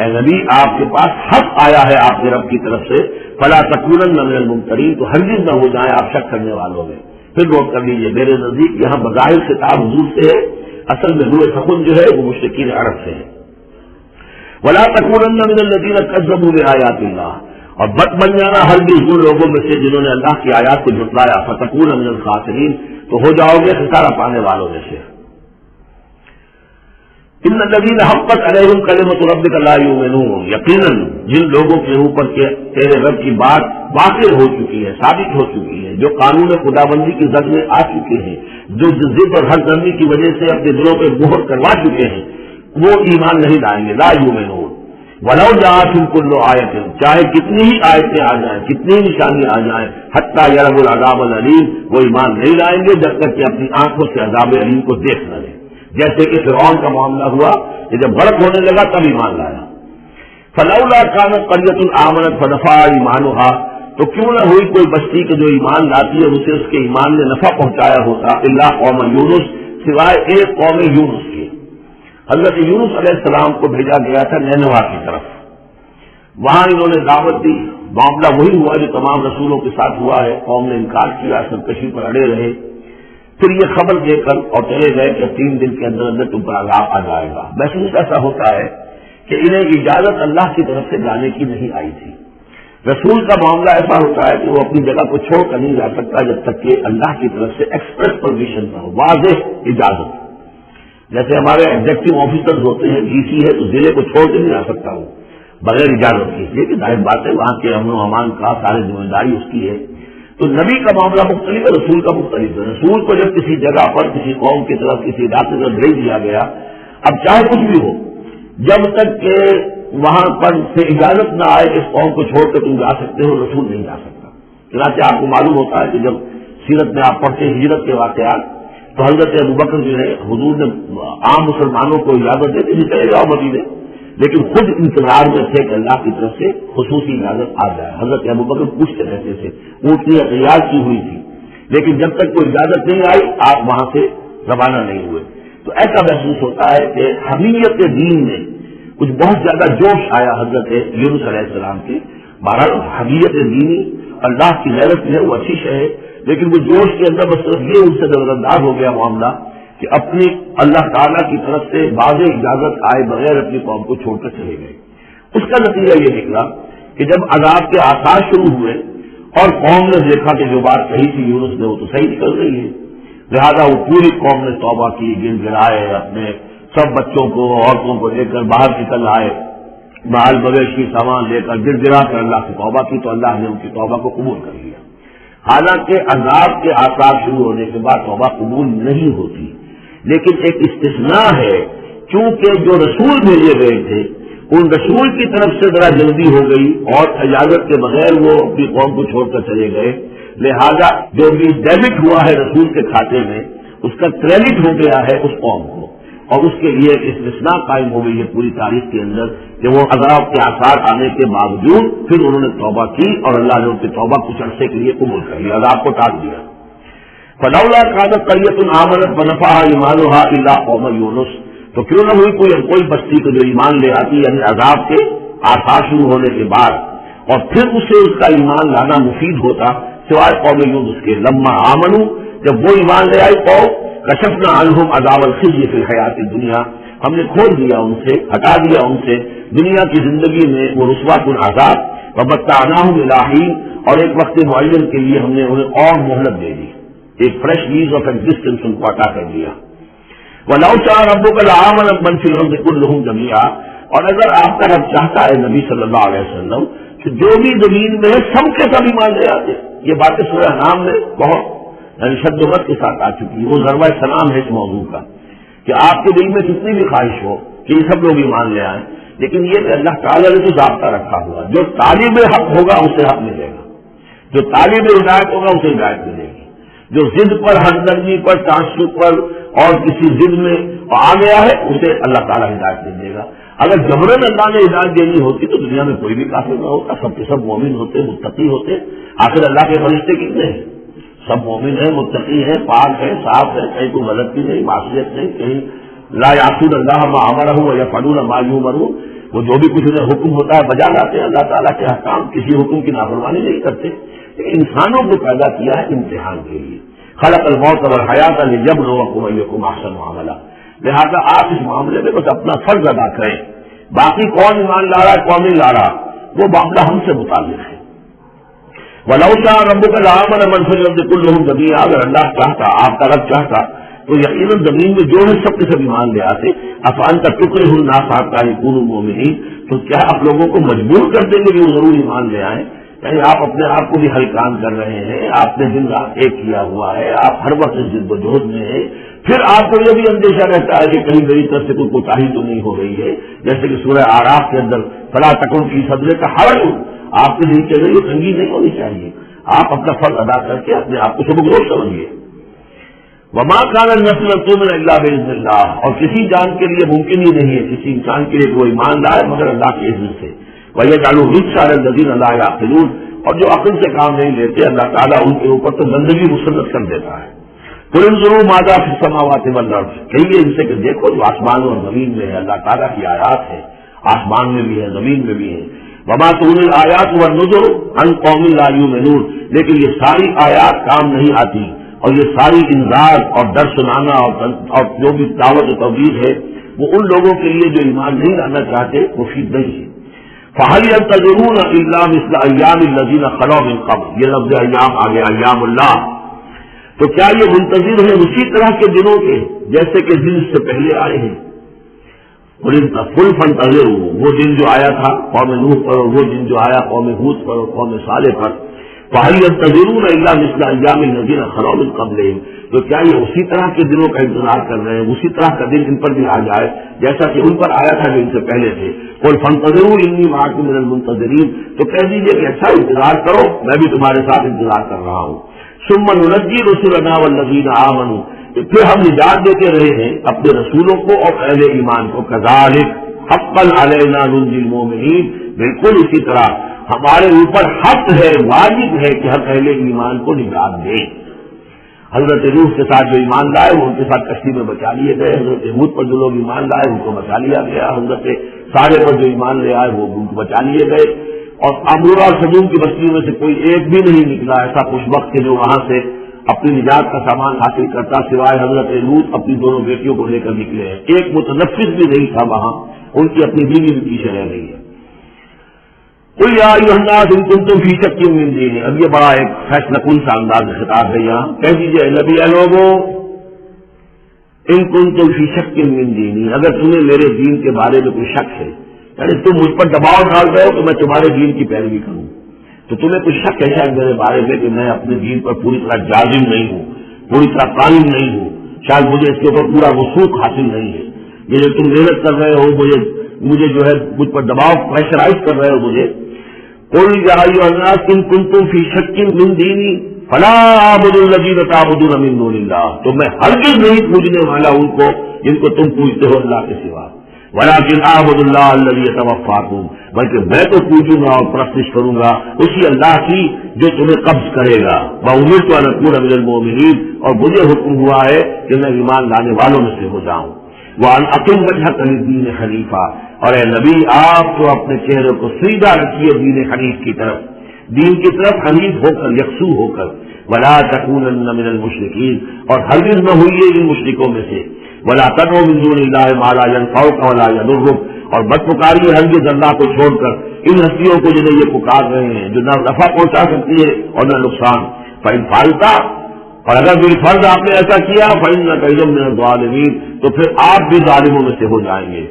اے نبی آپ کے پاس حق آیا ہے آپ کے رب کی طرف سے. فلا تکونن من الممترین, تو ہرگز نہ ہو جائیں آپ شک کرنے والوں میں. پھر نوٹ کر لیجیے میرے نزدیک یہاں بظاہر خطاب حضور سے ہے, اصل میں روح سخن جو ہے وہ مشرکین عرب سے ہے. ولا تکونن من الذین کذبوا بآیات اللہ, اور بد بن جانا ہرگز ان لوگوں میں سے جنہوں نے اللہ کی آیات کو جھٹلایا. فتکون من الخاسرین, تو ہو جاؤ گے خسارہ پانے والوں میں سے. ان الذین حقت علیہم کلمۃ ربک لا یؤمنون, یقیناً جن لوگوں کے اوپر کے تیرے رب کی بات واقع ہو چکی ہے, ثابت ہو چکی ہے, جو قانون خدابندی کی زد میں آ چکے ہیں, جو ضد اور ہر درمی کی وجہ سے اپنے دلوں پہ مہر کروا چکے ہیں, وہ ایمان نہیں لائیں گے. لا یؤمنون ولو جاءتہم کل آیۃ, چاہے کتنی ہی آیتیں آ جائیں, کتنی نشانی آ جائیں, حتی یروا العذاب العلیم, وہ ایمان نہیں لائیں گے جب تک کہ اپنی آنکھوں سے عذاب علیم کو دیکھ نہ لیں. جیسے کہ فرعون کا معاملہ ہوا کہ جب غرق ہونے لگا تب ایمان لایا. فلولا كانت قرية آمنت فنفعها ایمانها, تو کیوں نہ ہوئی کوئی بستی کے جو ایمان لاتی ہے اسے اس کے ایمان نے نفع پہنچایا ہوتا الا قوم یونس، سوائے ایک قوم یونس کے۔ حضرت یونس علیہ السلام کو بھیجا گیا تھا نینوا کی طرف، وہاں انہوں نے دعوت دی، معاملہ وہی ہوا جو تمام رسولوں کے ساتھ ہوا ہے، قوم نے انکار کیا، سرکشی پر اڑے رہے، پھر یہ خبر دے کر اور چلے گئے کہ 3 دن کے اندر اندر تم پر عذاب آ جائے گا۔ محسوس ایسا ہوتا ہے کہ انہیں اجازت اللہ کی طرف سے جانے کی نہیں آئی تھی۔ رسول کا معاملہ ایسا ہوتا ہے کہ وہ اپنی جگہ کو چھوڑ کر نہیں جا سکتا جب تک کہ اللہ کی طرف سے ایکسپریس پرمیشن نہ ہو، واضح اجازت۔ جیسے ہمارے ایگزیکٹو آفیسر ہوتے ہیں، ڈی سی ہے تو ضلع کو چھوڑ کے نہیں جا سکتا وہ بغیر اجازت کی، لیکن ظاہر بات ہے وہاں کے امن و امان کا سارے ذمہ داری اس کی ہے۔ تو نبی کا معاملہ مختلف ہے، رسول کا مختلف ہے۔ رسول کو جب کسی جگہ پر کسی قوم کی طرف کسی علاقے کی طرف بھیج دیا گیا، اب چاہے کچھ بھی ہو، جب تک کہ وہاں پر سے اجازت نہ آئے اس قوم کو چھوڑ کر تم جا سکتے ہو، رسول نہیں جا سکتا۔ چنانچہ آپ کو معلوم ہوتا ہے کہ جب سیرت میں آپ پڑھتے ہیں ہجرت کے واقعات، تو حضرت ابوبکر جو ہے حضور نے عام مسلمانوں کو اجازت دیتے تھے چلے جاؤ مدینے، لیکن خود انتظار میں تھے کہ اللہ کی طرف سے خصوصی اجازت آ جائے۔ حضرت ابوبکر پوچھتے رہتے تھے، اونٹنیاں تیار کی ہوئی تھی، لیکن جب تک کوئی اجازت نہیں آئی آپ وہاں سے روانہ نہیں ہوئے۔ تو ایسا محسوس ہوتا ہے کہ حمیت دین میں کچھ بہت زیادہ جوش آیا حضرت یونس علیہ السلام کی۔ بہرحال حمیت دینی اللہ کی غیرت جو ہے وہ اچھی شے ہے، لیکن وہ جوش کے اندر بس صرف یہ ان سے نظر انداز ہو گیا معاملہ کہ اپنی اللہ تعالیٰ کی طرف سے واضح اجازت آئے بغیر اپنی قوم کو چھوڑ کر چلے گئے۔ اس کا نتیجہ یہ نکلا کہ جب عذاب کے آثار شروع ہوئے اور قوم نے دیکھا کہ جو بات کہی تھی یونس نے وہ تو صحیح نکل رہی ہے، لہذا وہ پوری قوم نے توبہ کی، گن گرائے، اپنے سب بچوں کو عورتوں کو لے کر باہر نکل آئے، مال مویشی سامان لے کر گر گرا کر اللہ سے توبہ کی، تو اللہ نے ان کی توبہ کو قبول کر لیا۔ حالانکہ عذاب کے آثار شروع ہونے کے بعد توبہ قبول نہیں ہوتی، لیکن ایک استثناء ہے، کیونکہ جو رسول بھیجے گئے تھے ان رسول کی طرف سے ذرا جلدی ہو گئی اور اجازت کے بغیر وہ اپنی قوم کو چھوڑ کر چلے گئے، لہذا جو بھی ڈیبٹ ہوا ہے رسول کے کھاتے میں اس کا کریڈٹ ہو گیا ہے اس قوم کو، اور اس کے لیے ایک استثناء قائم ہو گئی ہے پوری تاریخ کے اندر کہ وہ عذاب کے آثار آنے کے باوجود پھر انہوں نے توبہ کی اور اللہ نے ان کی توبہ کچھ عرصے کے لیے قبول کر لیا، عذاب کو ٹال دیا۔ فلولا كانت قرية آمنت فنفعها ایمانها الا قوم یونس، تو کیوں نہ ہوئی کوئی بستی کو جو ایمان لے آتی، یعنی عذاب کے آثار شروع ہونے کے بعد اور پھر اسے اس کا ایمان لانا مفید ہوتا سوائے قوم یونس کے۔ لما آمنوا، جب وہ ایمان لے آئی قوم، کشفنا عنہم عذاب الخزي فی الحیات الدنیا، ہم نے کھول دیا ان سے، ہٹا دیا ان سے دنیا کی زندگی میں وہ رسوا کن عذاب، ومتعناہم الی حین، اور ایک وقت معین کے لیے ہم نے انہیں اور مہلت دے دی، ایک فریش لیز آف ایگزسٹنس ان کو عطا کر دیا۔ وَلَوْ شَاءَ رَبُّكَ لَآمَنَ مَنْ فِي الْأَرْضِ كُلُّهُمْ جَمِيعًا، اور اگر آپ کا رب چاہتا ہے نبی صلی اللہ علیہ وسلم کہ جو بھی زمین میں ہے سب کے سب ایمان لے آتے، یہ باتیں سورہ نام میں بہت یعنی شد و مت کے ساتھ آ چکی ہے، وہ ضربہ سلام ہے اس موضوع کا کہ آپ کے دل میں کتنی بھی خواہش ہو کہ یہ سب لوگ ایمان لے آئیں، لیکن یہ کہ اللہ تعالیٰ نے تو ضابطہ رکھا ہوا، جو طالب حق ہوگا اسے حق ملے گا، جو طالب ہدایت ہوگا اسے ہدایت ملے گی، جو ضد پر، ہمدردی پر، تعصب پر اور کسی ضد میں آ گیا ہے اسے اللہ تعالیٰ ہدایت دے دے گا۔ اگر جبرن اللہ نے ہدایت دینی ہوتی تو دنیا میں کوئی بھی کافر نہ ہوتا، سب کے سب مومن ہوتے، متقی ہوتے۔ آخر اللہ کے فرشتے کتنے ہیں؟ سب مومن ہیں، متقی ہیں، پاک ہیں، صاف ہیں، کہیں کوئی غلطی نہیں، معصیت نہیں، کہیں لا یعصون اللہ ما امرہ ویفعلون ما یؤمرون، وہ جو بھی کچھ انہیں حکم ہوتا ہے بجا لاتے ہیں، اللہ تعالیٰ کے احکام، کسی حکم کی نافرمانی نہیں کرتے۔ انسانوں کو پیدا کیا ہے امتحان کے لیے، خلق الموت والحیات لیبلوکم ایکم احسن عملا، لہذا آپ اس معاملے میں بس اپنا فرض ادا کریں، باقی کون ایمان لا رہا ہے کون نہیں لا رہا وہ معاملہ ہم سے متعلق ہے۔ وَلَوْ شَاءَ رَبُّكَ لَآمَنَ مَنْ فِي الْأَرْضِ كُلُّهُمْ جَمِيعًا، اگر اللہ چاہتا، آپ کا رب چاہتا تو یقیناً زمین میں جو ہے سب کے سب ایمان لے آتے۔ أَفَأَنْتَ تُكْرِهُ النَّاسَ حَتَّىٰ يَكُونُوا مُؤْمِنِينَ، تو کیا آپ لوگوں کو مجبور کر دیں گے کہ وہ ضرور ایمان لے آئیں؟ یعنی آپ اپنے آپ کو بھی ہلکان کر رہے ہیں، آپ نے دن رات ایک کیا ہوا ہے، آپ ہر وقت جد و جہد میں ہیں، پھر آپ کو یہ بھی اندیشہ رہتا ہے کہ کہیں میری طرف سے کوئی کوتاہی تو نہیں ہو رہی ہے، جیسے کہ سورہ اعراف کے اندر فلا تکن فی صدرک حرج، آپ کے دل کے اندر یہ تنگی نہیں ہونی چاہیے، آپ اپنا فرض ادا کر کے اپنے آپ کو سبکدوش سمجھیے۔ وما كان النفس ان تؤمن الا باذن الله، اور کسی جان کے لیے ممکن ہی نہیں ہے، کسی انسان کے لیے کوئی ایمان لائے مگر اللہ کے اذن سے۔ وَيَجْعَلُ الرِّجْسَ عَلَى الَّذِينَ لَا يَعْقِلُونَ، اور جو عقل سے کام نہیں لیتے اللہ تعالیٰ ان کے اوپر تو گندگی مسلط کر دیتا ہے۔ قُلِ انظُرُوا مَاذَا فِي السَّمَاوَاتِ وَالْأَرْضِ، کہیے ان سے کہ دیکھو جو آسمان اور زمین میں ہے اللہ تعالیٰ کی آیات ہے، آسمان میں بھی ہے زمین میں بھی ہے۔ وَمَا تُغْنِي الْآيَاتُ وَالنُّذُرُ عَنْ قَوْمٍ لَا يُؤْمِنُونَ، لیکن یہ ساری آیات کام نہیں آتی اور یہ ساری انذار اور ڈر سنانا اور جو بھی دعوت و تبلیغ ہے وہ ان لوگوں کے لیے جو ایمان نہیں لانا چاہتے مفید نہیں ہے۔ فَهَلْ يَنتَظِرُونَ إِلَّا مِثْلَ أَيَّامِ الَّذِينَ خَلَوْا مِن قَبْلُ، یہ لفظ ایام آگے ایام اللہ، تو کیا یہ منتظر ہیں اسی طرح کے دنوں کے جیسے کہ دن سے پہلے آئے ہیں؟ فل فانتظروا، وہ دن جو آیا تھا قوم نوح پر اور وہ دن جو آیا قوم ہود پر اور قوم صالح پر، فَهَلْ يَنتَظِرُونَ إِلَّا مِثْلَ أَيَّامِ الَّذِينَ خَلَوْا مِن قَبْلِهِمْ، تو کیا یہ اسی طرح کے دنوں کا انتظار کر رہے ہیں، اسی طرح کا دن ان پر بھی آ جائے جیسا کہ ان پر آیا تھا جو ان سے پہلے تھے؟ قُلْ فَانتَظِرُوا إِنِّي مَعَكُم مِّنَ الْمُنتَظِرِينَ، تو کہہ دیجیے کہ اچھا انتظار کرو میں بھی تمہارے ساتھ انتظار کر رہا ہوں۔ ثُمَّ نُنَجِّي رُسُلَنَا وَالَّذِينَ آمَنُوا، پھر ہم نجات دیتے رہے ہیں اپنے رسولوں کو اور اہل ایمان کو۔ كَذَلِكَ حَقًّا عَلَيْنَا نُنْجِي الْمُؤْمِنِينَ، بالکل اسی طرح ہمارے اوپر حق ہے، واجب ہے کہ ہم اہل ایمان کو نجات دیں۔ حضرت نوح کے ساتھ جو ایمان لائے وہ ان کے ساتھ کشتی میں بچا لیے گئے، حضرت ہود پر جو لوگ ایمان لائے ان کو بچا لیا گیا، حضرت صالح پر جو ایمان لے آئے وہ ان کو بچا لیے گئے، اور عمورہ اور سدوم کی بستیوں میں سے کوئی ایک بھی نہیں نکلا ایسا خوش وقت کہ جو وہاں سے اپنی نجات کا سامان حاصل کرتا، سوائے حضرت لوط اپنی دونوں بیٹیوں کو لے کر نکلے ہیں، ایک متنفس بھی نہیں تھا وہاں، ان کی اپنی بیوی بھی پیچھے رہ گئی ہے۔ قُلْ يَا أَيُّهَا النَّاسُ إِن كُنتُمْ فِي شَكٍّ مِّن دِينِي، اب یہ بڑا ایک فیصلہ کن سا انداز میں خطاب ہے یہاں، کہہ دیجیے نبی اے لوگوں، إِن كُنتُمْ فِي شَكٍّ مِّن دِينِي، اگر تمہیں میرے دین کے بارے میں کوئی شک ہے، یعنی تم مجھ پر دباؤ ڈال رہے ہو کہ میں تمہارے دین کی پیروی کروں، تو تمہیں کچھ شک ہے شاید میرے بارے میں کہ میں اپنے دین پر پوری طرح جازم نہیں ہوں، پوری طرح قائم نہیں ہوں، شاید مجھے اس کے اوپر پورا وثوق حاصل نہیں ہے، یہ جو تم محنت کر رہے ہو مجھے جو ہے مجھ پر دباؤ پریشرائز کر رہے ہو مجھے۔ قُلْ يَا أَيُّهَا النَّاسُ إِن كُنتُمْ فِي شَكٍّ مِّن دِينِي فَلَا أَعْبُدُ الَّذِينَ تَعْبُدُونَ مِن دُونِ اللَّهِ، تو میں ہرگز نہیں پوجنے والا ان کو جن کو تم پوجتے ہو اللہ کے سوا، وَلَٰكِنْ أَعْبُدُ اللَّهَ الَّذِي يَتَوَفَّاكُمْ، بلکہ میں تو پوجوں گا اور پرستش کروں گا اسی اللہ کی جو تمہیں قبض کرے گا۔ وَأُمِرْتُ أَنْ أَكُونَ مِنَ الْمُؤْمِنِينَ، اور مجھے حکم ہوا ہے کہ میں ایمان لانے والوں میں سے ہو جاؤں۔ وَأَنْ أَقِمْ وَجْهَكَ لِلدِّينِ حَنِيفًا، اور اے نبی آپ تو اپنے چہرے کو سیدھا رکھیے دین حنیف کی طرف، دین کی طرف حنیف ہو کر، یکسو ہو کر۔ وَلَا تَكُونَنَّ مِنَ الْمُشْرِكِينَ، اور ہرگز نہ ہوئیے ان مشرکوں میں سے۔ وَلَا تَدْعُ مِن دُونِ اللَّهِ مَا لَا يَنفَعُكَ وَلَا يَضُرُّكَ، اور مت پکاریے ہرگز اللہ کو چھوڑ کر ان ہستیوں کو جنہیں یہ پکار رہے ہیں جو نہ نفع پہنچا سکتی ہے اور نہ نقصان۔ فَإِنْ فَعَلْتَ، اور اگر بالفرض آپ نے ایسا کیا فَإِنَّكَ إِذًا مِّنَ الظَّالِمِينَ، تو پھر آپ بھی ظالموں میں سے ہو جائیں گے۔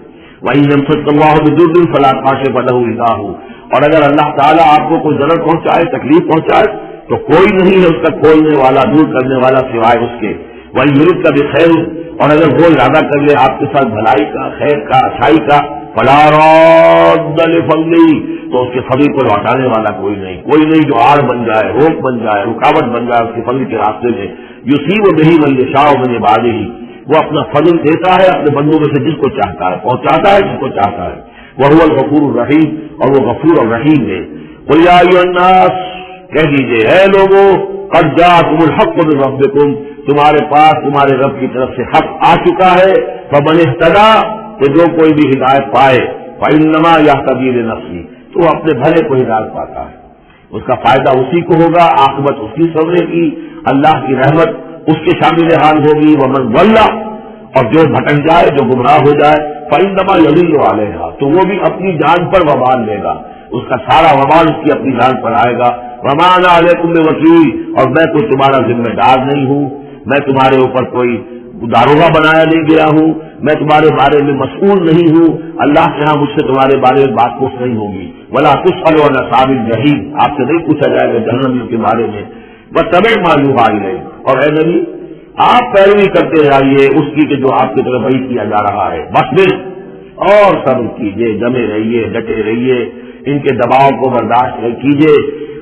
وَإِن يَمْسَسْكَ اللَّهُ بِضُرٍّ فَلَا كَاشِفَ لَهُ إِلَّا هُوَ، اور اگر اللہ تعالیٰ آپ کو کوئی ضرر پہنچائے، تکلیف پہنچائے، تو کوئی نہیں ہے اس کا کھولنے والا، دور کرنے والا سوائے اس کے۔ وَإِن يُرِدْكَ بِخَيْرٍ، اور اگر وہ ارادہ کر لے آپ کے ساتھ بھلائی کا، خیر کا، اچھائی کا، فَلَا رَادَّ لِفَضْلِهِ، تو اس کے فضل کو لوٹانے والا کوئی نہیں جو آڑ بن جائے، روک بن جائے، رکاوٹ بن جائے اس کے فضل کے راستے میں۔ یصیب بہ من یشاء من عبادہ، وہ اپنا فضل دیتا ہے اپنے بندوں میں سے جس کو چاہتا ہے، پہنچاتا ہے جس کو چاہتا ہے۔ وہو الغفور الرحیم، اور وہ غفور اور رحیم ہے۔ قل یا ایھا الناس، کہہ دیجئے اے لوگوں، قد جاءکم الحق من ربکم، تمہارے پاس تمہارے رب کی طرف سے حق آ چکا ہے۔ فمن اہتدی، کہ جو کوئی بھی ہدایت پائے، فانما یہتدی لنفسہ، تو وہ اپنے بھلے کو ہدایت پاتا ہے، اس کا فائدہ اسی کو ہوگا، عاقبت اس کی سنورے گی، اللہ کی رحمت اس کے شامل حال ہوگی۔ ومن ضل، اور جو بھٹک جائے، جو گمراہ ہو جائے، فانما یضل علیہا، تو وہ بھی اپنی جان پر وبال لے گا، اس کا سارا وبال اس کی اپنی جان پر آئے گا۔ وما انا علیکم بوکیل، اور میں کوئی تمہارا ذمہ دار نہیں ہوں، میں تمہارے اوپر کوئی داروغہ بنایا نہیں گیا ہوں، میں تمہارے بارے میں مسئول نہیں ہوں، اللہ کے ہاں مجھ سے تمہارے بارے میں بات پوچھ نہیں ہوگی۔ ولا تسأل عن اصحاب الجحیم، آپ سے نہیں پوچھا جائے گا جہنمیوں کے بارے میں۔ واتبع ما یوحی الیک، اور اے نبی آپ پیروی کرتے رہیے اس کی کہ جو آپ کی طرف وحی کیا جا رہا ہے۔ واصبر، اور صبر کیجیے، جمے رہیے، ڈٹے رہیے، ان کے دباؤ کو برداشت کیجیے،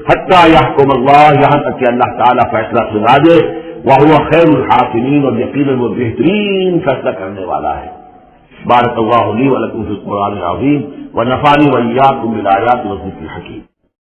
حتی یحکم اللہ، یہاں تک کہ اللہ تعالیٰ فیصلہ سنا دے۔ وَهُوَ خَيْرُ الْحَاكِمِينَ، اور یقیناً وہ بہترین فیصلہ کرنے والا ہے۔ بارک اللہ لی و لکم فی القرآن العظیم ونفعنی وإیاکم بالآیات والذکر الحکیم.